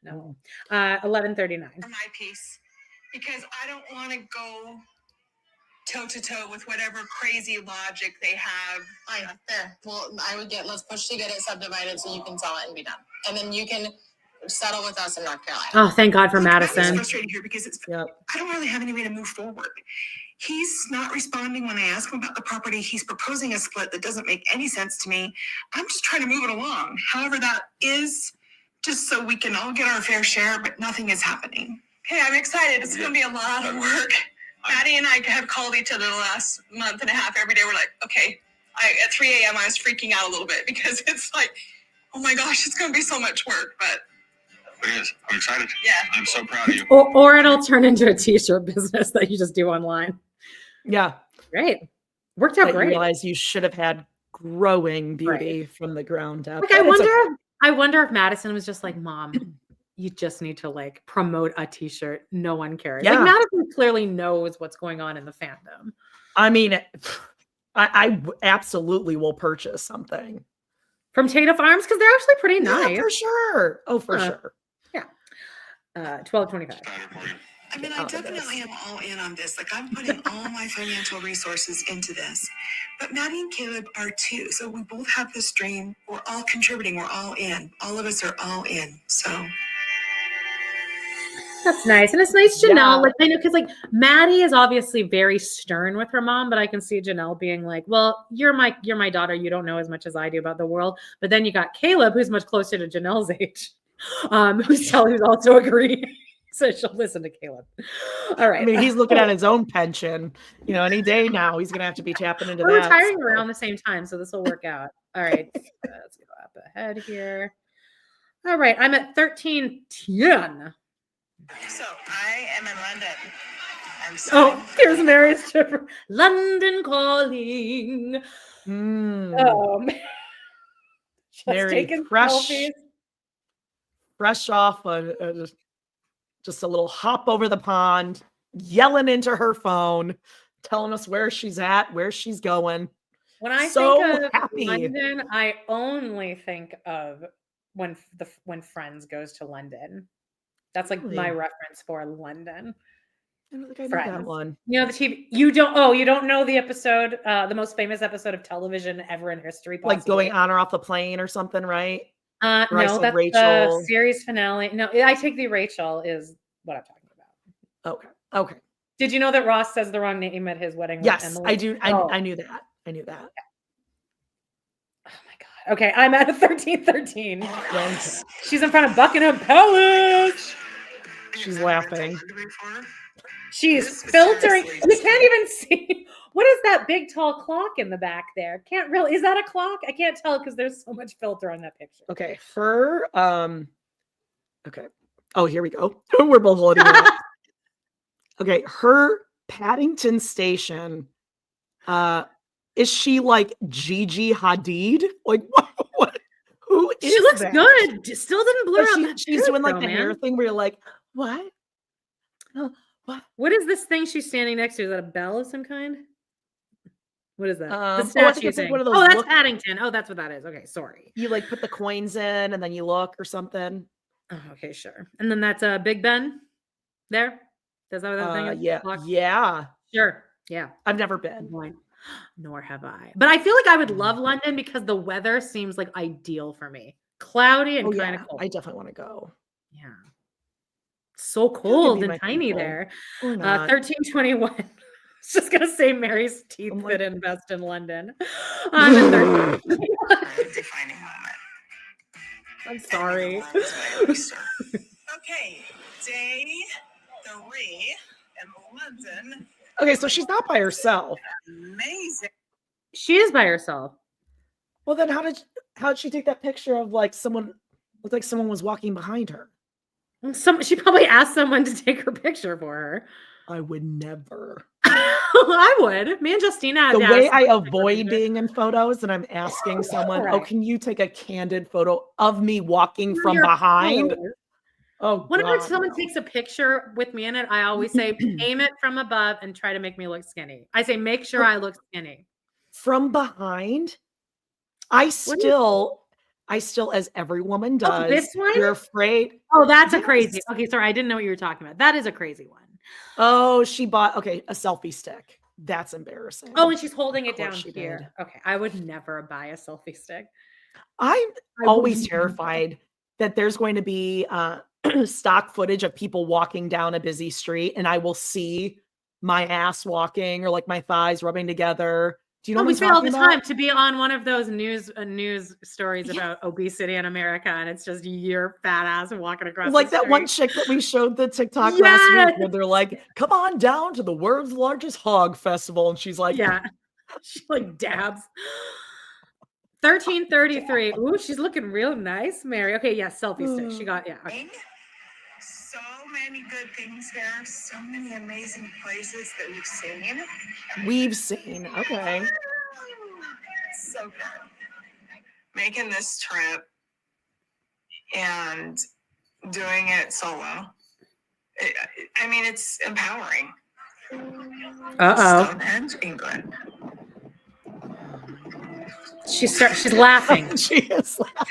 1139. For my piece, because I don't want to go toe to toe with whatever crazy logic they have. Fair. Well, I would let's push to get it subdivided so you can sell it and be done. And then you can settle with us in North Carolina. Oh, thank God for Madison. I'm frustrated here because I don't really have any way to move forward. He's not responding when I ask him about the property. He's proposing a split that doesn't make any sense to me. I'm just trying to move it along. However that is, just so we can all get our fair share, but nothing is happening. Okay, I'm excited. It's going to be a lot of work. Maddie and I have called each other the last month and a half. Every day we're like, okay. At 3 a.m. I was freaking out a little bit because it's like, oh my gosh, it's going to be so much work. But it is. I'm excited. Yeah. I'm so proud of you. Or it'll turn into a t-shirt business that you just do online. Yeah. Great. Worked out But great. You realize you should have had growing beauty from the ground up. Like, I wonder if Madison was just like, Mom, you just need to like promote a t-shirt. No one cares. Yeah. Like Madison clearly knows what's going on in the fandom. I mean, I absolutely will purchase something from Tata Farms because they're actually pretty nice. For sure. Oh, for sure. Yeah. 1225. I mean, I definitely am all in on this. Like, I'm putting all my financial resources into this. But Maddie and Caleb are too. So we both have this dream. We're all contributing. We're all in. All of us are all in. So that's nice. And it's nice, Janelle. Like, I know, because like Maddie is obviously very stern with her mom, but I can see Janelle being like, well, you're my daughter. You don't know as much as I do about the world. But then you got Caleb, who's much closer to Janelle's age, who's also agreeing. So she'll listen to Caleb. All right. I mean, he's looking at his own pension. You know, any day now, he's going to have to be tapping into We're that. retiring around the same time, so this will work out. All right. Let's go up ahead here. All right, I'm at 1310. So I am in London. I'm Oh, here's Mary's trip. London calling. Just Mary, taking fresh off just a little hop over the pond, yelling into her phone, telling us where she's at, where she's going. When I So think of happy. London, I only think of when Friends goes to London. That's like my reference for London. I don't think I know Friends. that one. You know the TV. You don't know the episode, the most famous episode of television ever in history, possibly. Like going on or off the plane or something, right? No, that's Rachel. the series finale. No, I take the Rachel is what I'm talking about. Okay. Did you know that Ross says the wrong name at his wedding? Yes, with Emily? I do. I knew that. I knew that. Oh my God. Okay, I'm at a 1313. She's in front of Buckingham Palace. She's laughing. She's filtering. You can't even see. What is that big tall clock in the back there? Can't really. Is that a clock? I can't tell because there's so much filter on that picture. Okay. Her. Okay. Oh, here we go. We're both holding it up. Okay. Her Paddington Station. Is she like Gigi Hadid? Like what? Who is She looks that? good. Still didn't blur out. She's doing like the hair thing where you're like, what? Oh, what? What is this thing she's standing next to? Is that a bell of some kind? What is that? The I statue think it's like thing. one of those Oh, that's look- Paddington. Oh, that's what that is. Okay, sorry. You like put the coins in and then you look or something. Oh, okay, sure. And then that's Big Ben there. Is that what that thing is? Yeah. Clock? Yeah. Sure. Yeah. I've never been. Nor have I. But I feel like I would love London because the weather seems like ideal for me. Cloudy and kind of cold. I definitely want to go. Yeah. So cold be and my tiny people. there. Or not. 1321. I was just gonna say Mary's teeth fit in best in London. I'm at 13. Defining moment. I'm sorry. Okay, day 3 in London. Okay, so she's not by herself. Amazing. She is by herself. Well, then how did she take that picture of like someone looked like someone was walking behind her? She probably asked someone to take her picture for her. I would never. I would. Me and Justina had The to way ask I someone to take her avoid picture. being in photos and I'm asking someone, Right. oh, can you take a candid photo of me walking from Your behind? photos. Oh, Whenever God, someone no. takes a picture with me in it, I always say, aim it from above and try to make me look skinny. I say, make sure I look skinny. From behind, I still, as every woman does, this one? you're afraid. Oh, that's a Yes. crazy. Okay, sorry, I didn't know what you were talking about. That is a crazy one. Oh, she bought, a selfie stick. That's embarrassing. Oh, and she's holding it Of course down she here. did. Okay, I would never buy a selfie stick. I'm I always wouldn't. terrified that there's going to be stock footage of people walking down a busy street and I will see my ass walking or like my thighs rubbing together. Do you know Oh, what we I'm say all talking the about? time to be on one of those news stories about obesity in America, and it's just your fat ass walking across Like the that one street. chick that we showed the TikTok last Yes! week where they're like, come on down to the world's largest hog festival. And she's like, Yeah, she like dabs. 1333. Ooh, she's looking real nice, Mary. Okay, yeah, selfie stick. She got okay. So many good things there. So many amazing places that we've seen. we've seen. Okay. So good. Making this trip and doing it solo. I mean, it's empowering. Stonehenge, England. She's laughing. She is laughing.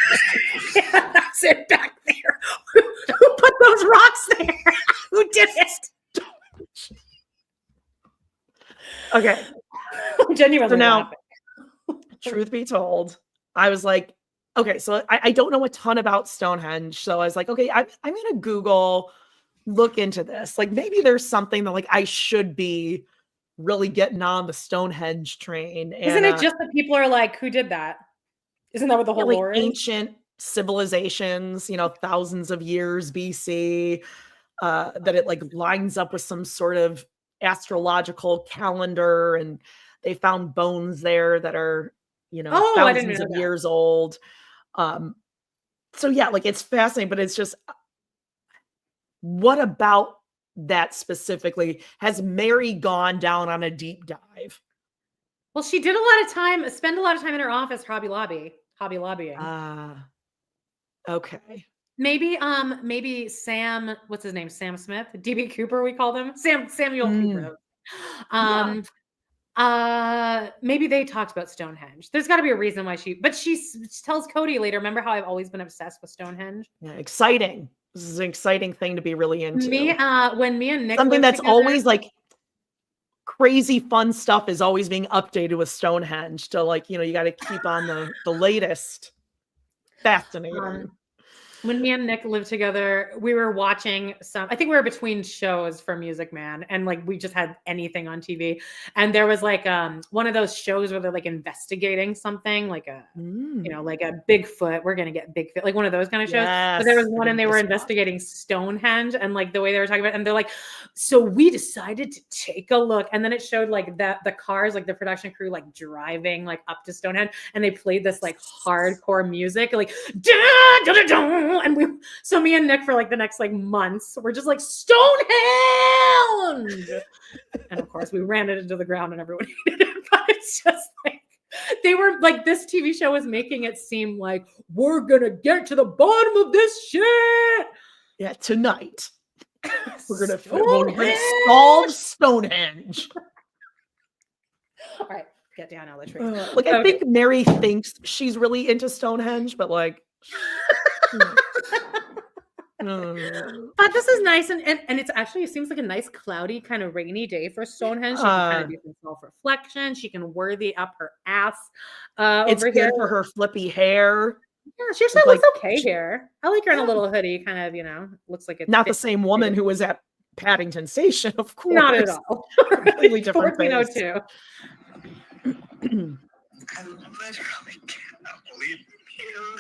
Yeah, that's it back there. Who put those rocks there? Who did it? Okay. Genuinely So now, laughing. truth be told, I was like, okay, so I don't know a ton about Stonehenge. So I was like, okay, I'm going to Google, look into this. Like maybe there's something that like I should be really getting on the Stonehenge train. And, Isn't it just that people are like, who did that? Isn't that what the whole like lore is? ancient civilizations, thousands of years BC, that it like lines up with some sort of astrological calendar and they found bones there that are, I didn't thousands know of that. years old. So yeah, like it's fascinating, but it's just, what about that specifically has Mary gone down on a deep dive? Well, she did spend a lot of time in her office, hobby lobbying. Okay. Maybe Sam, what's his name? Sam Smith, DB Cooper, we call them. Samuel Cooper. Maybe they talked about Stonehenge. There's got to be a reason why she tells Cody later, remember how I've always been obsessed with Stonehenge? Yeah, exciting. This is an exciting thing to be really into. When me and Nick something that's together, always like crazy fun stuff is always being updated with Stonehenge to like, you got to keep on the latest. Fascinating. When me and Nick lived together, we were watching I think we were between shows for Music Man, and like we just had anything on TV. And there was like one of those shows where they're like investigating something, like a like a Bigfoot. We're gonna get Bigfoot, like one of those kind of shows. Yes, but there was one, and they were investigating Stonehenge, and like the way they were talking about it, and they're like, so we decided to take a look, and then it showed like the cars, like the production crew, like driving like up to Stonehenge, and they played this like hardcore music, like da da da da. And me and Nick for like the next like months, we're just like Stonehenge, and of course we ran it into the ground and everyone hated it. But it's just like they were like, this TV show was making it seem like we're gonna get to the bottom of this shit. Yeah, tonight we're gonna solve Stonehenge. All right, get down, Alex. Like I think Mary thinks she's really into Stonehenge, but like. But this is nice, and it's actually, it seems like a nice cloudy kind of rainy day for Stonehenge. She can kind of do some self-reflection. She can worthy up her ass. It's good here for her flippy hair. Yeah, she actually looks okay here. I like her in a little hoodie, kind of, looks like it's not the same woman who was at Paddington Station, of course. Not at all. Completely different We know face. too. I literally cannot believe you.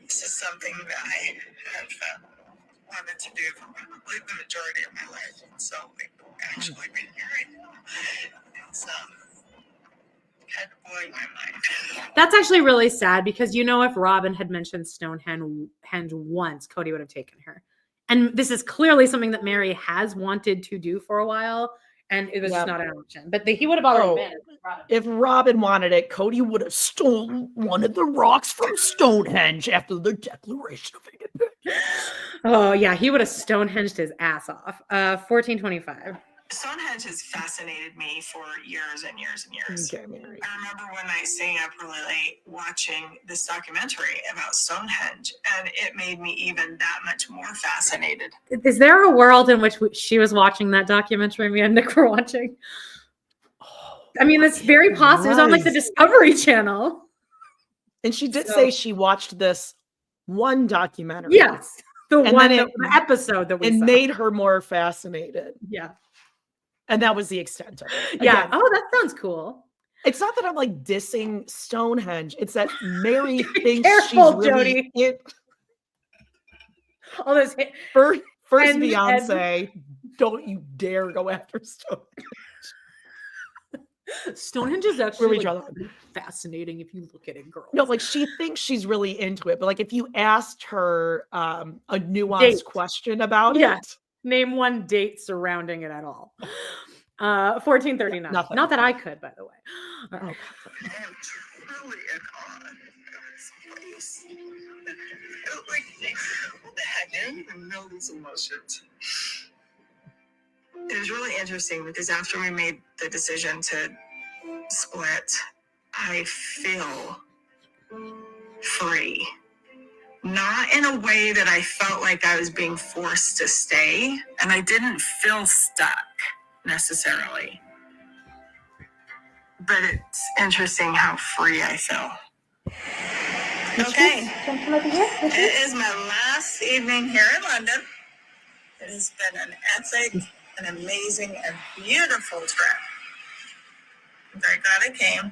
This is something that I have wanted to do for probably the majority of my life. And so actually being here right now, it's kind of blowing my mind. That's actually really sad because if Robin had mentioned Stonehenge once, Cody would have taken her. And this is clearly something that Mary has wanted to do for a while, and it was just not an option. But he would have already been. If Robin wanted it, Cody would have stolen one of the rocks from Stonehenge after the Declaration of Independence. Oh, yeah. He would have Stonehenged his ass off. 1425. Stonehenge has fascinated me for years and years and years. Okay, Mary. I remember one night staying up really late watching this documentary about Stonehenge, and it made me even that much more fascinated. Is there a world in which she was watching that documentary me and Nick were watching? I mean, it's very possible. It was on like the Discovery Channel. And she did say she watched this one documentary. Yes. The episode that we saw. made her more fascinated. Yeah. And that was the extent of it. Yeah. Again, that sounds cool. It's not that I'm like dissing Stonehenge. It's that Mary thinks careful, she's really Jody. All those first Beyonce. Don't you dare go after Stonehenge. Stonehenge is actually fascinating if you look at it, girl. No, like she thinks she's really into it, but like if you asked her a nuanced question about it. Name one date surrounding it at all. 1439. Nothing. Not that I could, by the way. I am truly in awe of this place. Like, what the heck? I don't even know these emotions. It was really interesting because after we made the decision to split, I feel free. Not in a way that I felt like I was being forced to stay, and I didn't feel stuck necessarily. But it's interesting how free I feel. Okay. It is my last evening here in London. It has been an epic, an amazing, and beautiful trip. I'm very glad I came. I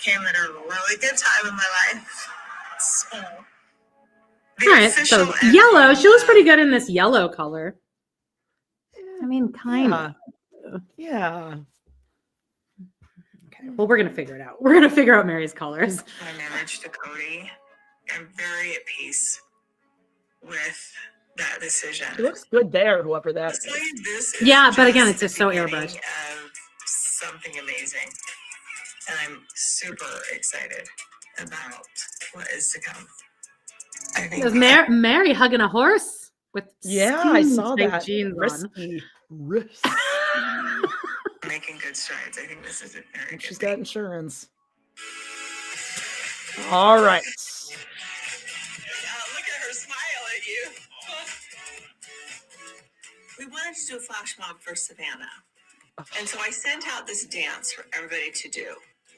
came at a really good time in my life. So, all right, so yellow. She looks pretty good in this yellow color. I mean, kind of. Yeah. Okay. Well, we're gonna figure it out. We're gonna figure out Mary's colors. My marriage to Cody. I'm very at peace with that decision. She looks good there, whoever that is. Honestly, this is Yeah, but again, it's the just so beginning airbrushed. of something amazing. And I'm super excited about what is to come. I think Is Mary hugging a horse with Yeah, I saw skin-tight that. jeans on. Risky. Risk. making good strides. I think this is a very good She's thing. got insurance. All right. Look at her smile at you. We wanted to do a flash mob for Savannah. And so I sent out this dance for everybody to do.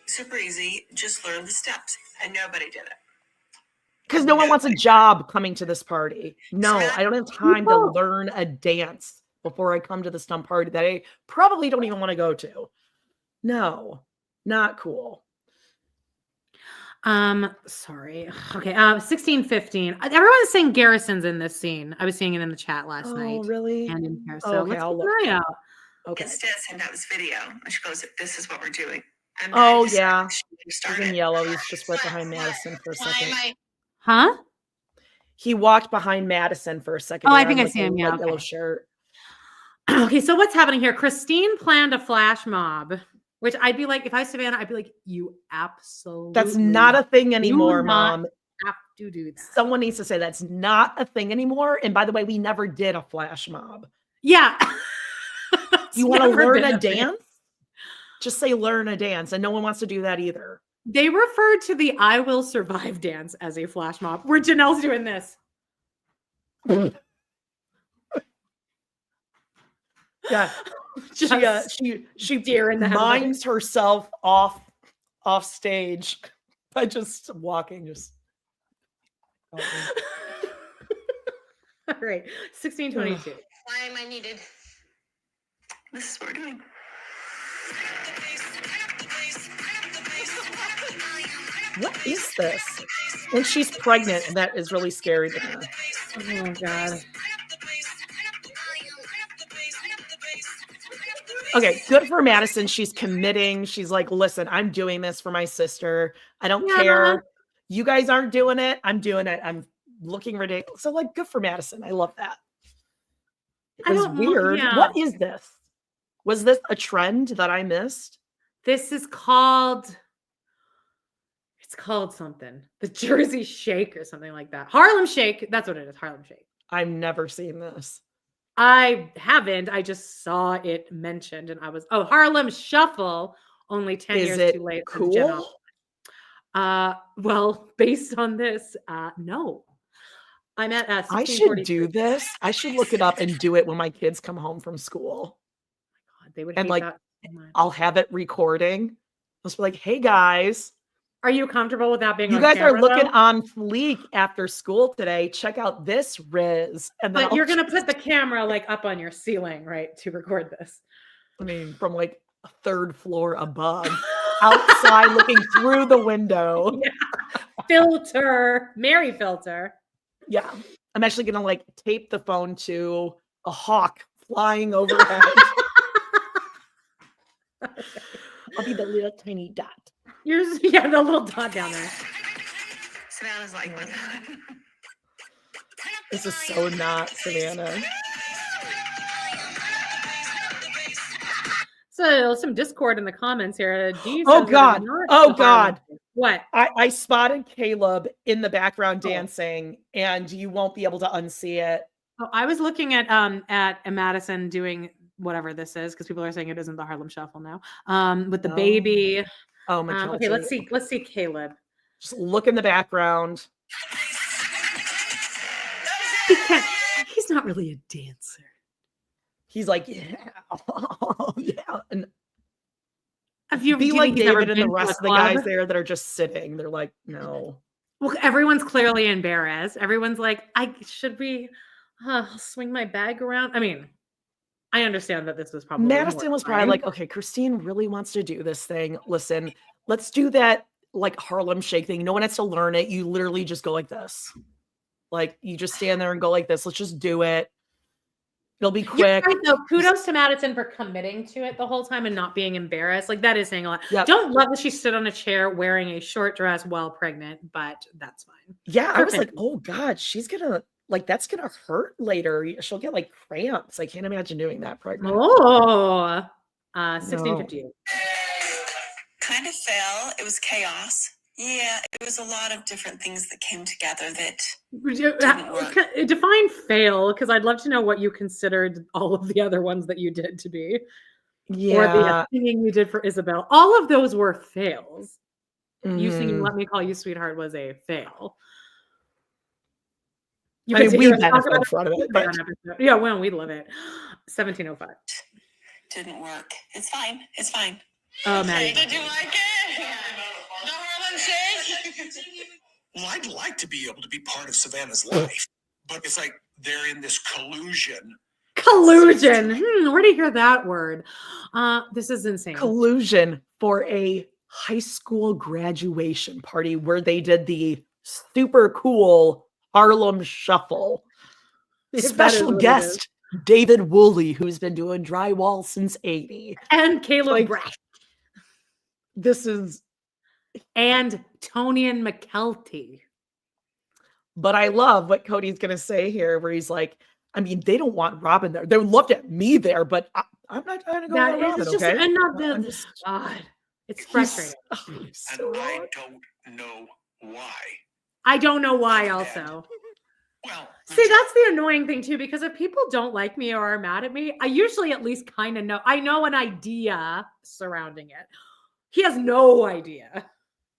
Super easy, just learn the steps. And nobody did it. Because no one wants a job coming to this party. No, I don't have time to learn a dance before I come to this dumb party that I probably don't even want to go to. No, not cool. Sorry. Okay. 1615. Everyone's saying Garrison's in this scene. I was seeing it in the chat last night. Oh, really? And in here. So Okay, let's I'll keep look. an eye out. Okay. Instead, send out this video. And she goes, this is what we're doing. And Oh, then yeah. she He's started. in yellow. He's just right behind Madison for a Why second. am I? Huh? He walked behind Madison for a second. Oh, I there think in, I see him, a yeah, light yellow okay. shirt. Okay, so what's happening here? Christine planned a flash mob, which I'd be like, if I was Savannah, I'd be like, you absolutely That's not a thing anymore, do not Mom. have to do that. Someone needs to say that's not a thing anymore. And by the way, we never did a flash mob. Yeah. You want to Never learn been a thing. dance? Just say learn a dance. And no one wants to do that either. They referred to the I Will Survive dance as a flash mob, where Janelle's doing this. Yeah. Just She deer in the mimes herself off stage by just walking. Just All right. 1622. Why am I needed? This is what we're doing. what is this? And she's pregnant, and that is really scary to me. Oh God. Okay, good for Madison. She's committing. She's like, listen, I'm doing this for my sister. I don't Yeah. care. You guys aren't doing it. I'm doing it. I'm looking ridiculous. So, like, good for Madison. I love that. It I was don't know, weird. yeah. What is this? Was this a trend that I missed? This is called, it's called something. The Jersey Shake or something like that. Harlem Shake. That's what it is. Harlem Shake. I've never seen this. I haven't. I just saw it mentioned and I was, oh, Harlem Shuffle, only 10 Is years it too late. for the Gen cool? Alpha. Well, based on this, no. I'm at I should 1643. do this. I should look it up and do it when my kids come home from school. God, they would And, hate like, that so much. I'll have it recording. I'll just be like, hey guys, Are you comfortable with that being you on guys camera, are looking though? on fleek after school today. Check out this Riz. And then But you're gonna put the camera like up on your ceiling, right, to record this. I mean, from like a third floor above, outside looking through the window. Yeah. Filter, Mary filter. Yeah. I'm actually going to like tape the phone to a hawk flying overhead. I'll be the little tiny dot. Yeah, the little dot down there. Savannah's like, This is so not Savannah. So some discord in the comments here. D Oh, says that God. it's not Oh, the Harlem God. Shake. What? I spotted Caleb in the background Oh. dancing, and you won't be able to unsee it. Oh, I was looking at Madison doing whatever this is because people are saying it isn't the Harlem Shuffle now. With the Oh. baby. Oh, my God. Okay, let's see. Let's see Caleb. Just look in the background. He can't. He's not really a dancer. He's like, yeah, yeah. And If you be do you like think he's ever David and the been to a rest of the club? guys there that are just sitting. They're like, no. Well, everyone's clearly embarrassed. Everyone's like, I'll swing my bag around. I mean, I understand that this was probably Madison more was probably fun. like, okay, Christine really wants to do this thing. Listen, let's do that like Harlem Shake thing. No one has to learn it. You literally just go like this. Like you just stand there and go like this. Let's just do it. It'll be You're quick. right, though. Kudos to Madison for committing to it the whole time and not being embarrassed. Like, that is saying a lot. Yep. Don't love that she stood on a chair wearing a short dress while pregnant, but that's fine. Yeah, I was like, Perfect. oh God, she's gonna like that's gonna hurt later. She'll get like cramps. I can't imagine doing that pregnant. Oh, 1658. Kind of fail. It was chaos. Yeah, it was a lot of different things that came together that didn't work. Define fail, because I'd love to know what you considered all of the other ones that you did to be. Or the Yeah. singing you did for Isabel. All of those were fails. You singing Mhm. Let Me Call You Sweetheart was a fail. You I could mean, sit we here and talk benefit about from it, on but episode. Yeah, well, we love it. 1705. Didn't work. It's fine. It's fine. Oh, Maddie. Did you like it? The Harlem Shake? Well, I'd like to be able to be part of Savannah's life, but it's like they're in this collusion. Collusion. Where do you hear that word? This is insane. collusion for a high school graduation party where they did the super cool Harlem Shuffle. If that is Special what it guest David Woolley, who's been doing drywall since 80. And Caleb Like, Brash. This is, And Tony and McKelty. but I love what Cody's going to say here, where he's like, I mean, they don't want Robin there. They would love to have me there, but I'm not trying to go That with is Robin, it's just, okay? and not I'm the just- God. It's he's- frustrating. oh, he's And so I wrong. don't know why. I don't know why also. Well, See, that's the annoying thing too, because if people don't like me or are mad at me, I usually at least kind of know. I know an idea surrounding it. He has no idea.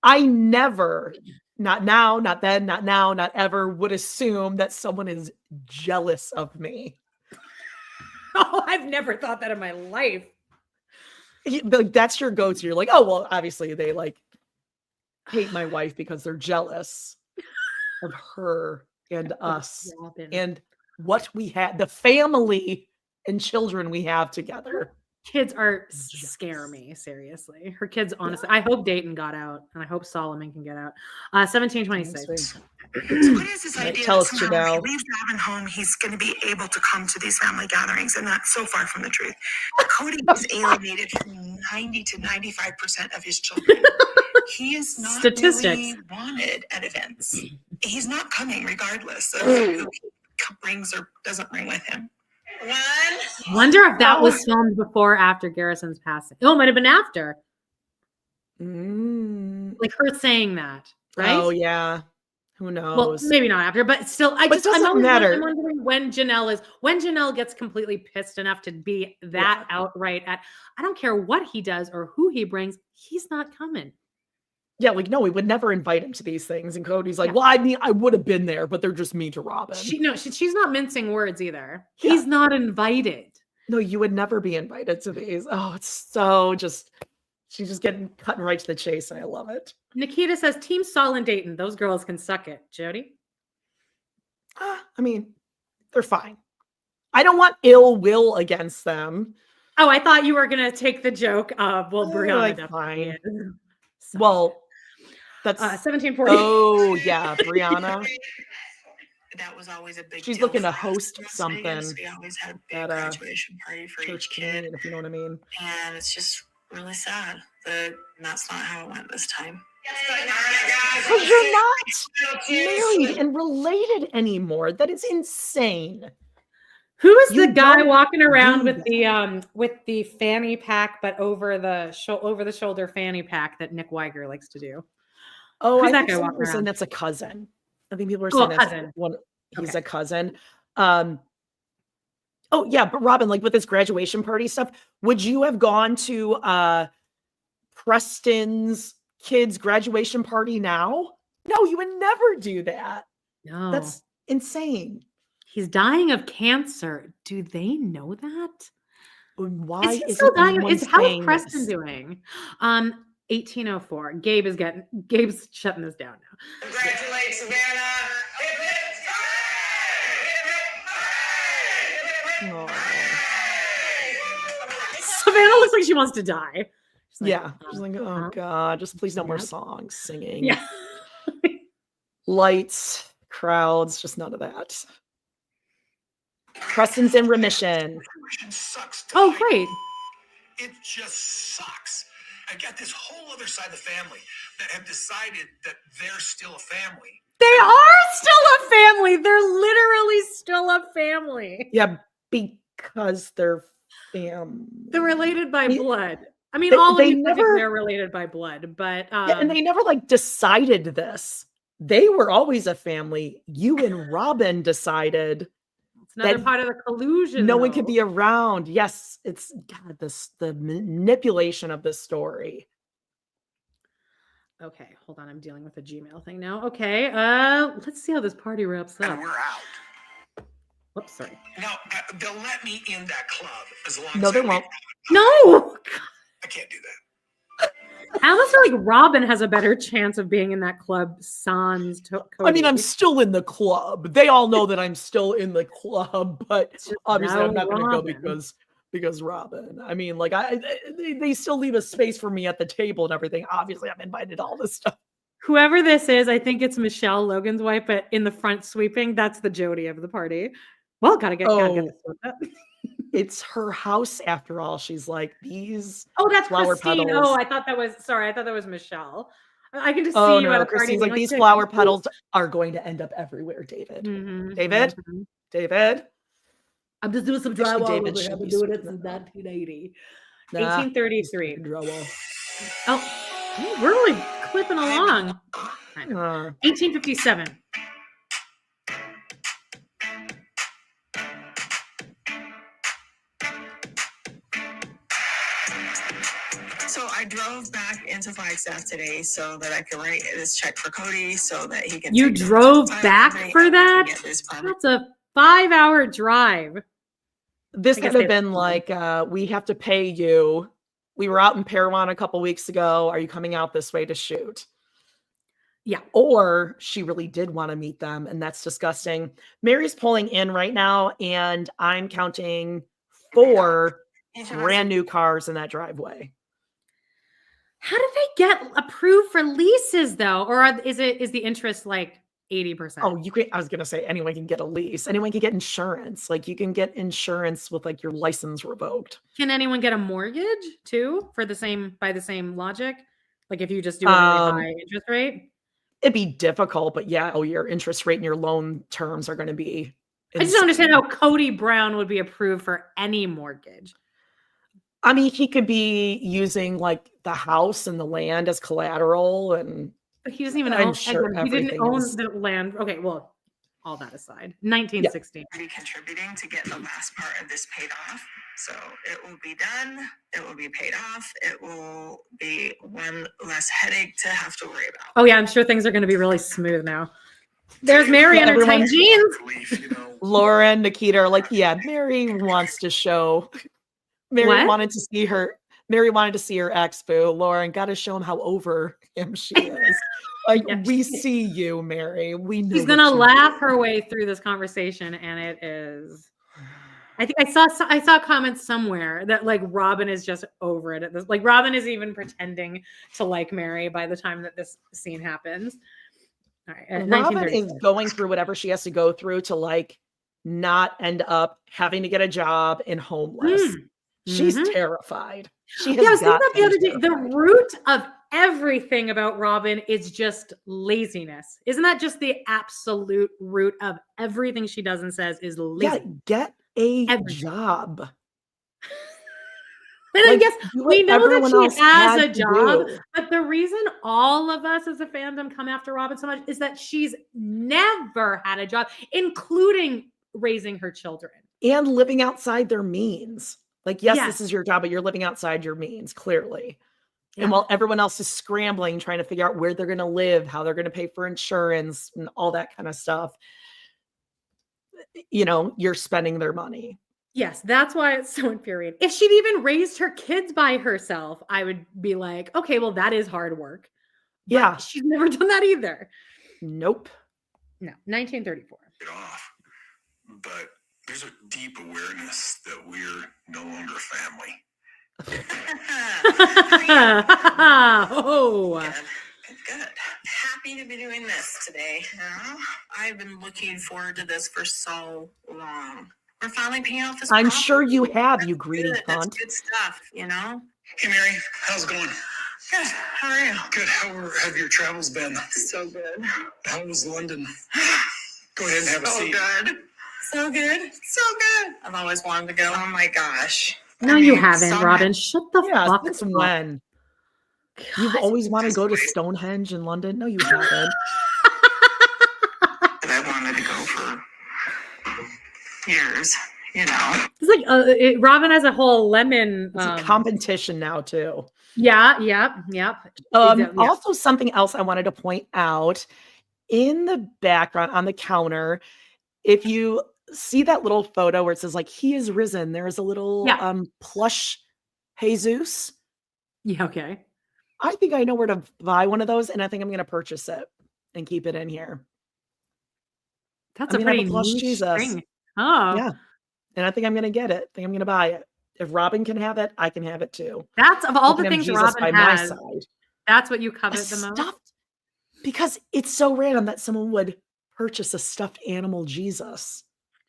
I never, not now, not then, not now, not ever, would assume that someone is jealous of me. Oh, I've never thought that in my life. Like, that's your go-to. You're like, oh, well, obviously they like hate my wife because they're jealous of her and us Robin. and what we had, the family and children we have together. Kids are scare me, seriously. Her kids, honestly. I hope Dayton got out, and I hope Solomon can get out. 1726. What is this Right, idea tell that us, somehow Janelle. if he leaves Robin home, he's going to be able to come to these family gatherings, and that's so far from the truth. Cody is alienated from 90 to 95% of his children. He is not Statistics. really wanted at events. He's not coming regardless of who he brings or doesn't bring with him. Wonder if that was filmed before or after Garrison's passing. Oh, it might have been after. Like her saying that, right? Oh, yeah. Who Well, knows? maybe not after, but still, But it doesn't I'm matter. wondering when Janelle gets completely pissed enough to be that outright at, I don't care what he does or who he brings, he's not coming. Yeah, like, no, we would never invite him to these things. And Cody's like, Yeah. well, I mean, I would have been there, but they're just mean to Robin. She's not mincing words either. Yeah. He's not invited. No, you would never be invited to these. Oh, it's so just, she's just getting cutting right to the chase, and I love it. Nikita says, Team Saul and Dayton, those girls can suck it. Jody? I mean, they're fine. I don't want ill will against them. Oh, I thought you were going to take the joke of, well, They're, Brianna like, definitely fine. is. So, Well, that's 1740. oh yeah, Brianna. That was always a big She's deal looking to for us host in Las something Vegas. We always had a big at a graduation party for church each kid. communion, if you know what I mean. And it's just really sad that that's not how it went this time. Because you're not married and related anymore. That is insane. Who is You the guy don't walking around do with the fanny pack, but over the shoulder fanny pack that Nick Weiger likes to do? Oh, Who's I that think guy some walking people are saying around? that's a cousin. I think people are Oh, saying that's cousin. one. He's Okay. a cousin. Oh yeah, but Robin, like with this graduation party stuff, would you have gone to Preston's kids' graduation party now? No, you would never do that. No, That's insane. he's dying of cancer. Do they know that? Why Is he isn't still dying? anyone How's saying Preston this? doing? 1804. Gabe's shutting this down now. Congratulate Savannah. Oh. Savannah looks like she wants to die. She's like, Yeah. She's like, oh God, just please no more Yeah. songs, singing, yeah. lights, crowds, just none of that. Preston's in remission. Remission sucks. Oh, Ty. great. It just sucks. I got this whole other side of the family that have decided that they're still a family. They are still a family. They're literally still a family. Yeah, because they're family. They're related by blood. I mean, They- all of they you never- they're related by blood, but Yeah, and they never like decided this. They were always a family. You and Robin decided it's another that part of the collusion. no one could though. be around. Yes, it's God, the manipulation of this story. Okay, hold on. I'm dealing with a Gmail thing now. Okay, let's see how this party wraps And up. we're out. Whoops, sorry. Now, they'll let me in that club as long No, as they I won't. No, I can't do that. I almost feel like Robin has a better chance of being in that club. Sans Cody. I mean, I'm still in the club. They all know that I'm still in the club, but just obviously I'm now not going to go Robin. because Robin. I mean, like they still leave a space for me at the table and everything. Obviously, I'm invited to all this stuff. Whoever this is, I think it's Michelle, Logan's wife, but in the front sweeping, that's the Jody of the party. Well, gotta get this one up. It's her house after all. She's like, these Oh, that's flower Christine. petals. Oh, I thought that was Michelle. I can just Oh see you at no, a party. Christine's being like, these "Yeah, flower cool." petals are going to end up everywhere, David. Mhm, David? mhm. David? I'm just doing some Actually, drywall David over here. should I've been be doing it speaking since up. 1980. Nah, 1833. drywall. Oh, we're really clipping along. 1857. So I drove back into Flagstaff today so that I could write this check for Cody so that he can. You take it to drove the back company for and we can that? get this permit. That's a 5-hour drive. This I guess could have they- been like, we have to pay you. We were out in Parowan a couple weeks ago. Are you coming out this way to shoot? Yeah. Or she really did want to meet them, and that's disgusting. Mary's pulling in right now, and I'm counting 4 Each of us- brand new cars in that driveway. How did they get approved for leases though? Or is the interest like 80%? Oh, you can. I was gonna say anyone can get a lease. Anyone can get insurance. Like you can get insurance with like your license revoked. Can anyone get a mortgage too by the same logic? Like if you just do a really high interest rate? It'd be difficult, but yeah, your interest rate and your loan terms are going to be. I just don't understand how Cody Brown would be approved for any mortgage. I mean, he could be using like the house and the land as collateral, and But he doesn't even I'm own. sure He didn't everything own is- the land. Okay, well, all that aside, 1916. Be contributing to get the last part of this paid off. So it will be done. It will be paid off. It will be one less headache to have to worry about. Oh yeah, I'm sure things are going to be really smooth now. There's Mary Yeah, in her everyone- tight jeans. Relief, you know. Lauren, Nikita are like, yeah, Mary wants to show. Mary What? wanted to see her. Mary wanted to see her ex boo. Lauren got to show him how over him she is. Like Yeah, we she- see you, Mary. We know She's what gonna you laugh do. her way through this conversation, and it is. I think I saw comments somewhere that like Robin is just over it at this. Like Robin is even pretending to like Mary by the time that this scene happens. All right, Robin 1936. is going through whatever she has to go through to like not end up having to get a job and homeless. Mm. She's Mhm. terrified. She Yeah, I has was thinking got about the to other be day. The terrified. root of everything about Robin is just laziness. Isn't that just the absolute root of everything she does and says is Yeah, lazy? get a Everything. job. And I Like, guess do we what know that everyone she else has had a to job, do. but the reason all of us as a fandom come after Robin so much is that she's never had a job, including raising her children. And living outside their means. Like, yes, Yes. this is your job, but you're living outside your means, clearly. Yeah. And while everyone else is scrambling, trying to figure out where they're going to live, how they're going to pay for insurance, and all that kind of stuff, you know, you're spending their money. Yes, that's why it's so infuriating. If she'd even raised her kids by herself, I would be like, okay, well, that is hard work. But Yeah. she's never done that either. Nope. No, 1934. It off. But there's a deep awareness that we're no longer family. Oh, Good, good. Happy to be doing this today. I've been looking forward to this for so long. We're finally paying off this. I'm property. sure you have, you That's greedy good. That's cunt. good stuff, you know? Hey, Mary, how's it going? Good. How are you? Good. How have your travels been? So good. How was London? Go ahead and have a So seat. good. So good. So good. I've always wanted to go. Oh my gosh. No, I you mean, haven't, so Robin. Shut the Yeah, fuck since up. when? You've always wanted to go to Stonehenge in London? No, you haven't. that I wanted to go for years, you know. It's like Robin has a whole lemon. It's a competition now, too. Yeah, yep. Also, something else I wanted to point out in the background on the counter, if you see that little photo where it says like he is risen, there's a little plush Jesus. Yeah, okay. I think I know where to buy one of those, and I think I'm going to purchase it and keep it in here. That's I a mean, I have pretty a plush niche Jesus. thing. Oh, Yeah, and I think I'm going to get it. I think I'm going to buy it. If Robin can have it, I can have it too. that's of all I can the have things Jesus by Robin my has. side. That's what you A covet the most. stuffed, because it's so random that someone would purchase a stuffed animal Jesus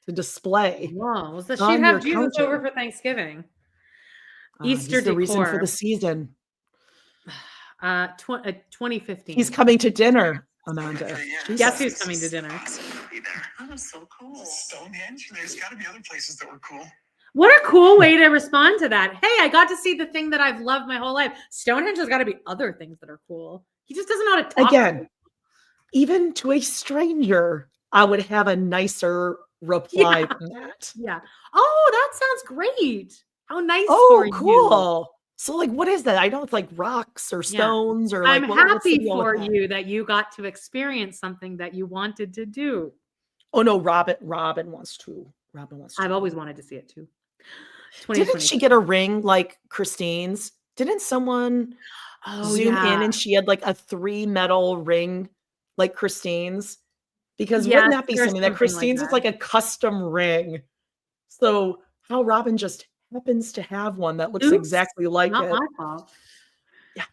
to display. Whoa, so she'd on your have Jesus counter. over for Thanksgiving. He's Easter the reason for decor. the season. 2015. He's coming to dinner, Amanda. Guess who's coming to dinner? Awesome to be there. Oh, so cool. Stonehenge? There's got to be other places that were cool. What a cool way to respond to that. Hey, I got to see the thing that I've loved my whole life. Stonehenge has got to be other things that are cool. He just doesn't know how to talk. Again, even to a stranger, I would have a nicer reply than that. Yeah. Oh, that sounds great. How nice Oh, for you. cool. So, like, what is that? I know it's like rocks or stones or like. I'm what's the happy deal with for that? you that you got to experience something that you wanted to do. Oh no, Robin wants to. I've always wanted to see it too. Didn't she get a ring like Christine's? Didn't someone zoom in and she had like a 3 metal ring like Christine's? Because wouldn't that be there's something that something Christine's like is like a custom ring? So how Robin just happens to have one that looks Oops, exactly like not it. my fault. That's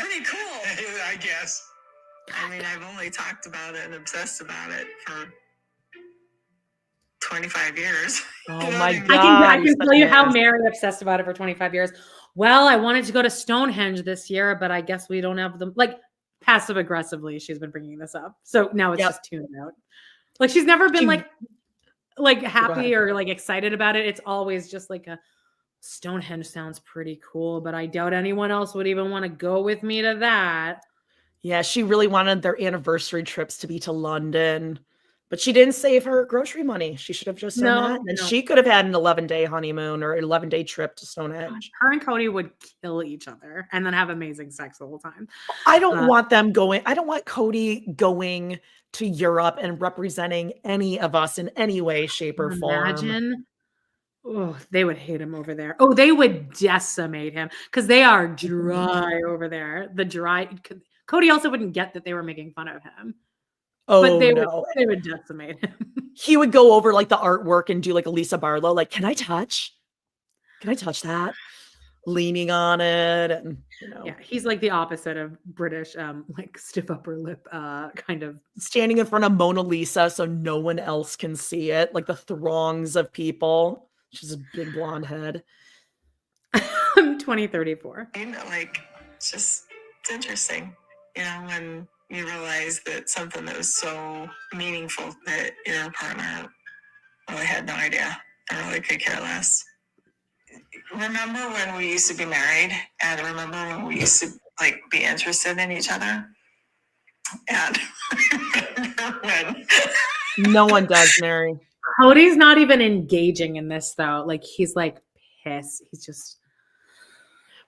pretty cool. I guess. I mean, I've only talked about it and obsessed about it for 25 years. Oh You know my what I mean? God. I you're can such tell you an how ass. Mary obsessed about it for 25 years. Well, I wanted to go to Stonehenge this year, but I guess we don't have them. Like passive aggressively, she's been bringing this up. So now it's just tuned out. Like she's never been like happy or like excited about it. It's always just like a Stonehenge sounds pretty cool, but I doubt anyone else would even want to go with me to that. Yeah, she really wanted their anniversary trips to be to London, but she didn't save her grocery money. She should have just done that. And she could have had an 11-day honeymoon or an 11-day trip to Stonehenge. Her and Cody would kill each other and then have amazing sex the whole time. I don't want them going. I don't want Cody going to Europe and representing any of us in any way, shape, or form. Imagine. Oh, they would hate him over there. Oh, they would decimate him because they are dry over there. The dry. Cody also wouldn't get that they were making fun of him. Oh, but they no. would decimate him. He would go over like the artwork and do like a Lisa Barlow, like, can I touch that? Leaning on it. And, yeah, he's like the opposite of British, like stiff upper lip, kind of standing in front of Mona Lisa so no one else can see it, like the throngs of people. She's a big blonde head. 2034. You know, like, it's interesting, you know, when you realize that something that was so meaningful that your partner really had no idea and really could care less. Remember when we used to be married, and remember when we used to like be interested in each other? And when no one does, Mary. Cody's not even engaging in this though. Like he's like pissed. He's just.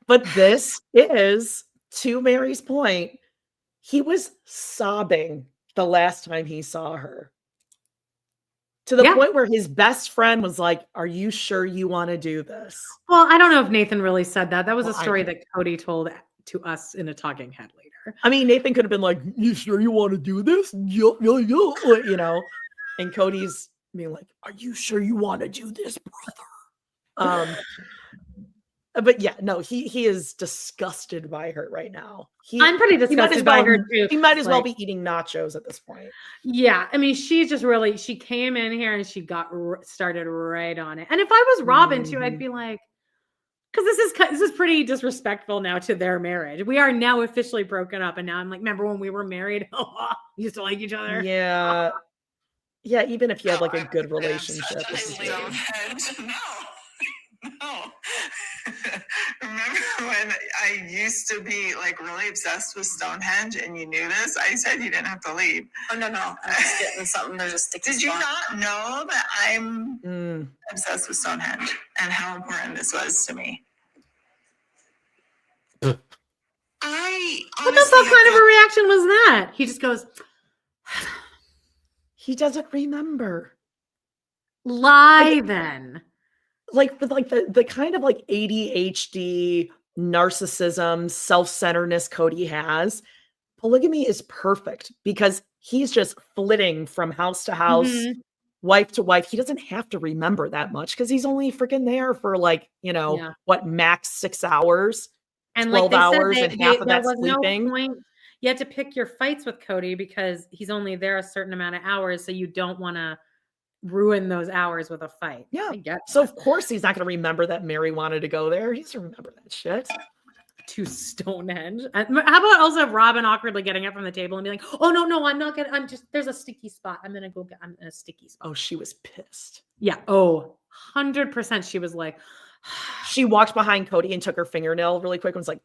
But this is, to Mary's point, he was sobbing the last time he saw her. To the point where his best friend was like, are you sure you want to do this? Well, I don't know if Nathan really said that. That was a story that Cody told to us in a talking head later. I mean, Nathan could have been like, you sure you want to do this? You know, and Cody's being like, are you sure you want to do this, brother? But yeah, no, he is disgusted by her right now. I'm pretty disgusted by her too. He might as well Like, be eating nachos at this point. yeah, I mean, she's just really, she came in here and she got started right on it. And if I was Robin too, I'd be like, because this is pretty disrespectful now to their marriage. We are now officially broken up, and now I'm like, remember when we were married? We used to like each other. Yeah. Yeah, even if you had like a good relationship. I Stonehenge. No. Remember when I used to be like really obsessed with Stonehenge and you knew this? I said you didn't have to leave. Oh, no. I'm just getting something. There's a sticky Did you not know that I'm obsessed with Stonehenge and how important this was to me? What the fuck kind of a reaction was that? He just goes, he doesn't remember. Lie then. Like the kind of like ADHD, narcissism, self-centeredness Cody has, polygamy is perfect because he's just flitting from house to house, wife to wife. He doesn't have to remember that much because he's only freaking there for like, what, max 6 hours, and 12 like hours, and half of that sleeping. No point. You had to pick your fights with Cody because he's only there a certain amount of hours, so you don't want to ruin those hours with a fight. Yeah. I get so that. Of course he's not going to remember that Mary wanted to go there. He doesn't remember that shit. To Stonehenge. And how about also Robin awkwardly getting up from the table and being like, oh no, I'm not gonna, there's a sticky spot. I'm in a sticky spot. Oh, she was pissed. Yeah. Oh, 100% she was like, she walked behind Cody and took her fingernail really quick and was like,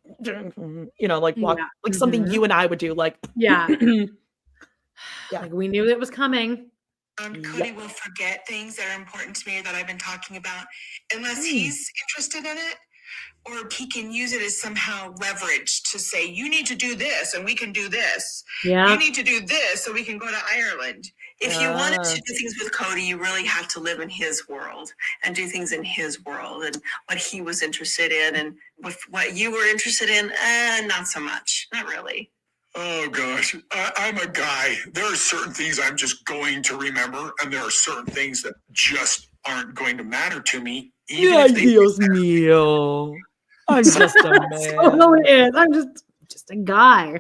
like something you and I would do. Like, yeah. Yeah. Like we knew it was coming. Cody will forget things that are important to me or that I've been talking about unless he's interested in it, or he can use it as somehow leverage to say, you need to do this and we can do this. Yeah. You need to do this so we can go to Ireland. If you wanted to do things with Cody, you really have to live in his world and do things in his world and what he was interested in, and with what you were interested in, not so much. Not really. Oh gosh, I'm a guy. There are certain things I'm just going to remember, and there are certain things that just aren't going to matter to me. Yeah, Dios mío. I'm just a man. So it is. I'm just a guy.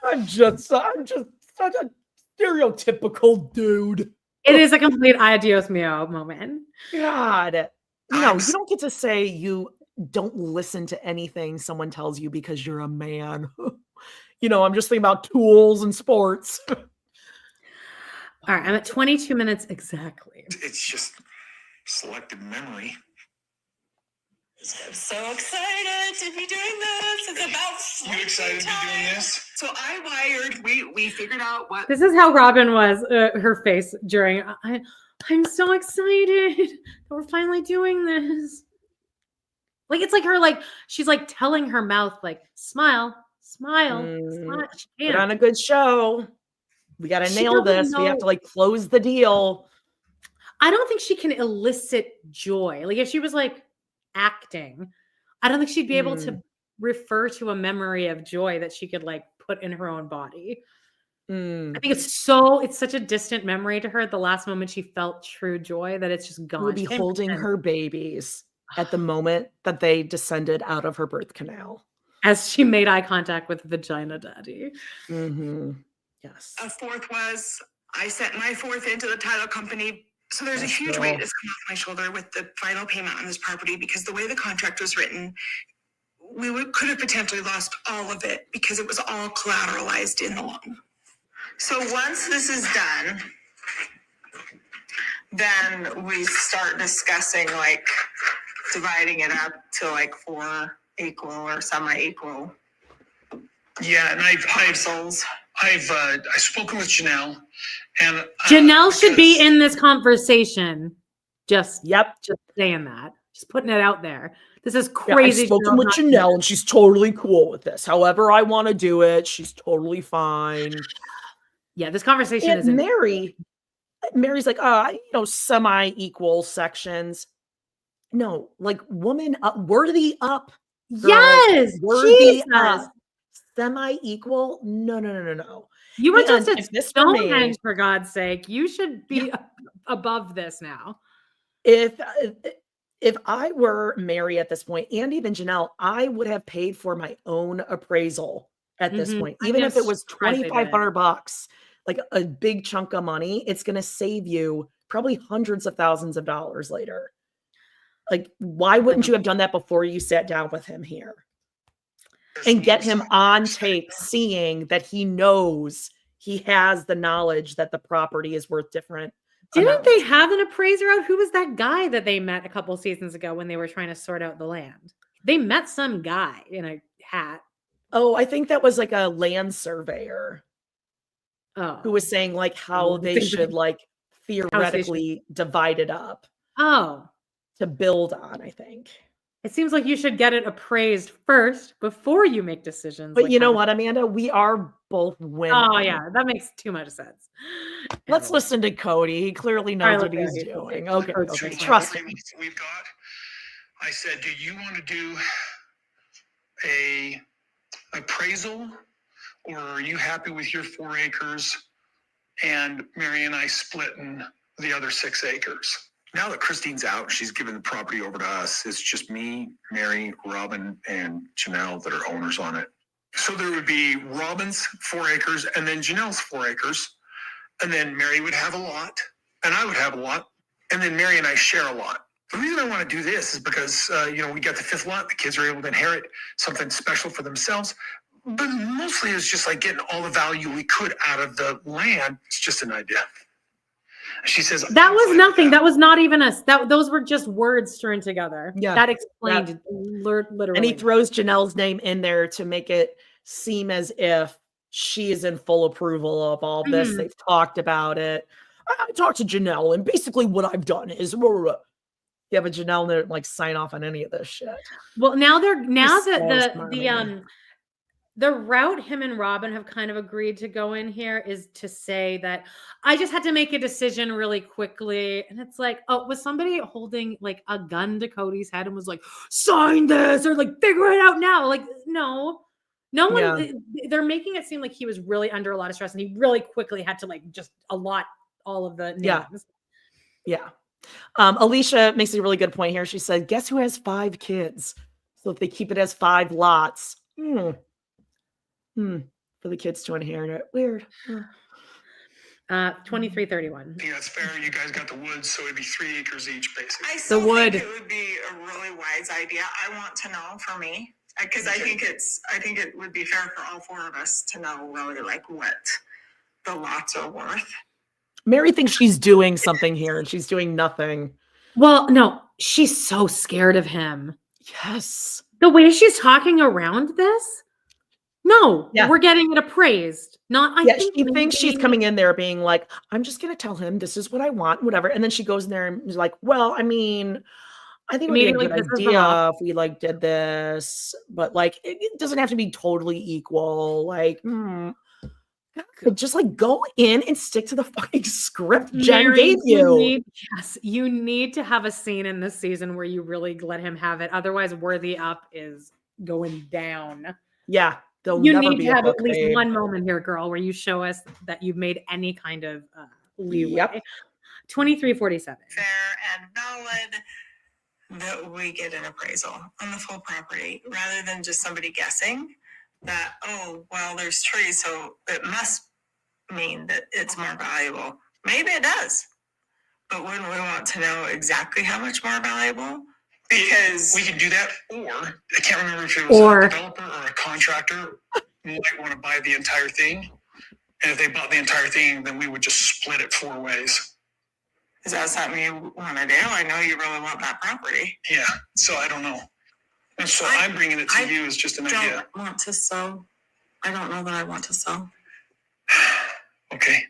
I'm just such a stereotypical dude. It is a complete adios mio moment. God. You don't get to say you don't listen to anything someone tells you because you're a man. I'm just thinking about tools and sports. All right, I'm at 22 minutes exactly. It's just selective memory. I'm so excited to be doing this. It's about You excited to be doing this? So I wired, we figured out what. This is how Robin was, her face during, I'm so excited that we're finally doing this. Like, it's like her, like, she's like telling her mouth, like, smile. Put on a good show. We got to nail this. We have to like close the deal. I don't think she can elicit joy. Like if she was like acting, I don't think she'd be able to refer to a memory of joy that she could like put in her own body. I think it's such a distant memory to her. The last moment she felt true joy that it's just gone. We'll be holding her babies at the moment that they descended out of her birth canal. As she made eye contact with Vagina Daddy. Yes. A fourth was, I sent my fourth into the title company. So there's a huge weight that's come off my shoulder with the final payment on this property, because the way the contract was written, we could have potentially lost all of it because it was all collateralized in the loan. So once this is done, then we start discussing like dividing it up to like 4 equal or semi-equal. Yeah, and I've spoken with Janelle, and Janelle should be in this conversation. Just saying that. Just putting it out there. This is crazy. I've spoken with Janelle, and she's totally cool with this. However I want to do it, she's totally fine. Yeah, this conversation is Mary's like, semi-equal sections. No, like woman up, worthy up. Girl, yes, worthy up. Semi-equal? No. You were just at Stonehenge, for God's sake. You should be above this now. If if I were Mary at this point, and even Janelle, I would have paid for my own appraisal at this point, I'm even if it just was surprised they didn't. $2,500, like a big chunk of money. It's going to save you probably hundreds of thousands of dollars later. Like, why wouldn't you have done that before you sat down with him here and get him on tape, seeing that he knows he has the knowledge that the property is worth different? Didn't they have an appraiser out? Who was that guy that they met a couple seasons ago when they were trying to sort out the land? They met some guy in a hat. Oh, I think that was like a land surveyor Oh, who was saying like how they should like theoretically divide it up oh, to build on, I think. it seems like you should get it appraised first before you make decisions. But like you know how- what, Amanda? We are both women. Oh yeah, that makes too much sense. Let's listen to Cody. He clearly knows what he's doing. Okay, trust him. We've got. I said, do you want to do a appraisal, or are you happy with your 4 acres and Mary and I splitting the other 6 acres? Now that Christine's out, she's given the property over to us. It's just me, Mary, Robin, and Janelle that are owners on it. So there would be Robin's 4 acres and then Janelle's 4 acres. And then Mary would have a lot and I would have a lot. And then Mary and I share a lot. The reason I want to do this is because, we got the 5th lot. The kids are able to inherit something special for themselves. But mostly it's just like getting all the value we could out of the land. It's just an idea. She says That was nothing. That was not even us. Those were just words strung together. Yeah. That explained literally. And he throws Janelle's name in there to make it seem as if she is in full approval of all this. Mhm. They've talked about it. I talked to Janelle, and basically what I've done is yeah, but Janelle didn't like sign off on any of this shit. Well, now Just that so the route him and Robin have kind of agreed to go in here is to say that I just had to make a decision really quickly. And it's like, oh, was somebody holding like a gun to Cody's head and was like, sign this or like figure it out now? Like, no one, they're making it seem like he was really under a lot of stress and he really quickly had to like just allot all of the names. Yeah. Alicia makes a really good point here. She said, guess who has 5 kids? So if they keep it as 5 lots, for the kids to inherit it. Weird. 2331. I think that's fair. You guys got the woods, so it'd be 3 acres each, basically. I still wood. think it would be a really wise idea. I want to know for me, because I think it would be fair for all 4 of us to know really like what the lots are worth. Mary thinks she's doing something here and she's doing nothing. Well, no, she's so scared of him. Yes. The way she's talking around this. No, we're getting it appraised. She thinks she's coming in there being like, I'm just going to tell him this is what I want, whatever. And then she goes in there and is like, well, I mean, I think it would be a good idea if we like did this, but like, it doesn't have to be totally equal. Like, just like go in and stick to the fucking script Jen gave you. You need to have a scene in this season where you really let him have it. Otherwise, Worthy Up is going down. Yeah. You need to have at least one moment here, girl, where you show us that you've made any kind of leeway. Yep. 2347. Fair and valid that we get an appraisal on the full property rather than just somebody guessing that, oh, well, there's trees, so it must mean that it's more valuable. Maybe it does. But wouldn't we want to know exactly how much more valuable? Because we can do that, or I can't remember if it was a developer or a contractor who might want to buy the entire thing. And if they bought the entire thing, then we would just split it 4 ways. Is that something you want to do? I know you really want that property. Yeah, so I don't know. And so I'm bringing it to you as just an idea. I don't want to sell. I don't know that I want to sell. Okay.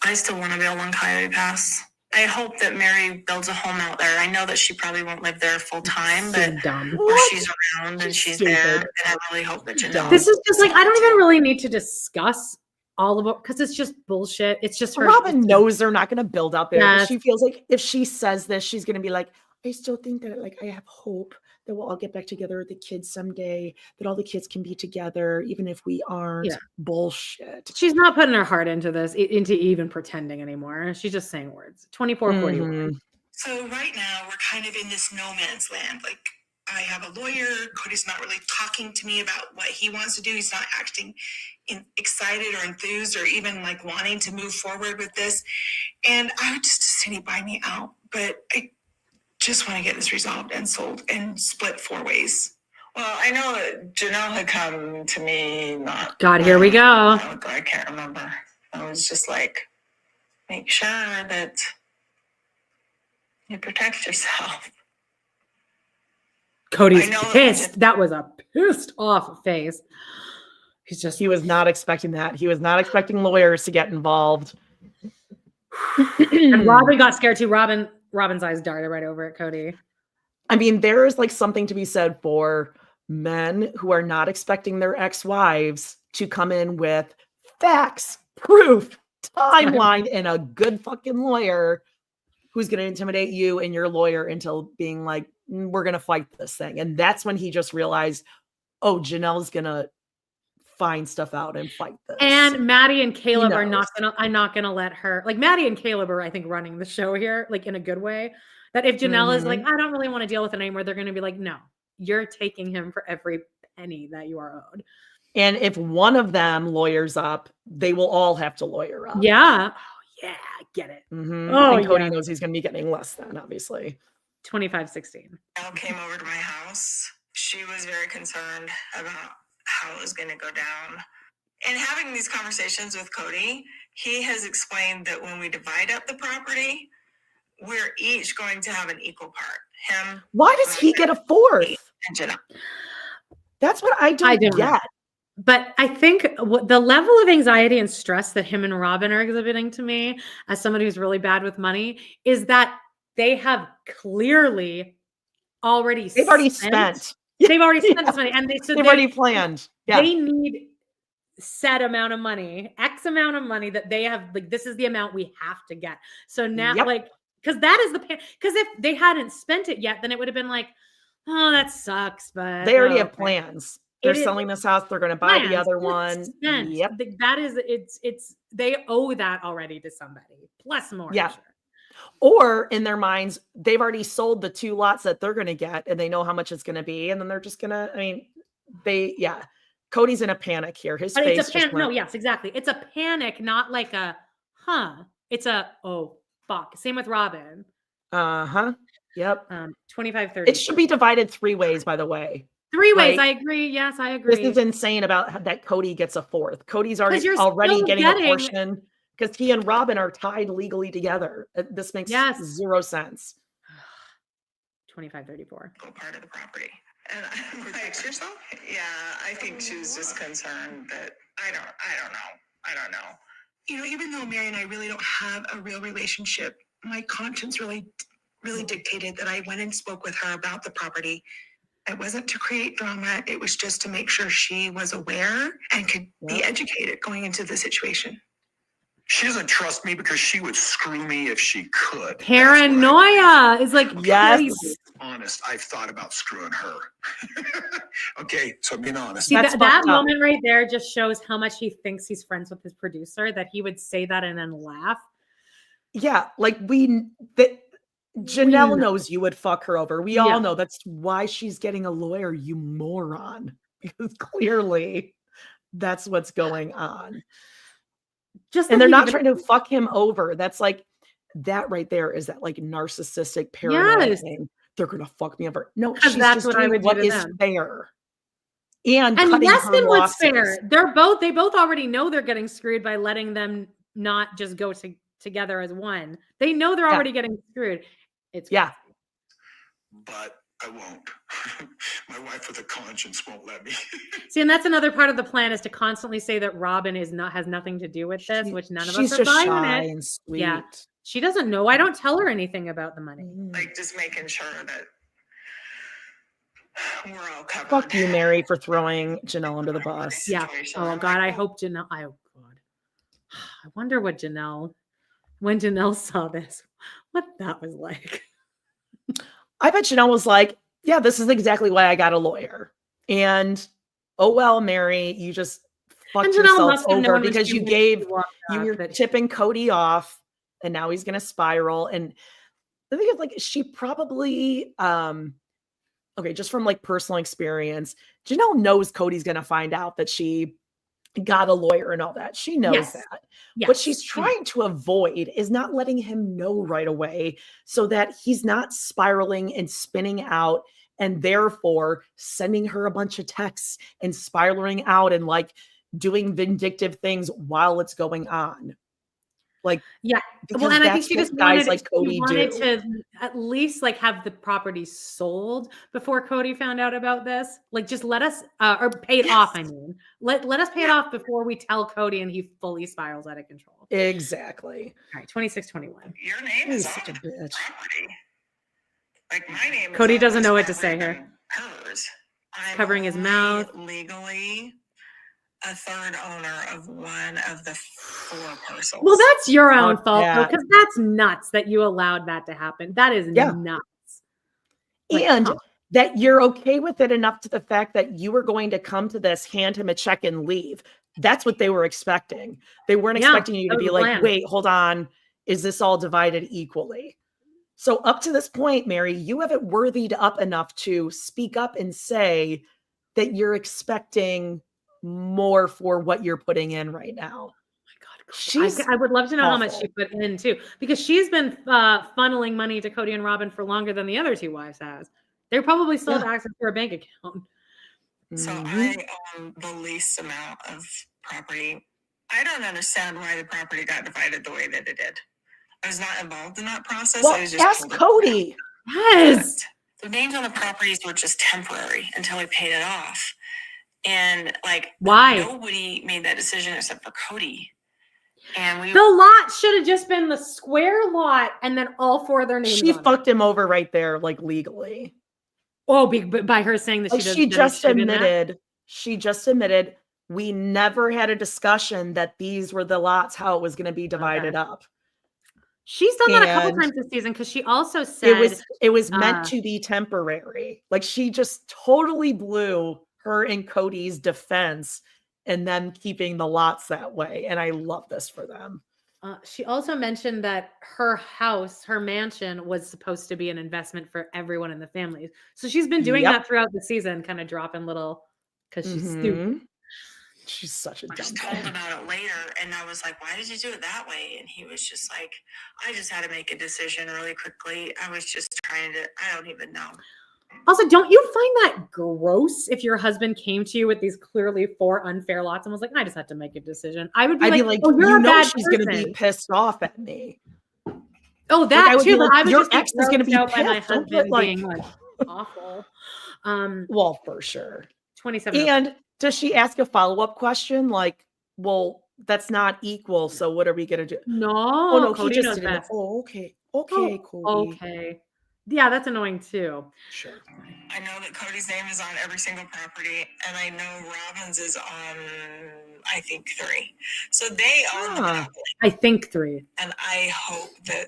I still want to be on Coyote Pass. I hope that Mary builds a home out there. I know that she probably won't live there full time, but she's around and she's there. And I really hope that Janelle. This is just like, I don't even really need to discuss all of it because it's just bullshit. It's just her. Robin knows they're not going to build out there. Yes. She feels like if she says this, she's going to be like, I still think that like I have hope that we'll all get back together with the kids someday, that all the kids can be together, even if we aren't. Yeah. Bullshit. She's not putting her heart into this, into even pretending anymore. She's just saying words. 2441. So right now we're kind of in this no man's land. Like, I have a lawyer. Cody's not really talking to me about what he wants to do. He's not acting excited or enthused or even like wanting to move forward with this. And I would just say he buy me out. But I just want to get this resolved and sold and split 4 ways. Well, I know that Janelle had come to me not. God, here we go. I can't remember. I was just like, make sure that you protect yourself. Cody's I know that pissed. That was a pissed off face. He was not expecting that. He was not expecting lawyers to get involved. And Robin got scared too. Robin's eyes darted right over at Cody. I mean, there is like something to be said for men who are not expecting their ex-wives to come in with facts, proof, timeline, and a good fucking lawyer who's going to intimidate you and your lawyer into being like, we're going to fight this thing. And that's when he just realized, oh, Janelle's going to find stuff out and fight this. And Maddie and Caleb are not gonna let her, like, Maddie and Caleb are, I think, running the show here, like, in a good way. That if Janelle is like, I don't really want to deal with it anymore, they're going to be like, no, you're taking him for every penny that you are owed. And if one of them lawyers up, they will all have to lawyer up. Yeah. Oh, yeah. Get it. Oh, and Cody knows he's going to be getting less than, obviously. 25-16. Elle came over to my house. She was very concerned about how it was going to go down. And having these conversations with Cody, he has explained that when we divide up the property, we're each going to have an equal part. Him. Why does he get a fourth? And Jenna. That's what I don't get. But I think the level of anxiety and stress that him and Robin are exhibiting to me, as someone who's really bad with money, is that they have clearly already They've already spent. They've already spent this money, and they've already planned. Yeah. They need set amount of money, X amount of money that they have. Like, this is the amount we have to get. So now, like, because that is because if they hadn't spent it yet, then it would have been like, oh, that sucks. But they already have plans. They're selling this house. They're going to buy the other one. Yep. That is, it's, they owe that already to somebody, plus more. Yeah. Sure. Or in their minds, they've already sold the 2 lots that they're going to get and they know how much it's going to be. And then they're just going to, Cody's in a panic here. His face. It's a panic. No, yes, exactly. It's a panic, not like a, it's a, oh, fuck. Same with Robin. Yep. 25-30. It should be divided 3 ways, by the way. 3 ways. I agree. Yes, I agree. This is insane about that Cody gets a fourth. Cody's already getting a portion because he and Robin are tied legally together. This makes 0 sense. 25-34. Part of the property. And protect yourself? Yeah, I think she was just concerned that I don't know. You know, even though Mary and I really don't have a real relationship, my conscience really dictated that I went and spoke with her about the property. It wasn't to create drama. It was just to make sure she was aware and could be educated going into the situation. She doesn't trust me because she would screw me if she could. Paranoia is like crazy. Honest, I've thought about screwing her. Okay, so being honest. See, that moment right there just shows how much he thinks he's friends with his producer, that he would say that and then laugh. Yeah, like Janelle knows you would fuck her over. We all know that's why she's getting a lawyer, you moron. Because clearly that's what's going on. And they're not trying to fuck him over. That's like, that right there is that like narcissistic paranoid thing. They're going to fuck me over. No, she's that's just what I would do what to is them. Fair. And less than what's fair. They both already know they're getting screwed by letting them not just go together as one. They know they're already getting screwed. It's crazy. But I won't. My wife with a conscience won't let me. See, and that's another part of the plan, is to constantly say that Robin has nothing to do with this, which none of us are buying shy it. and sweet. Yeah, she doesn't know. I don't tell her anything about the money. Like, just making sure that we're all covered. Fuck you, Mary, for throwing Janelle under the bus. Yeah. Oh God, I hope Janelle. I wonder what when Janelle saw this, what that was like. I bet Janelle was like, yeah, this is exactly why I got a lawyer. And oh well, Mary, you just fucked yourself over because you were tipping Cody off and now he's going to spiral. And the thing is, like, she probably, okay, just from like personal experience, Janelle knows Cody's going to find out that she got a lawyer and all that. She knows Yes. that. Yes. What she's trying to avoid is not letting him know right away so that he's not spiraling and spinning out and therefore sending her a bunch of texts and spiraling out and like doing vindictive things while it's going on. Like, yeah. Well, because and I think that's she what just guys wanted, like Cody she wanted do. to at least like have the property sold before Cody found out about this. Like, just let us or pay it off. I mean, let us pay it off before we tell Cody and he fully spirals out of control. Exactly. All right, 2621. Your name He's is such a on the bitch. property. Like my name. is Cody on doesn't this know what to property say here. than Hers. I'm Covering his only mouth. Legally, a third owner of one of the 4 parcels. Well, that's your own Fuck fault though, that. because that's nuts that you allowed that to happen. That is Yeah. nuts. Like, And huh. that you're okay with it enough to the fact that you were going to come to this, hand him a check and leave. That's what they were expecting. They weren't Yeah, expecting you to that was be the like, plan. wait, hold on. Is this all divided equally? So up to this point, Mary, you haven't worthied up enough to speak up and say that you're expecting more for what you're putting in right now. She's I would love to know how much she awful. put in too, because she's been funneling money to Cody and Robin for longer than the other 2 wives has. They probably still have access to her bank account. So Mhm. I own the least amount of property. I don't understand why the property got divided the way that it did. I was not involved in that process. Well, I was just ask told it Cody. Yes. the names on the properties were just temporary until we paid it off. And like, Why? nobody made that decision except for Cody. And we The lot should have just been the square lot and then all 4 of their names. She on it. fucked him over right there, like legally. Oh, by her saying that Like, she doesn't. she just admitted we never had a discussion that these were the lots, how it was going to be divided up. She's done that a couple And times this season because she also said it was meant to be temporary. Like, she just totally blew her and Cody's defense and them keeping the lots that way. And I love this for them. She also mentioned that her house, her mansion, was supposed to be an investment for everyone in the family. So she's been doing that throughout the season, kind of dropping little because she's stupid. She's such a dumb. I just told about it later, and I was like, "Why did you do it that way?" And he was just like, "I just had to make a decision really quickly. I was just trying to. I don't even know." Also, don't you find that gross if your husband came to you with these clearly 4 unfair lots and was like, I just had to make a decision? I'd be like, oh, you're a bad she's person. going to be pissed off at me. Oh, that too. Like, I would your just be ex is going to be grossed out by my pissed. Don't husband put, being like awful. Well, for sure. 27. And does she ask a follow-up question like, well, that's not equal, so what are we going to do? No. Oh, no, Cody he just knows didn't. best. Oh, okay. Okay, Cody. Okay. Yeah, that's annoying too. Sure. I know that Cody's name is on every single property, and I know Robin's is on, I think, 3. So they own the monopoly. I think 3. And I hope that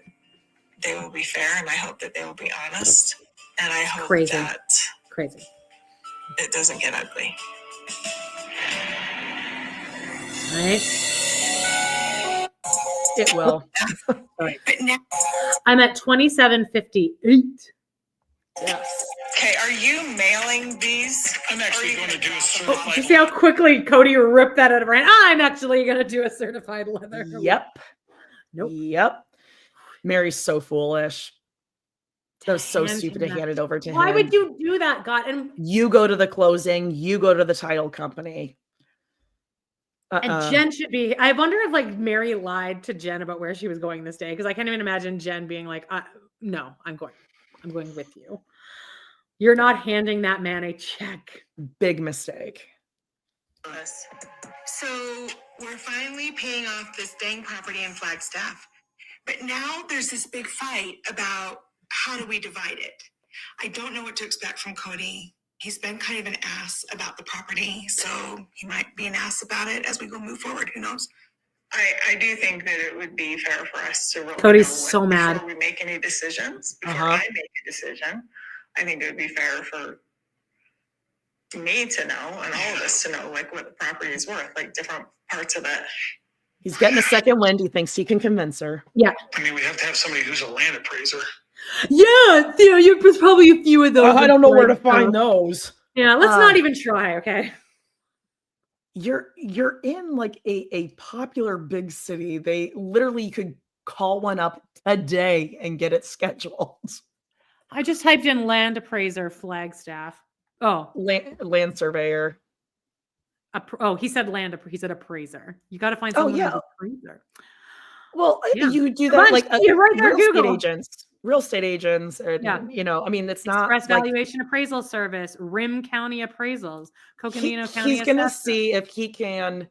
they will be fair, and I hope that they will be honest, and I hope that it doesn't get ugly. Right? It will. Right. But now I'm at 2758. Yes. Okay, are you mailing these? I'm actually going to do a You certified. see how quickly Cody ripped that out of her hand? I'm actually going to do a certified leather. Yep. Nope. Yep. Mary's so foolish. That was so stupid to hand it over to him. Why would you do that, God? And you go to the closing, you go to the title company. And Jen should be. I wonder if like Mary lied to Jen about where she was going this day, because I can't even imagine Jen being like, "No, I'm going with you. You're not handing that man a check." Big mistake. So we're finally paying off this dang property in Flagstaff. But now there's this big fight about how do we divide it? I don't know what to expect from Cody. He's been kind of an ass about the property, so he might be an ass about it as we go move forward. Who knows? I do think that it would be fair for us to really Cody's know so mad. before we make any decisions. Before I make a decision, I think it would be fair for me to know and all of us to know like what the property is worth, like different parts of it. He's getting a second wind. He thinks he can convince her. Yeah. I mean, we have to have somebody who's a land appraiser. Yeah, there's probably a few of those. I don't know where to find those. Yeah, let's not even try, okay? You're in like a popular big city. They literally could call one up today and get it scheduled. I just typed in land appraiser Flagstaff. Oh, Land surveyor. He said he said appraiser. You got to find someone who's appraiser. Well, Yeah. you do that like right there, real estate agents, and I mean, it's not Express Valuation Appraisal Service, Rim County Appraisals, Coconino County. He's gonna see if he can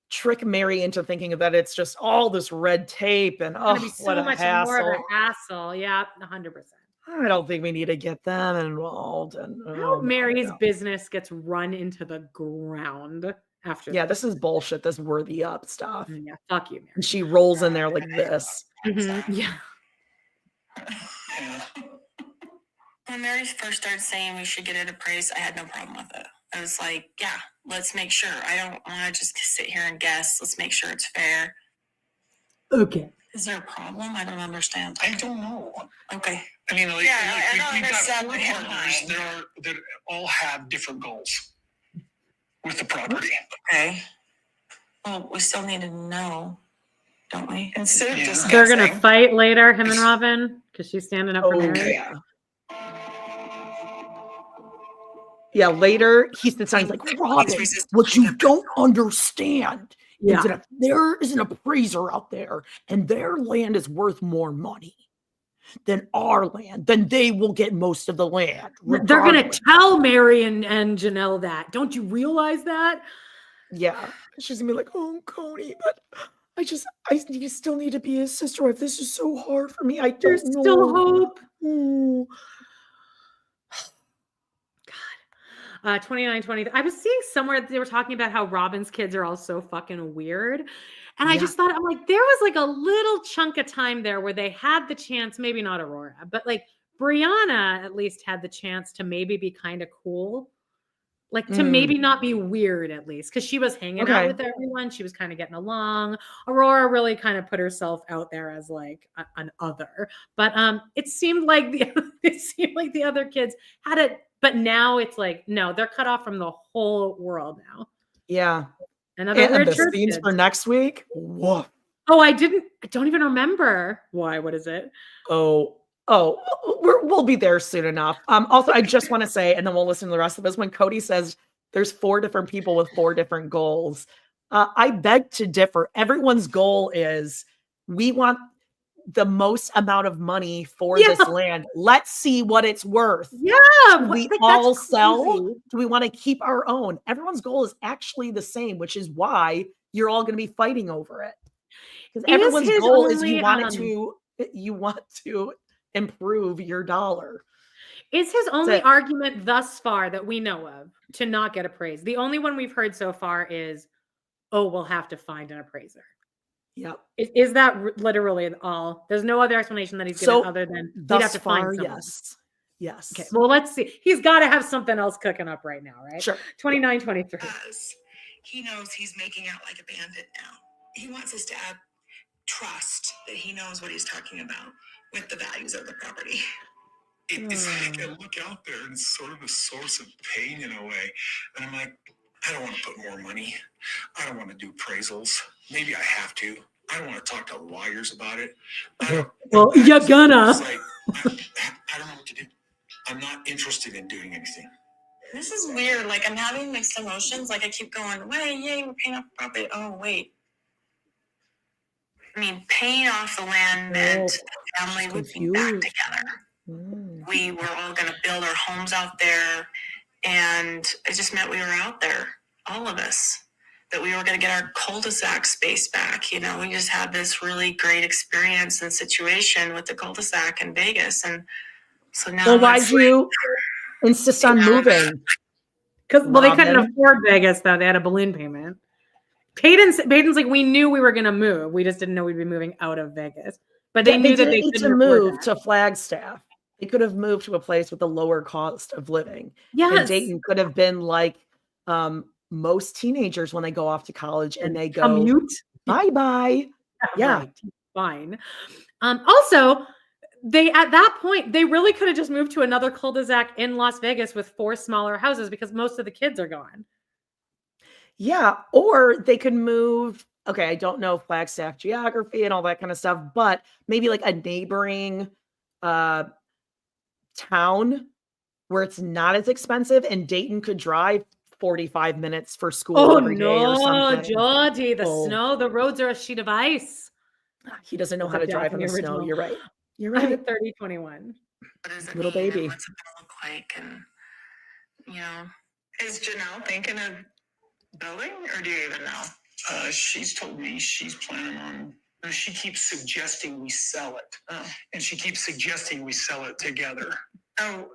trick Mary into thinking that it's just all this red tape and so much more of a hassle. Yeah, 100%. I don't think we need to get them involved. And Mary's business gets run into the ground after. Yeah, this is bullshit. This worthy up stuff. Yeah, fuck you, Mary. And she rolls in there like this. Mm-hmm. Yeah. When Mary first started saying we should get it appraised, I had no problem with it. I was like, yeah, let's make sure. I don't want to just sit here and guess. Let's make sure it's fair. Okay. Is there a problem? I don't understand. I don't know. Okay. I mean, like, I don't we've got understand four what you're partners buying. that all have different goals with the property. Okay. Well, we still need to know, don't we? Instead of discussing. They're going to fight later, him and Robin, because she's standing up for Mary. Yeah, later he sits down. He's like, Robin, what you don't understand is that if there is an appraiser out there and their land is worth more money than our land, then they will get most of the land. They're going to tell Mary and Janelle that. Don't you realize that? Yeah. She's going to be like, oh, Cody, but you still need to be his sister wife. This is so hard for me. There's still hope. Ooh. 2920. I was seeing somewhere they were talking about how Robin's kids are all so fucking weird. And I just thought, I'm like, there was like a little chunk of time there where they had the chance, maybe not Aurora, but like Brianna at least had the chance to maybe be kind of cool. Like to maybe not be weird at least. Cause she was hanging out with everyone. She was kind of getting along. Aurora really kind of put herself out there as like an other, but it seemed like the other kids had it. But now it's like, no, they're cut off from the whole world now. Yeah. And the scenes for next week. Whoa. Oh, I don't even remember. Why? What is it? We'll be there soon enough. Also, I just want to say, and then we'll listen to the rest of this. When Cody says there's 4 different people with 4 different goals, I beg to differ. Everyone's goal is we want the most amount of money for this land. Let's see what it's worth. Yeah. Do we all sell? Do we want to keep our own? Everyone's goal is actually the same, which is why you're all going to be fighting over it. Because everyone's goal is you want to improve your dollar. Is his only argument thus far that we know of to not get appraised? The only one we've heard so far is, we'll have to find an appraiser. Yep. Is that literally all? There's no other explanation that he's given other than he'd have to find someone. Yes. Okay. Well, let's see. He's got to have something else cooking up right now, right? Sure. 2923. He knows he's making out like a bandit now. He wants us to add trust that he knows what he's talking about with the values of the property. It's like I look out there and it's sort of a source of pain in a way. And I'm like, I don't want to put more money. I don't want to do appraisals. Maybe I have to. I don't want to talk to lawyers about it. Well, you're gonna. Like, I don't know what to do. I'm not interested in doing anything. This is weird. Like, I'm having mixed emotions. Like, I keep going, wait, yay, we're paying off the property. Oh, wait. I mean, paying off the land meant the family would be back together. We were all going to build our homes out there. And it just meant we were out there, all of us, that we were going to get our cul-de-sac space back. You know, we just had this really great experience and situation with the cul-de-sac in Vegas. And so now. Well, why'd you insist on moving? Because, they couldn't afford Vegas, though. They had a balloon payment. Peyton's like, we knew we were going to move. We just didn't know we'd be moving out of Vegas. But they knew that they need to move to Flagstaff. They could have moved to a place with a lower cost of living. Yes. And Dayton could have been like most teenagers when they go off to college and they go commute. Bye-bye. Yeah. Right. Fine. Also, they, at that point, they really could have just moved to another cul-de-sac in Las Vegas with 4 smaller houses because most of the kids are gone. Yeah, or they could move. Okay, I don't know Flagstaff geography and all that kind of stuff, but maybe like a neighboring town where it's not as expensive, and Dayton could drive 45 minutes for school every day or something. Geordie, the Oh. snow, the roads are a sheet of ice. He doesn't know how to drive in the snow. You're right. You're I'm right. 30-21. What does it Little mean, and baby. what's it gonna look like? And, you know, Is Janelle thinking of building, or do you even know? She's told me she's planning on. She keeps suggesting we sell it, and she keeps suggesting we sell it together. Oh,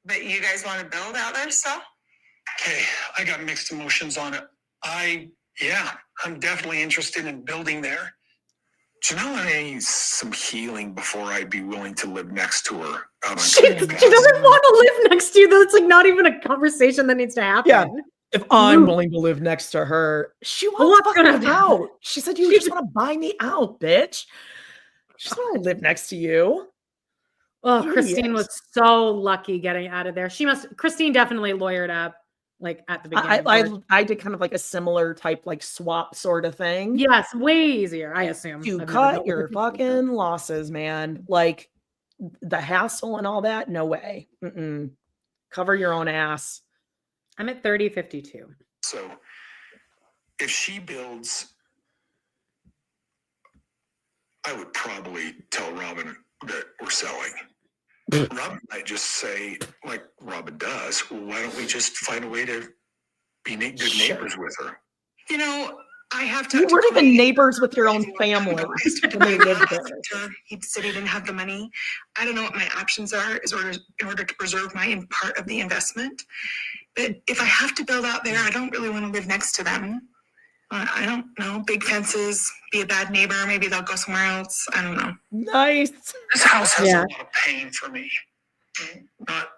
but you guys want to build out there still? Okay, I got mixed emotions on it. I'm definitely interested in building there. Janelle and I need some healing before I'd be willing to live next to her. She doesn't want to live next to you. That's like not even a conversation that needs to happen. Yeah. If I'm willing to live next to her, she wants to out. She said, "You just want to buy me out, bitch." She just want to live next to you. Oh, Christine was so lucky getting out of there. Christine definitely lawyered up like at the beginning. I did kind of like a similar type like swap sort of thing. Yes, way easier, I assume. You cut your fucking losses, man. Like the hassle and all that. No way. Cover your own ass. I'm at 30-52. So if she builds, I would probably tell Robin that we're selling. Robin might just say, like Robin does, well, why don't we just find a way to be good neighbors with her? You know, I have to. You weren't even neighbors with your own family when they lived there. He said he didn't have the money. I don't know what my options are in order to preserve my part of the investment. But if I have to build out there, I don't really want to live next to them. I don't know. Big fences, be a bad neighbor. Maybe they'll go somewhere else. I don't know. Nice. This house has a lot of pain for me.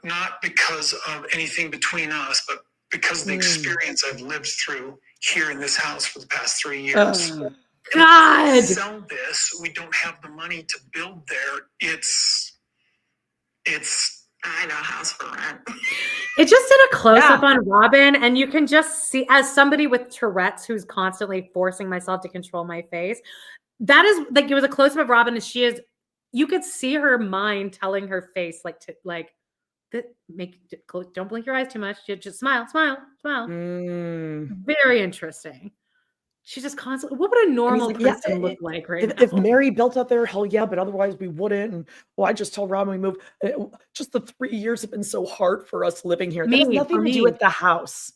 Not because of anything between us, but because of the experience I've lived through here in this house for the past 3 years. God. If we sell this, we don't have the money to build there. It's I know, house for rent. It just did a close-up on Robin, and you can just see, as somebody with Tourette's who's constantly forcing myself to control my face, that is like, it was a close-up of Robin, and you could see her mind telling her face don't blink your eyes too much, just smile. Very interesting. She's just constantly, what would a normal person look like right now? If Mary built out there, hell yeah, but otherwise we wouldn't. And I just told Robin we moved. Just the 3 years have been so hard for us living here. That has nothing to do with the house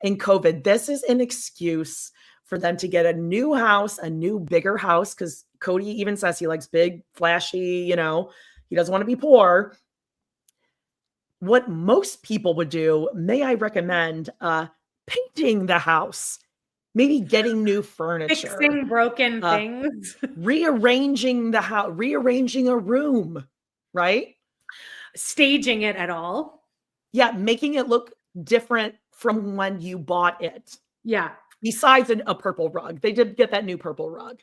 and COVID. This is an excuse for them to get a new house, a new, bigger house, because Cody even says he likes big, flashy, he doesn't want to be poor. What most people would do, may I recommend, painting the house. Maybe getting new furniture. Fixing broken things. Rearranging the house, rearranging a room, right? Staging it at all. Yeah, making it look different from when you bought it. Yeah. Besides a purple rug. They did get that new purple rug.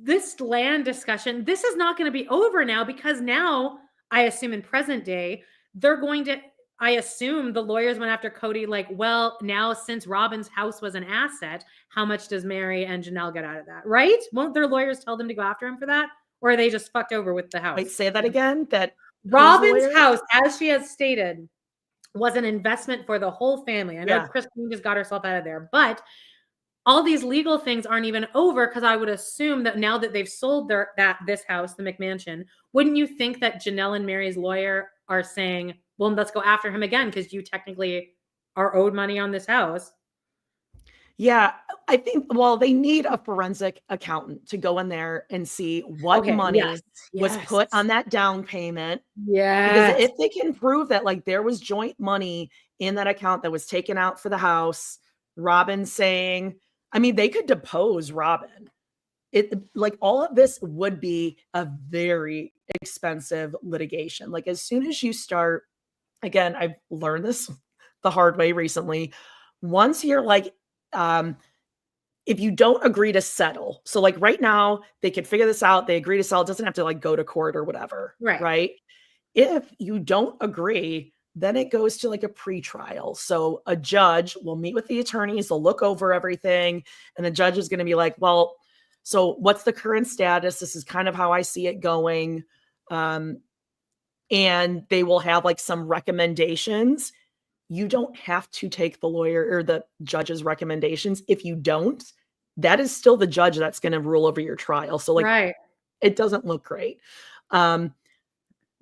This land discussion, this is not going to be over now, because now, I assume in present day, I assume the lawyers went after Cody like, well, now since Robin's house was an asset, how much does Mary and Janelle get out of that, right? Won't their lawyers tell them to go after him for that? Or are they just fucked over with the house? Wait, say that again? That Robin's house, as she has stated, was an investment for the whole family. I know Christine just got herself out of there, but all these legal things aren't even over, because I would assume that now that they've sold this house, the McMansion, wouldn't you think that Janelle and Mary's lawyer are saying, well, let's go after him again because you technically are owed money on this house? Yeah, I think, they need a forensic accountant to go in there and see what money was put on that down payment. Yeah. Because if they can prove that like there was joint money in that account that was taken out for the house, Robin saying, they could depose Robin. All of this would be a very expensive litigation. Like as soon as you start, again, I've learned this the hard way recently. Once you're if you don't agree to settle, so like right now they can figure this out, they agree to settle, it doesn't have to like go to court or whatever. Right. If you don't agree, then it goes to like a pretrial. So a judge will meet with the attorneys, they'll look over everything, and the judge is going to be like, well, so what's the current status? This is kind of how I see it going. And they will have like some recommendations. You don't have to take the lawyer or the judge's recommendations. If you don't, that is still the judge that's going to rule over your trial. So like, it doesn't look great.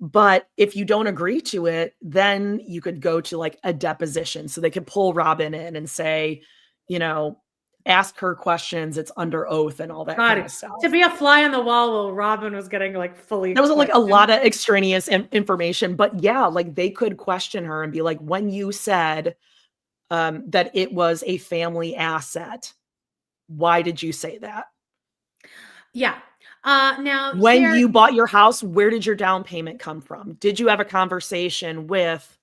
But if you don't agree to it, then you could go to like a deposition. So they could pull Robin in and say, you know, ask her questions. It's under oath and all that kind of stuff. To be a fly on the wall while Robin was getting like fully. There was like a lot of extraneous information, but yeah, like they could question her and be like, when you said that it was a family asset, why did you say that? Yeah. Now, when you bought your house, where did your down payment come from? Did you have a conversation with,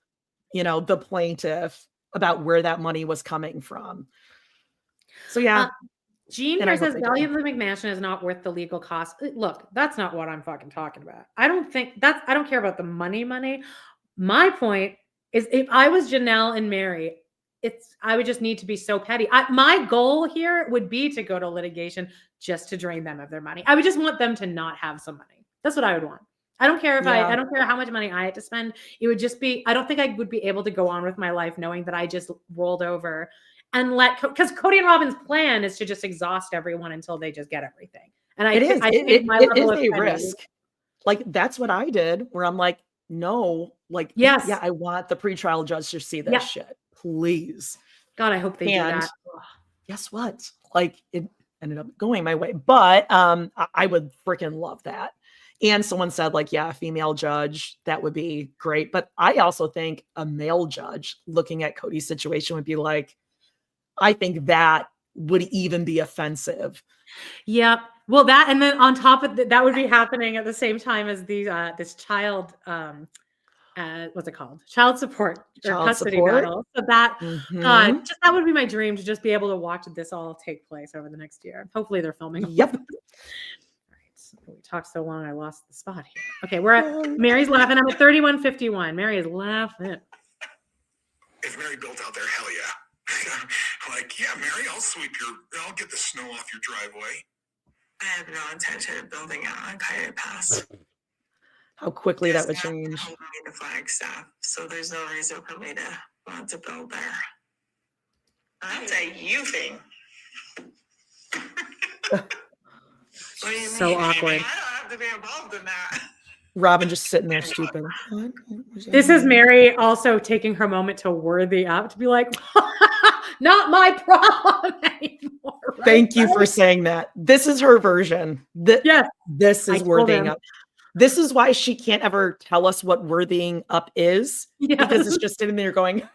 you know, the plaintiff about where that money was coming from? So yeah. Jean here says value of the McMansion is not worth the legal cost. Look, that's not what I'm fucking talking about. I don't care about the money. My point is, if I was Janelle and Mary, I would just need to be so petty. My goal here would be to go to litigation just to drain them of their money. I would just want them to not have some money. That's what I would want. I don't care I don't care how much money I had to spend. It would just be, I don't think I would be able to go on with my life knowing that I just rolled over and because Cody and Robin's plan is to just exhaust everyone until they just get everything. And I think it is a risk. Like that's what I did, where I'm like, no, like, yes, yeah, I want the pretrial judge to see this shit. Please. God, I hope they do that. Guess what? Like it ended up going my way, but I would freaking love that. And someone said like, yeah, a female judge, that would be great. But I also think a male judge looking at Cody's situation would be like, I think that would even be offensive. Yep. Well, that, and then on top of that would be happening at the same time as these this child what's it called? Child support or custody battle. So that just that would be my dream, to just be able to watch this all take place over the next year. Hopefully they're filming. Yep. All right. So we talked so long I lost the spot here. Okay, we're at Mary's laughing. I'm at 31:51. Mary is laughing. If Mary built out there, hell yeah. Like, yeah, Mary, I'll get the snow off your driveway. I have no intention of building out on Coyote Pass. How quickly that would change. The Flagstaff, so there's no reason for me to want to build there. That's a you thing. What do you so mean? Awkward. I don't have to be involved in that. Robin just sitting there stupid. This is Mary also taking her moment to worthy up, to be like, not my problem anymore. Right? Thank you for saying that. This is her version. Yes. This is worthying up. This is why she can't ever tell us what worthying up is, because it's just sitting there going,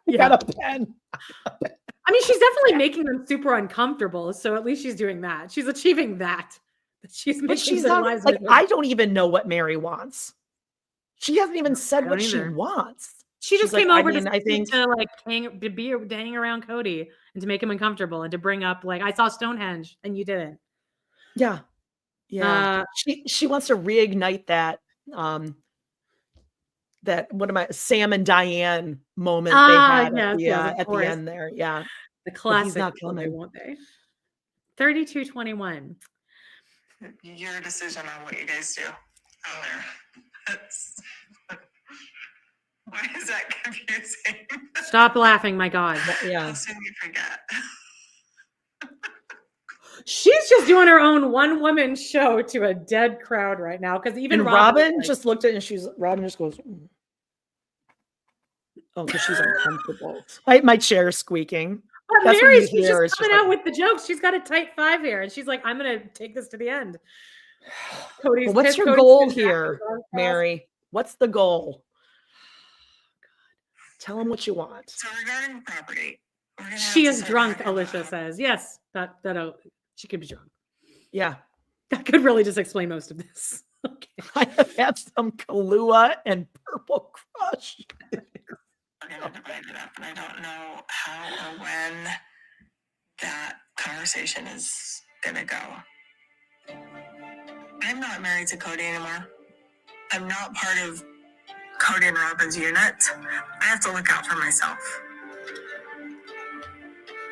you got a pen. I mean, she's definitely making them super uncomfortable. So at least she's doing that. She's achieving that. She's not like, I don't even know what Mary wants. She hasn't even said what she wants. She just came over to like be hanging around Cody and to make him uncomfortable and to bring up like, I saw Stonehenge and you didn't. Yeah. Yeah. She wants to reignite that Sam and Diane moment they had at the end there. Yeah. The classic, won't they? 32:21. Your decision on what you guys do out there. Why is that confusing? Stop laughing, my God. Yeah. How soon you forget. She's just doing her own one-woman show to a dead crowd right now. Because even Robin just looked at it and Robin just goes, oh, because she's uncomfortable. My chair's squeaking. But Mary's just coming out with the jokes. She's got a tight 5 here, and she's like, I'm going to take this to the end. Cody's what's your goal here, Mary? What's the goal? Tell them what you want. So regarding property, she is drunk, Alicia says. Yes, that she could be drunk. Yeah. That could really just explain most of this. Okay. I have had some Kahlua and Purple Crush. I'm going to divide it up, and I don't know how or when that conversation is gonna go. I'm not married to Cody anymore. I'm not part of Cody and Robin's unit. I have to look out for myself.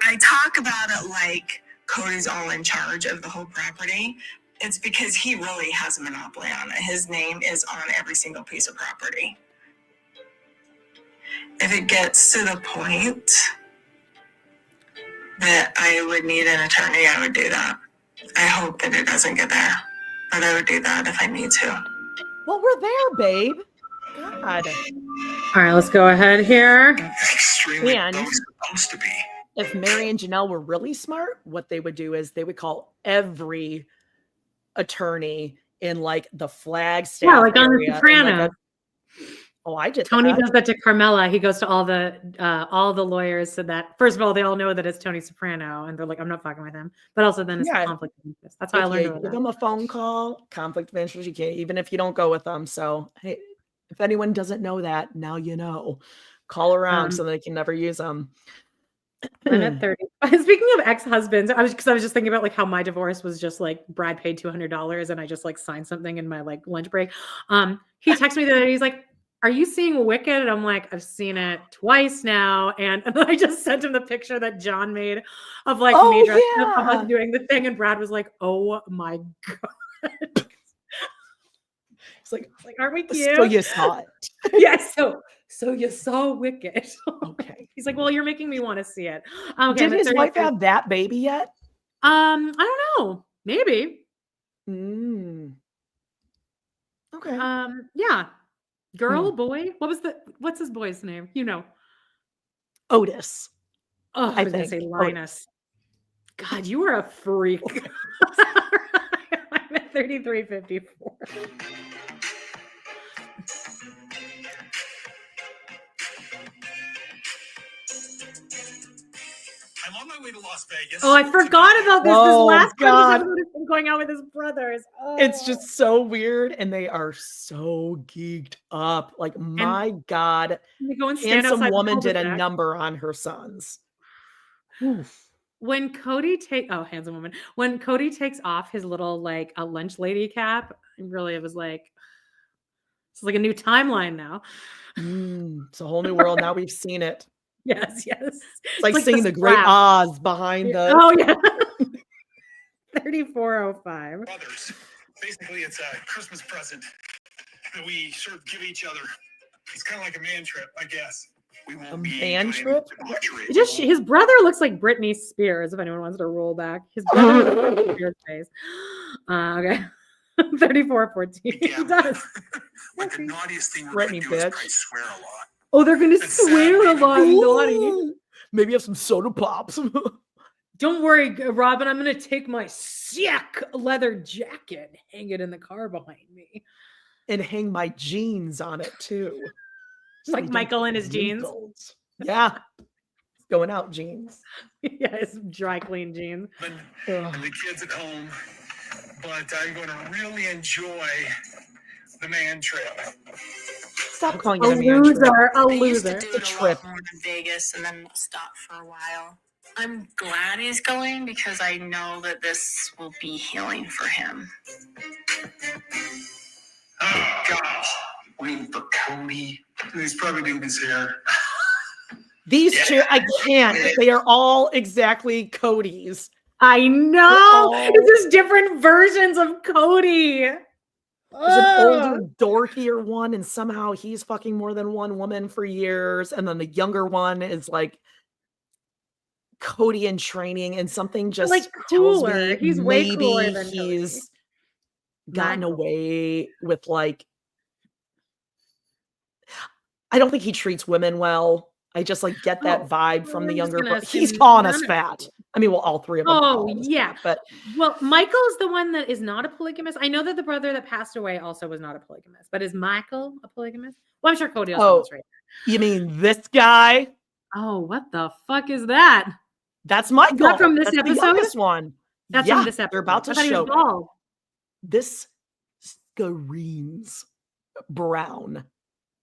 I talk about it like Cody's all in charge of the whole property. It's because he really has a monopoly on it. His name is on every single piece of property. If it gets to the point that I would need an attorney, I would do that. I hope that it doesn't get there, but I would do that if I need to. Well, we're there, babe. God. All right, let's go ahead here. Extremely And supposed to be. if Mary and Janelle were really smart, what they would do is they would call every attorney in like the Flagstaff Yeah, like on The area. Sopranos. Oh, I did. Tony that. does that to Carmela. He goes to all the lawyers so that first of all they all know that it's Tony Soprano and they're like, I'm not fucking with him. But also then it's Yeah. a conflict of interest. That's how I If learned you about give that. them a phone call, conflict of interest. You can't, even if you don't go with them. So, hey, if anyone doesn't know that, now you know. Call around so they can never use them. I'm at 30. Speaking of ex-husbands, I was just thinking about like how my divorce was just like Brad paid $200 and I just like signed something in my like lunch break. He texted me the other day. He's like, "Are you seeing Wicked?" And I'm like, "I've seen it twice now." And I just sent him the picture that John made of like me dressed up of us doing the thing, and Brad was like, "Oh my god!" It's like, aren't we cute? so you saw it. Yes. So you saw Wicked. Okay. He's like, "Well, you're making me want to see it." Okay, Did his wife have that baby yet? I don't know. Maybe. Okay. Yeah. Girl, boy. What's his boy's name? You know. Otis. Oh, I was gonna say Linus. God, you are a freak. I'm at 33.54. I'm on my way to Las Vegas. Oh, I forgot about this. Oh, this last God. episode is him going out with his brothers. Oh. It's just so weird, and they are so geeked up. Like, my God, they go and stand handsome outside the woman did a cul-de-sac. number on her sons. When Cody handsome woman. When Cody takes off his little like a lunch lady cap, really it was like it's like a new timeline now. It's a whole new world. Now we've seen it. Yes. It's like seeing the Great Great Oz behind the. Oh yeah. 3405. Brothers. Basically, it's a Christmas present that we sort of give each other. It's kind of like a man trip, I guess. We won't A be man doing trip? debauchery. His brother looks like Britney Spears. If anyone wants to roll back, his brother looks like Spears' face. Okay. 3414. He does. Like the naughtiest thing we're going Britney, to do is bitch. probably swear a lot. Oh, they're gonna That's swear a sad. lot. Naughty. Maybe have some soda pops. Don't worry, Robin. I'm gonna take my sick leather jacket, hang it in the car behind me, And hang my jeans on it too. So like we don't Michael get and his jeans. wrinkles. Yeah. Going out jeans. Yeah, his dry clean jeans. And the kids at home, but I'm going to really enjoy the man trip. Stop calling A it a man trip. loser. A I used to loser. do It's a it a trip. lot more in Vegas and then stop for a while. I'm glad he's going because I know that this will be healing for him. Oh, gosh. Waiting for Cody. He's probably doing his hair. These two, I can't. They are all exactly Cody's. I know. Oh. It's just different versions of Cody. There's an older, dorkier one, and somehow he's fucking more than one woman for years. And then the younger one is like Cody in training, and something just Like tells cooler. me He's way maybe cooler than he's gotten Michael. away with like. I don't think he treats women well. I just like get that vibe from the I'm just younger. gonna He's assume calling us none of fat. I mean, well, all three of them. Oh, call us yeah. fat, but Well, Michael's the one that is not a polygamist. I know that the brother that passed away also was not a polygamist, but is Michael a polygamist? Well, I'm sure Cody also is, right? You mean this guy? Oh, what the fuck is that? That's Michael. that from this That's episode? The youngest one. That's Yeah, from this episode. they're about to I thought he show was it. bald. This screams Brown.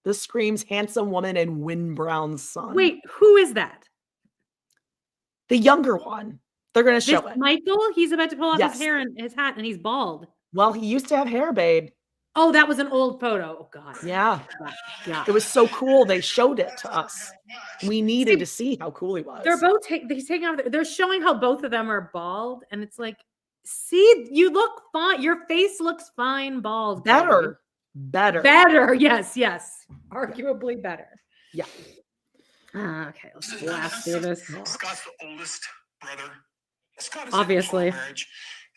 This screams handsome woman and Win Brown's son. Wait, who is that? The younger one. They're going to This show it. Michael, he's about to pull off Yes. his hair and his hat, and he's bald. Well, he used to have hair, babe. Oh, that was an old photo. Oh God. Yeah. Yeah. It was so cool. They showed it to us. We needed to see how cool he was. They're both he's taking off. They're showing how both of them are bald, and it's like, see, you look fine. Your face looks fine, bald. better. Yes. Arguably better. Yeah. Okay, let's blast through this. Scott's the oldest brother. Scott is Obviously. in a marriage,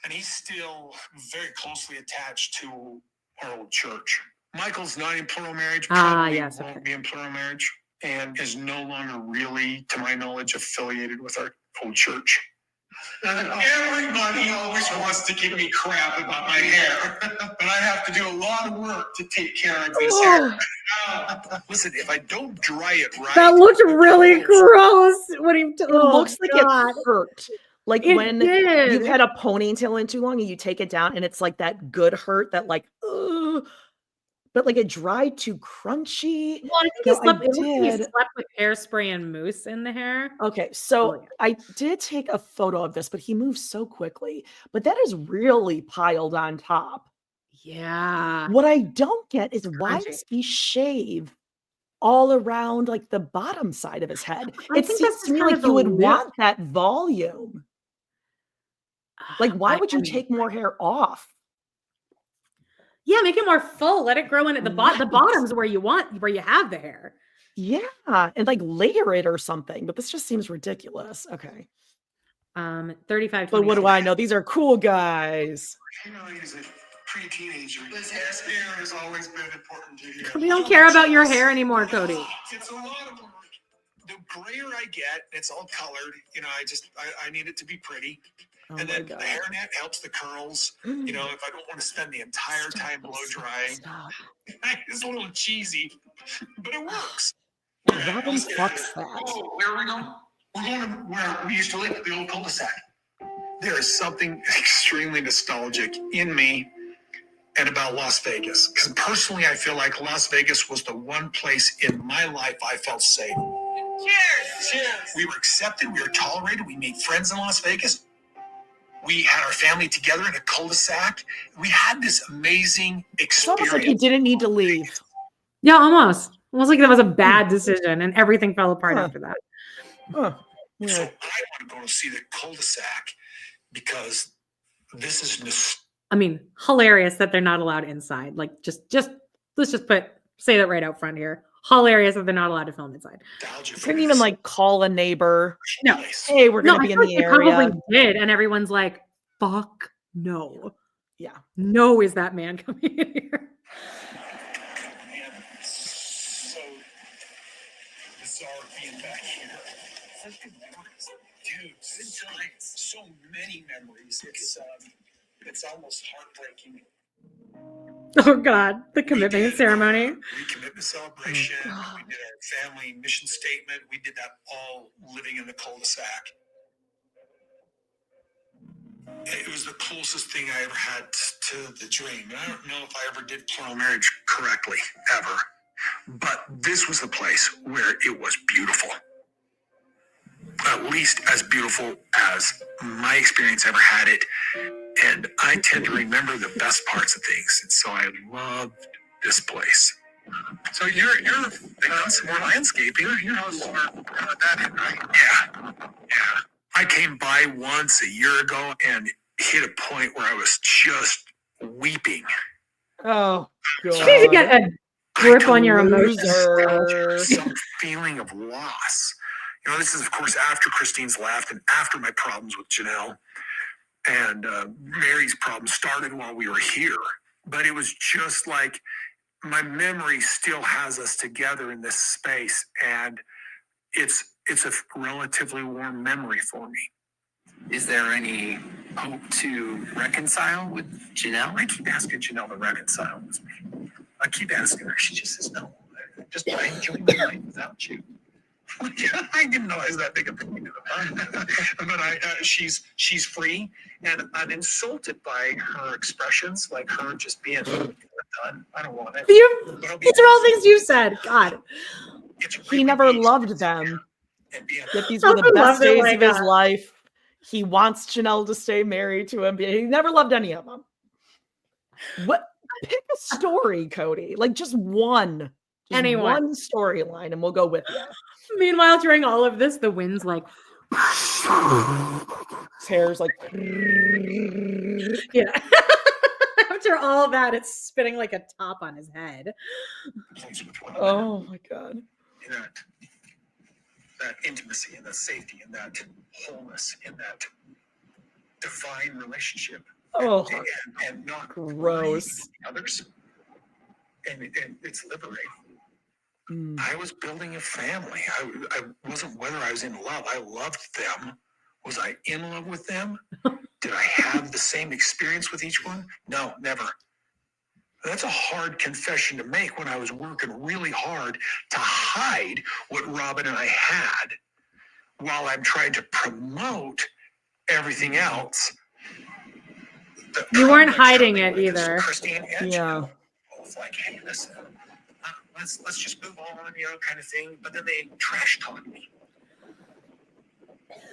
and he's still very closely attached to our old church. Michael's not in plural marriage. Probably won't be in plural marriage, and is no longer really, to my knowledge, affiliated with our old church. Everybody always wants to give me crap about my hair, but I have to do a lot of work to take care of this hair. Listen, if I don't dry it right, That looked really gross. What do you? It looks like it hurt. Like It when did. you've had a ponytail in too long and you take it down and it's like that good hurt that like, ugh. But like it dried too crunchy. Well, I think he slept with hairspray and mousse in the hair. Okay, so I did take a photo of this, but he moves so quickly. But that is really piled on top. Yeah. What I don't get is why does he shave all around like the bottom side of his head? I It think seems that's to me kind like of you a would lip. want that volume. Like, why would you take more hair off? Yeah, make it more full. Let it grow in at the bottom. The bottom's where you have the hair. Yeah, and like layer it or something. But this just seems ridiculous. Okay. 35. But what do I know? These are cool guys. you know, he's a pre-teenager. His hair has always been important to him. We don't care about your hair anymore, Cody. It's a lot of work. The grayer I get, it's all colored. You know, I need it to be pretty. And then the hairnet helps the curls. You know, if I don't want to spend the entire time blow drying. It's a little cheesy, but it works. Robin fucks that. Oh, where are we going? We're going to where we used to live, the old cul-de-sac. There is something extremely nostalgic in me and about Las Vegas. Because personally, I feel like Las Vegas was the one place in my life I felt safe. Cheers! Cheers! We were accepted. We were tolerated. We made friends in Las Vegas. We had our family together in a cul-de-sac. We had this amazing experience. It's almost like you didn't need to leave. Yeah, almost. Almost like that was a bad decision and everything fell apart after that. Yeah. So I want to go to see the cul-de-sac because this is I mean, hilarious that they're not allowed inside. Like, just let's just say that right out front here. Hilarious that they're not allowed to film inside. Couldn't even like call a neighbor. No, hey, we're gonna be in the area. Probably did, and everyone's like, "Fuck no." Yeah, no, is that man coming in here? So bizarre being back here. Dude, so many memories. It's almost heartbreaking. Oh God, the commitment ceremony. Recommitment celebration. We did our family mission statement. We did that all living in the cul-de-sac. It was the closest thing I ever had to the dream. And I don't know if I ever did plural marriage correctly, ever. But this was the place where it was beautiful. At least as beautiful as my experience ever had it. And I tend to remember the best parts of things. And so I loved this place. So you're thinking some more landscaping. You know, that in, right? Yeah. I came by once a year ago and hit a point where I was just weeping. Oh, God. You need to get a grip on your emotions. Some feeling of loss. You know, this is, of course, after Christine's left and after my problems with Janelle. And Mary's problem started while we were here. But it was just like my memory still has us together in this space. And it's a relatively warm memory for me. Is there any hope to reconcile with Janelle? I keep asking Janelle to reconcile with me. I keep asking her. She just says no. I enjoy my life without you. I didn't know I was that big of a thing. But she's free, and I'm insulted by her expressions, like her just being done. I don't want it. These are all things you said. God, he never loved them. Yet these were the best days of his life. He wants Janelle to stay married to him, but he never loved any of them. What? Pick a story, Cody. Like just one. Just Anyone. one storyline, and we'll go with you. Meanwhile, during all of this, the wind's like, His hair's like, yeah. After all that, it's spinning like a top on his head. oh my God. That intimacy and that safety and that wholeness in that divine relationship. Oh, and not gross. Others. And it's liberating. I was building a family. I wasn't whether I was in love. I loved them. Was I in love with them? Did I have the same experience with each one? No, never. That's a hard confession to make when I was working really hard to hide what Robin and I had while I'm trying to promote everything else. You weren't hiding it either. Christine and Yeah. Joe both like, hey, listen, let's just move on, kind of thing. But then they trash talk me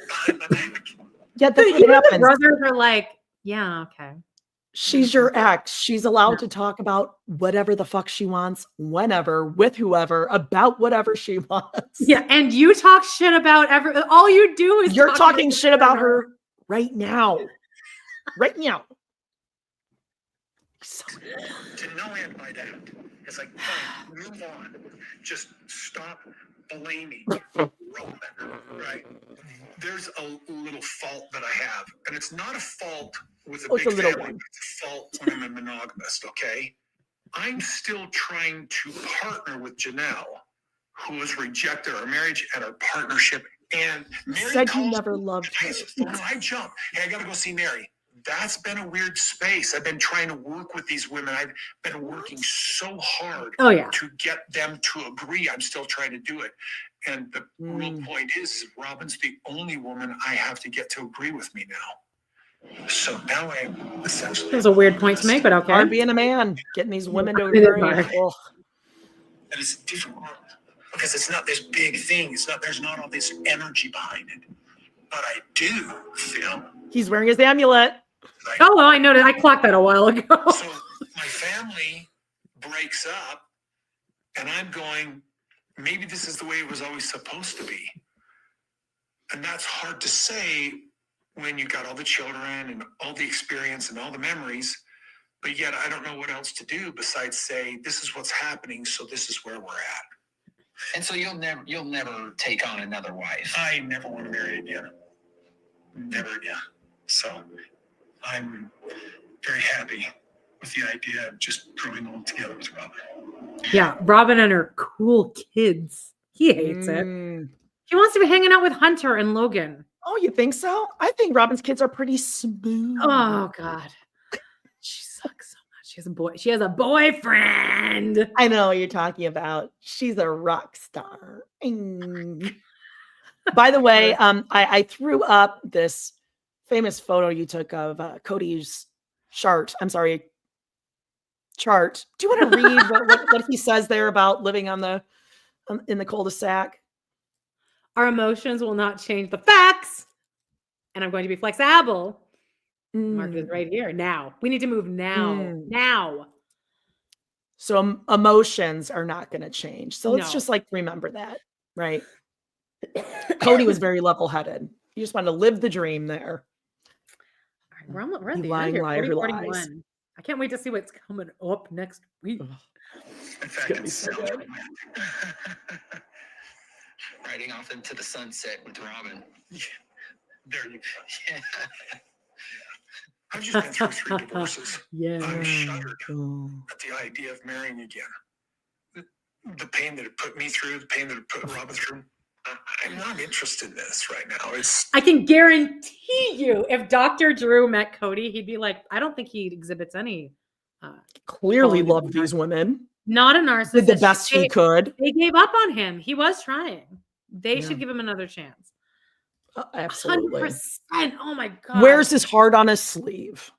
behind my back. Yeah, that's what The happens. brothers are like, yeah, okay. She's your ex. She's allowed to talk about whatever the fuck she wants, whenever, with whoever, about whatever she wants. Yeah, and you talk shit about all you do is You're talk talking shit about her right now. Right now. To no end by that. It's like, fine, move on. Just stop blaming Roman, right? There's a little fault that I have, and it's not a fault with a big little family, one. but it's a fault when I'm a monogamist, okay? I'm still trying to partner with Janelle, who has rejected our marriage and our partnership. And Mary Said you calls never me, loved her. I jump. Hey, I gotta go see Mary. That's been a weird space. I've been trying to work with these women. I've been working so hard to get them to agree. I'm still trying to do it. And the real point is Robin's the only woman I have to get to agree with me now. So now I'm essentially... It was a weird point to make, but okay. Hard being a man, getting these women to agree. And it's a different world. Because it's not this big thing. There's not all this energy behind it. But I do feel... He's wearing his amulet. Oh, well, I noticed. I clocked that a while ago. So my family breaks up, and I'm going, maybe this is the way it was always supposed to be. And that's hard to say when you got all the children and all the experience and all the memories, but yet I don't know what else to do besides say, this is what's happening, so this is where we're at. And so you'll never take on another wife. I never want to marry again. Never again. So I'm very happy with the idea of just growing old together with Robin. Yeah, Robin and her cool kids. He hates it. He wants to be hanging out with Hunter and Logan. Oh, you think so? I think Robin's kids are pretty smooth. Oh, God. She sucks so much. She has a boyfriend. I know what you're talking about. She's a rock star. By the way, I threw up this famous photo you took of Cody's chart. I'm sorry, chart. Do you want to read what he says there about living on the in the cul-de-sac? Our emotions will not change the facts, and I'm going to be flexible. Mark is right here. Now we need to move now. Now. So emotions are not going to change. So let's just remember that, right? Cody was very level-headed. He just wanted to live the dream there. We're at the end here. 40, 41. I can't wait to see what's coming up next week. In fact, it's so good. Riding off into the sunset with Robin. Yeah. There you go. Yeah. I've just been through 3 divorces. I'm shuddered at the idea of marrying again. The pain that it put me through, the pain that it put Robin through. I'm not interested in this right now. I can guarantee you, if Dr. Drew met Cody, he'd be like, I don't think he exhibits any. Clearly loved these women. Not a narcissist. Did the best he could. They gave up on him. He was trying. They should give him another chance. Absolutely. 100%. Oh my God. Wears his heart on his sleeve.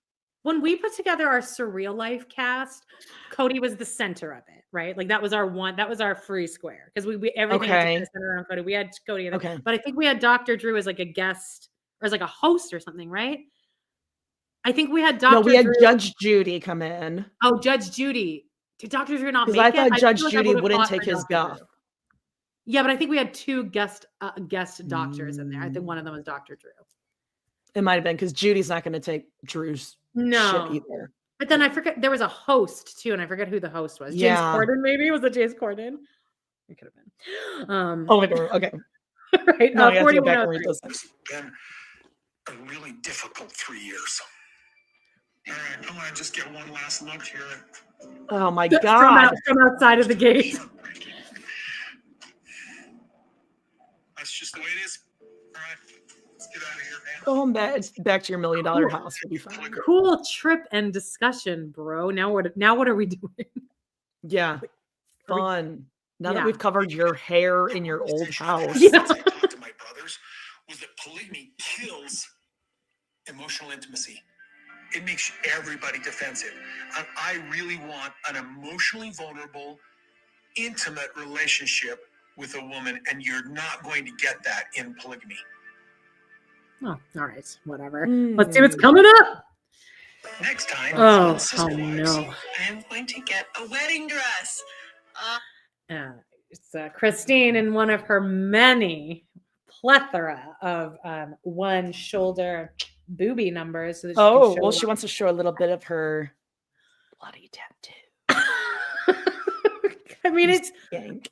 When we put together our Surreal Life cast, Cody was the center of it, right? Like that was our free square because we everything had to center around Cody. We had Cody, but I think we had Dr. Drew as like a guest or as like a host or something, right? I think we had No, Dr. we had Drew. Judge Judy come in. Oh, Judge Judy. Did Dr. Drew not Because make I it? thought Judge feel like I Judy would've wouldn't fought take for his Dr. guff. Drew. Yeah, but I think we had 2 guest doctors in there. I think one of them was Dr. Drew. It might have been because Judy's not going to take Drew's No. shit either. But then I forget there was a host too, and I forget who the host was. James Yeah. Corden, maybe? Was it James Corden? It could have been. Oh, okay. Right. No, you have to go back and 4103. read those. It's been a really difficult 3 years. All right, I want to just get one last look here. Oh my From God. from outside of the gate. That's just the way it is. All right, let's get out of here, man. Go home back to your $1 million house. You'll be fine. Cool trip and discussion, bro. Now what are we doing? Yeah. Fun. Now that Yeah. we've covered your hair in your old house. Yeah. I talked to my brothers was that polygamy kills emotional intimacy. It makes everybody defensive. And I really want an emotionally vulnerable, intimate relationship with a woman, and you're not going to get that in polygamy. Oh, all right. Whatever. Let's see what's coming up. Next time, Oh, on Sister oh Wives. no. I am going to get a wedding dress. It's Christine in one of her many plethora of one shoulder booby numbers. So that Oh, can well, show she wants to show a little bit of her bloody tattoo. I mean, it's. Yank.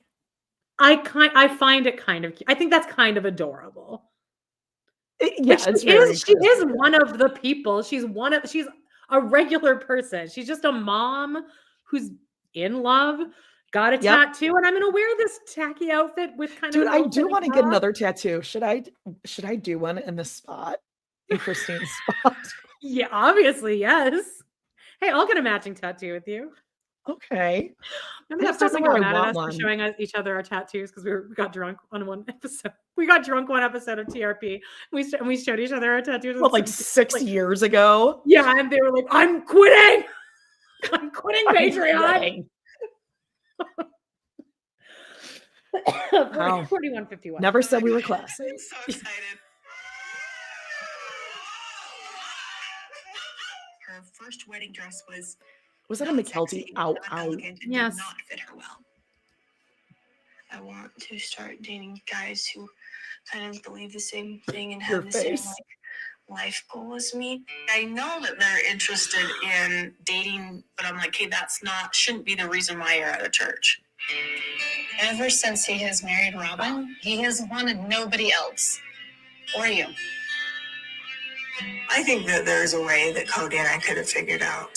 I find it kind of. I think that's kind of adorable. Yeah, Like, it's she very is. She is Christmas. one of the people. She's a regular person. She's just a mom who's in love. Got a tattoo, and I'm gonna wear this tacky outfit with kind Dude, of. I do want to get another tattoo. Should I do one in this spot? In Christine's spot? Yeah, obviously, yes. Hey, I'll get a matching tattoo with you. Okay. Remember that This doesn't person got where I mad at us want for one. showing us each other our tattoos because we got drunk on one episode. We got drunk one episode of TRP. And we showed each other our tattoos. Well, like 6 years ago. Yeah, and they were like, "I'm quitting. I'm quitting Patreon." Wow. 4151. Never said we were classy. I'm so excited. Her first wedding dress was Was that a not McKelty? sexy, Ow, not ow. elegant, and Yes. did not fit her well. I want to start dating guys who kind of believe the same thing and Your have the same face. life goal as me. I know that they're interested in dating, but I'm like, hey, shouldn't be the reason why you're at a church. Ever since he has married Robin, he has wanted nobody else. Or you. I think that there's a way that Cody and I could have figured out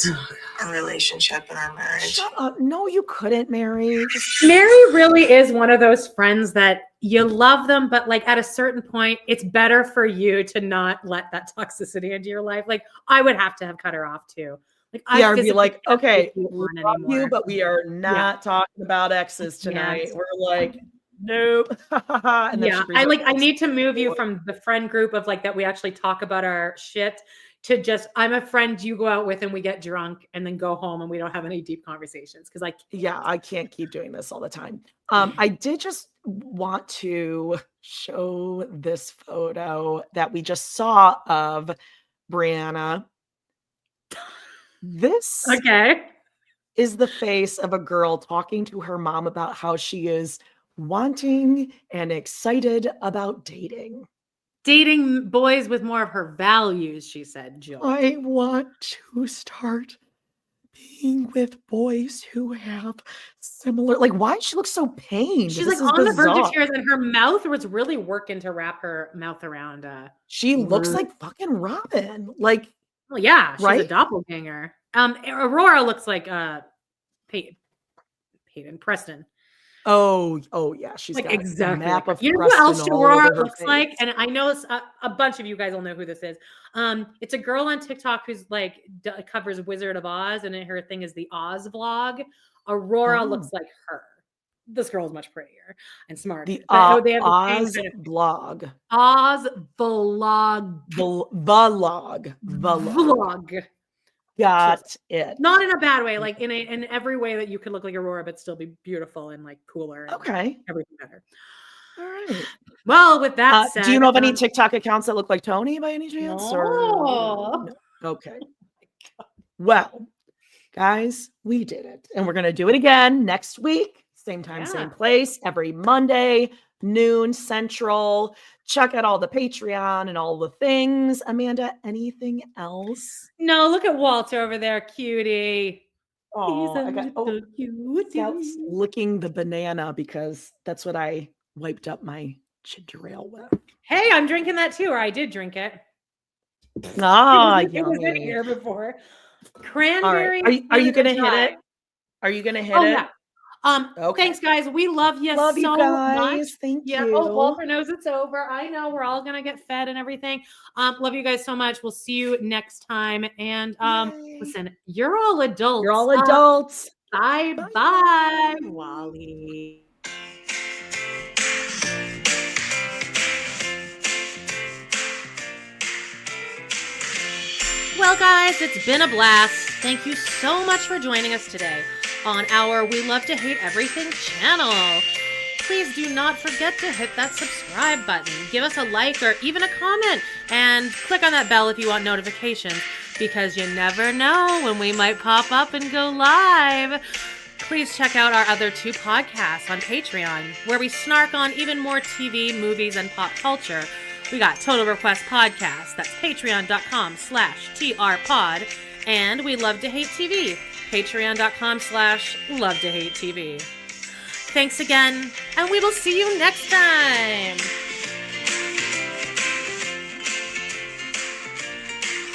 a relationship in our marriage. Shut up. No, you couldn't, Mary. Mary really is one of those friends that you love them, but like at a certain point, it's better for you to not let that toxicity into your life. Like I would have to have cut her off too. Like Yeah, I I'd be physically like, can't okay, take you we on love anymore. you, but we are not talking about exes tonight. Yes. We're like, nope. And then Yeah, she brings up I need to move you from the friend group of like that we actually talk about our shit to just I'm a friend you go out with and we get drunk and then go home and we don't have any deep conversations because Yeah, I can't keep doing this all the time. I did just want to show this photo that we just saw of Brianna. This is the face of a girl talking to her mom about how she is wanting and excited about dating. dating boys with more of her values, she said, Jill. I want to start being with boys who have similar, like, why does she look so pained? She's This like is on the verge bizarre. of tears, and her mouth was really working to wrap her mouth around. She looks like fucking Robin. Like, well, yeah, she's a right? doppelganger. Aurora looks like Peyton Preston. Oh yeah, she's Like got exactly. a map of You know Preston who else all Aurora over her looks face. like? And I know a bunch of you guys will know who this is. It's a girl on TikTok who's like covers Wizard of Oz, and her thing is the Oz vlog. Aurora looks like her. This girl is much prettier and smarter. The But they have the Oz same kind of- blog. Oz vlog. Vlog. Got it. Not in a bad way, like in every way that you could look like Aurora, but still be beautiful and like cooler. And Okay. everything better. All right. Well, with that said, do you know of any TikTok accounts that look like Tony by any chance? No. No. Okay. Well, guys, we did it. And we're going to do it again next week. Same time, same place, every Monday, noon Central. Check out all the Patreon and all the things. Amanda, anything else? No, look at Walter over there, cutie. Oh, He's a little cutie. Scout's licking the banana because that's what I wiped up my ginger ale with. Hey, I'm drinking that too, or I did drink it. Ah, it was in yummy. here before. Cranberry. All right. Are you going to hit it? Are you going to hit it? Yeah. Okay. Thanks, guys. We love you Love so you guys. much. Thank Yeah. you. Oh, Walter knows it's over. I know. We're all gonna get fed and everything. Love you guys so much. We'll see you next time. And listen, you're all adults. You're all adults. Bye, Wally. Well, guys, it's been a blast. Thank you so much for joining us today on our We Love to Hate Everything channel. Please do not forget to hit that subscribe button. Give us a like or even a comment, and click on that bell if you want notifications, because you never know when we might pop up and go live. Please check out our other 2 podcasts on Patreon, where we snark on even more TV, movies, and pop culture. We got Total Request Podcast. That's patreon.com/trpod. And We Love to Hate TV. Patreon.com/Love to Hate TV. Thanks again, and we will see you next time.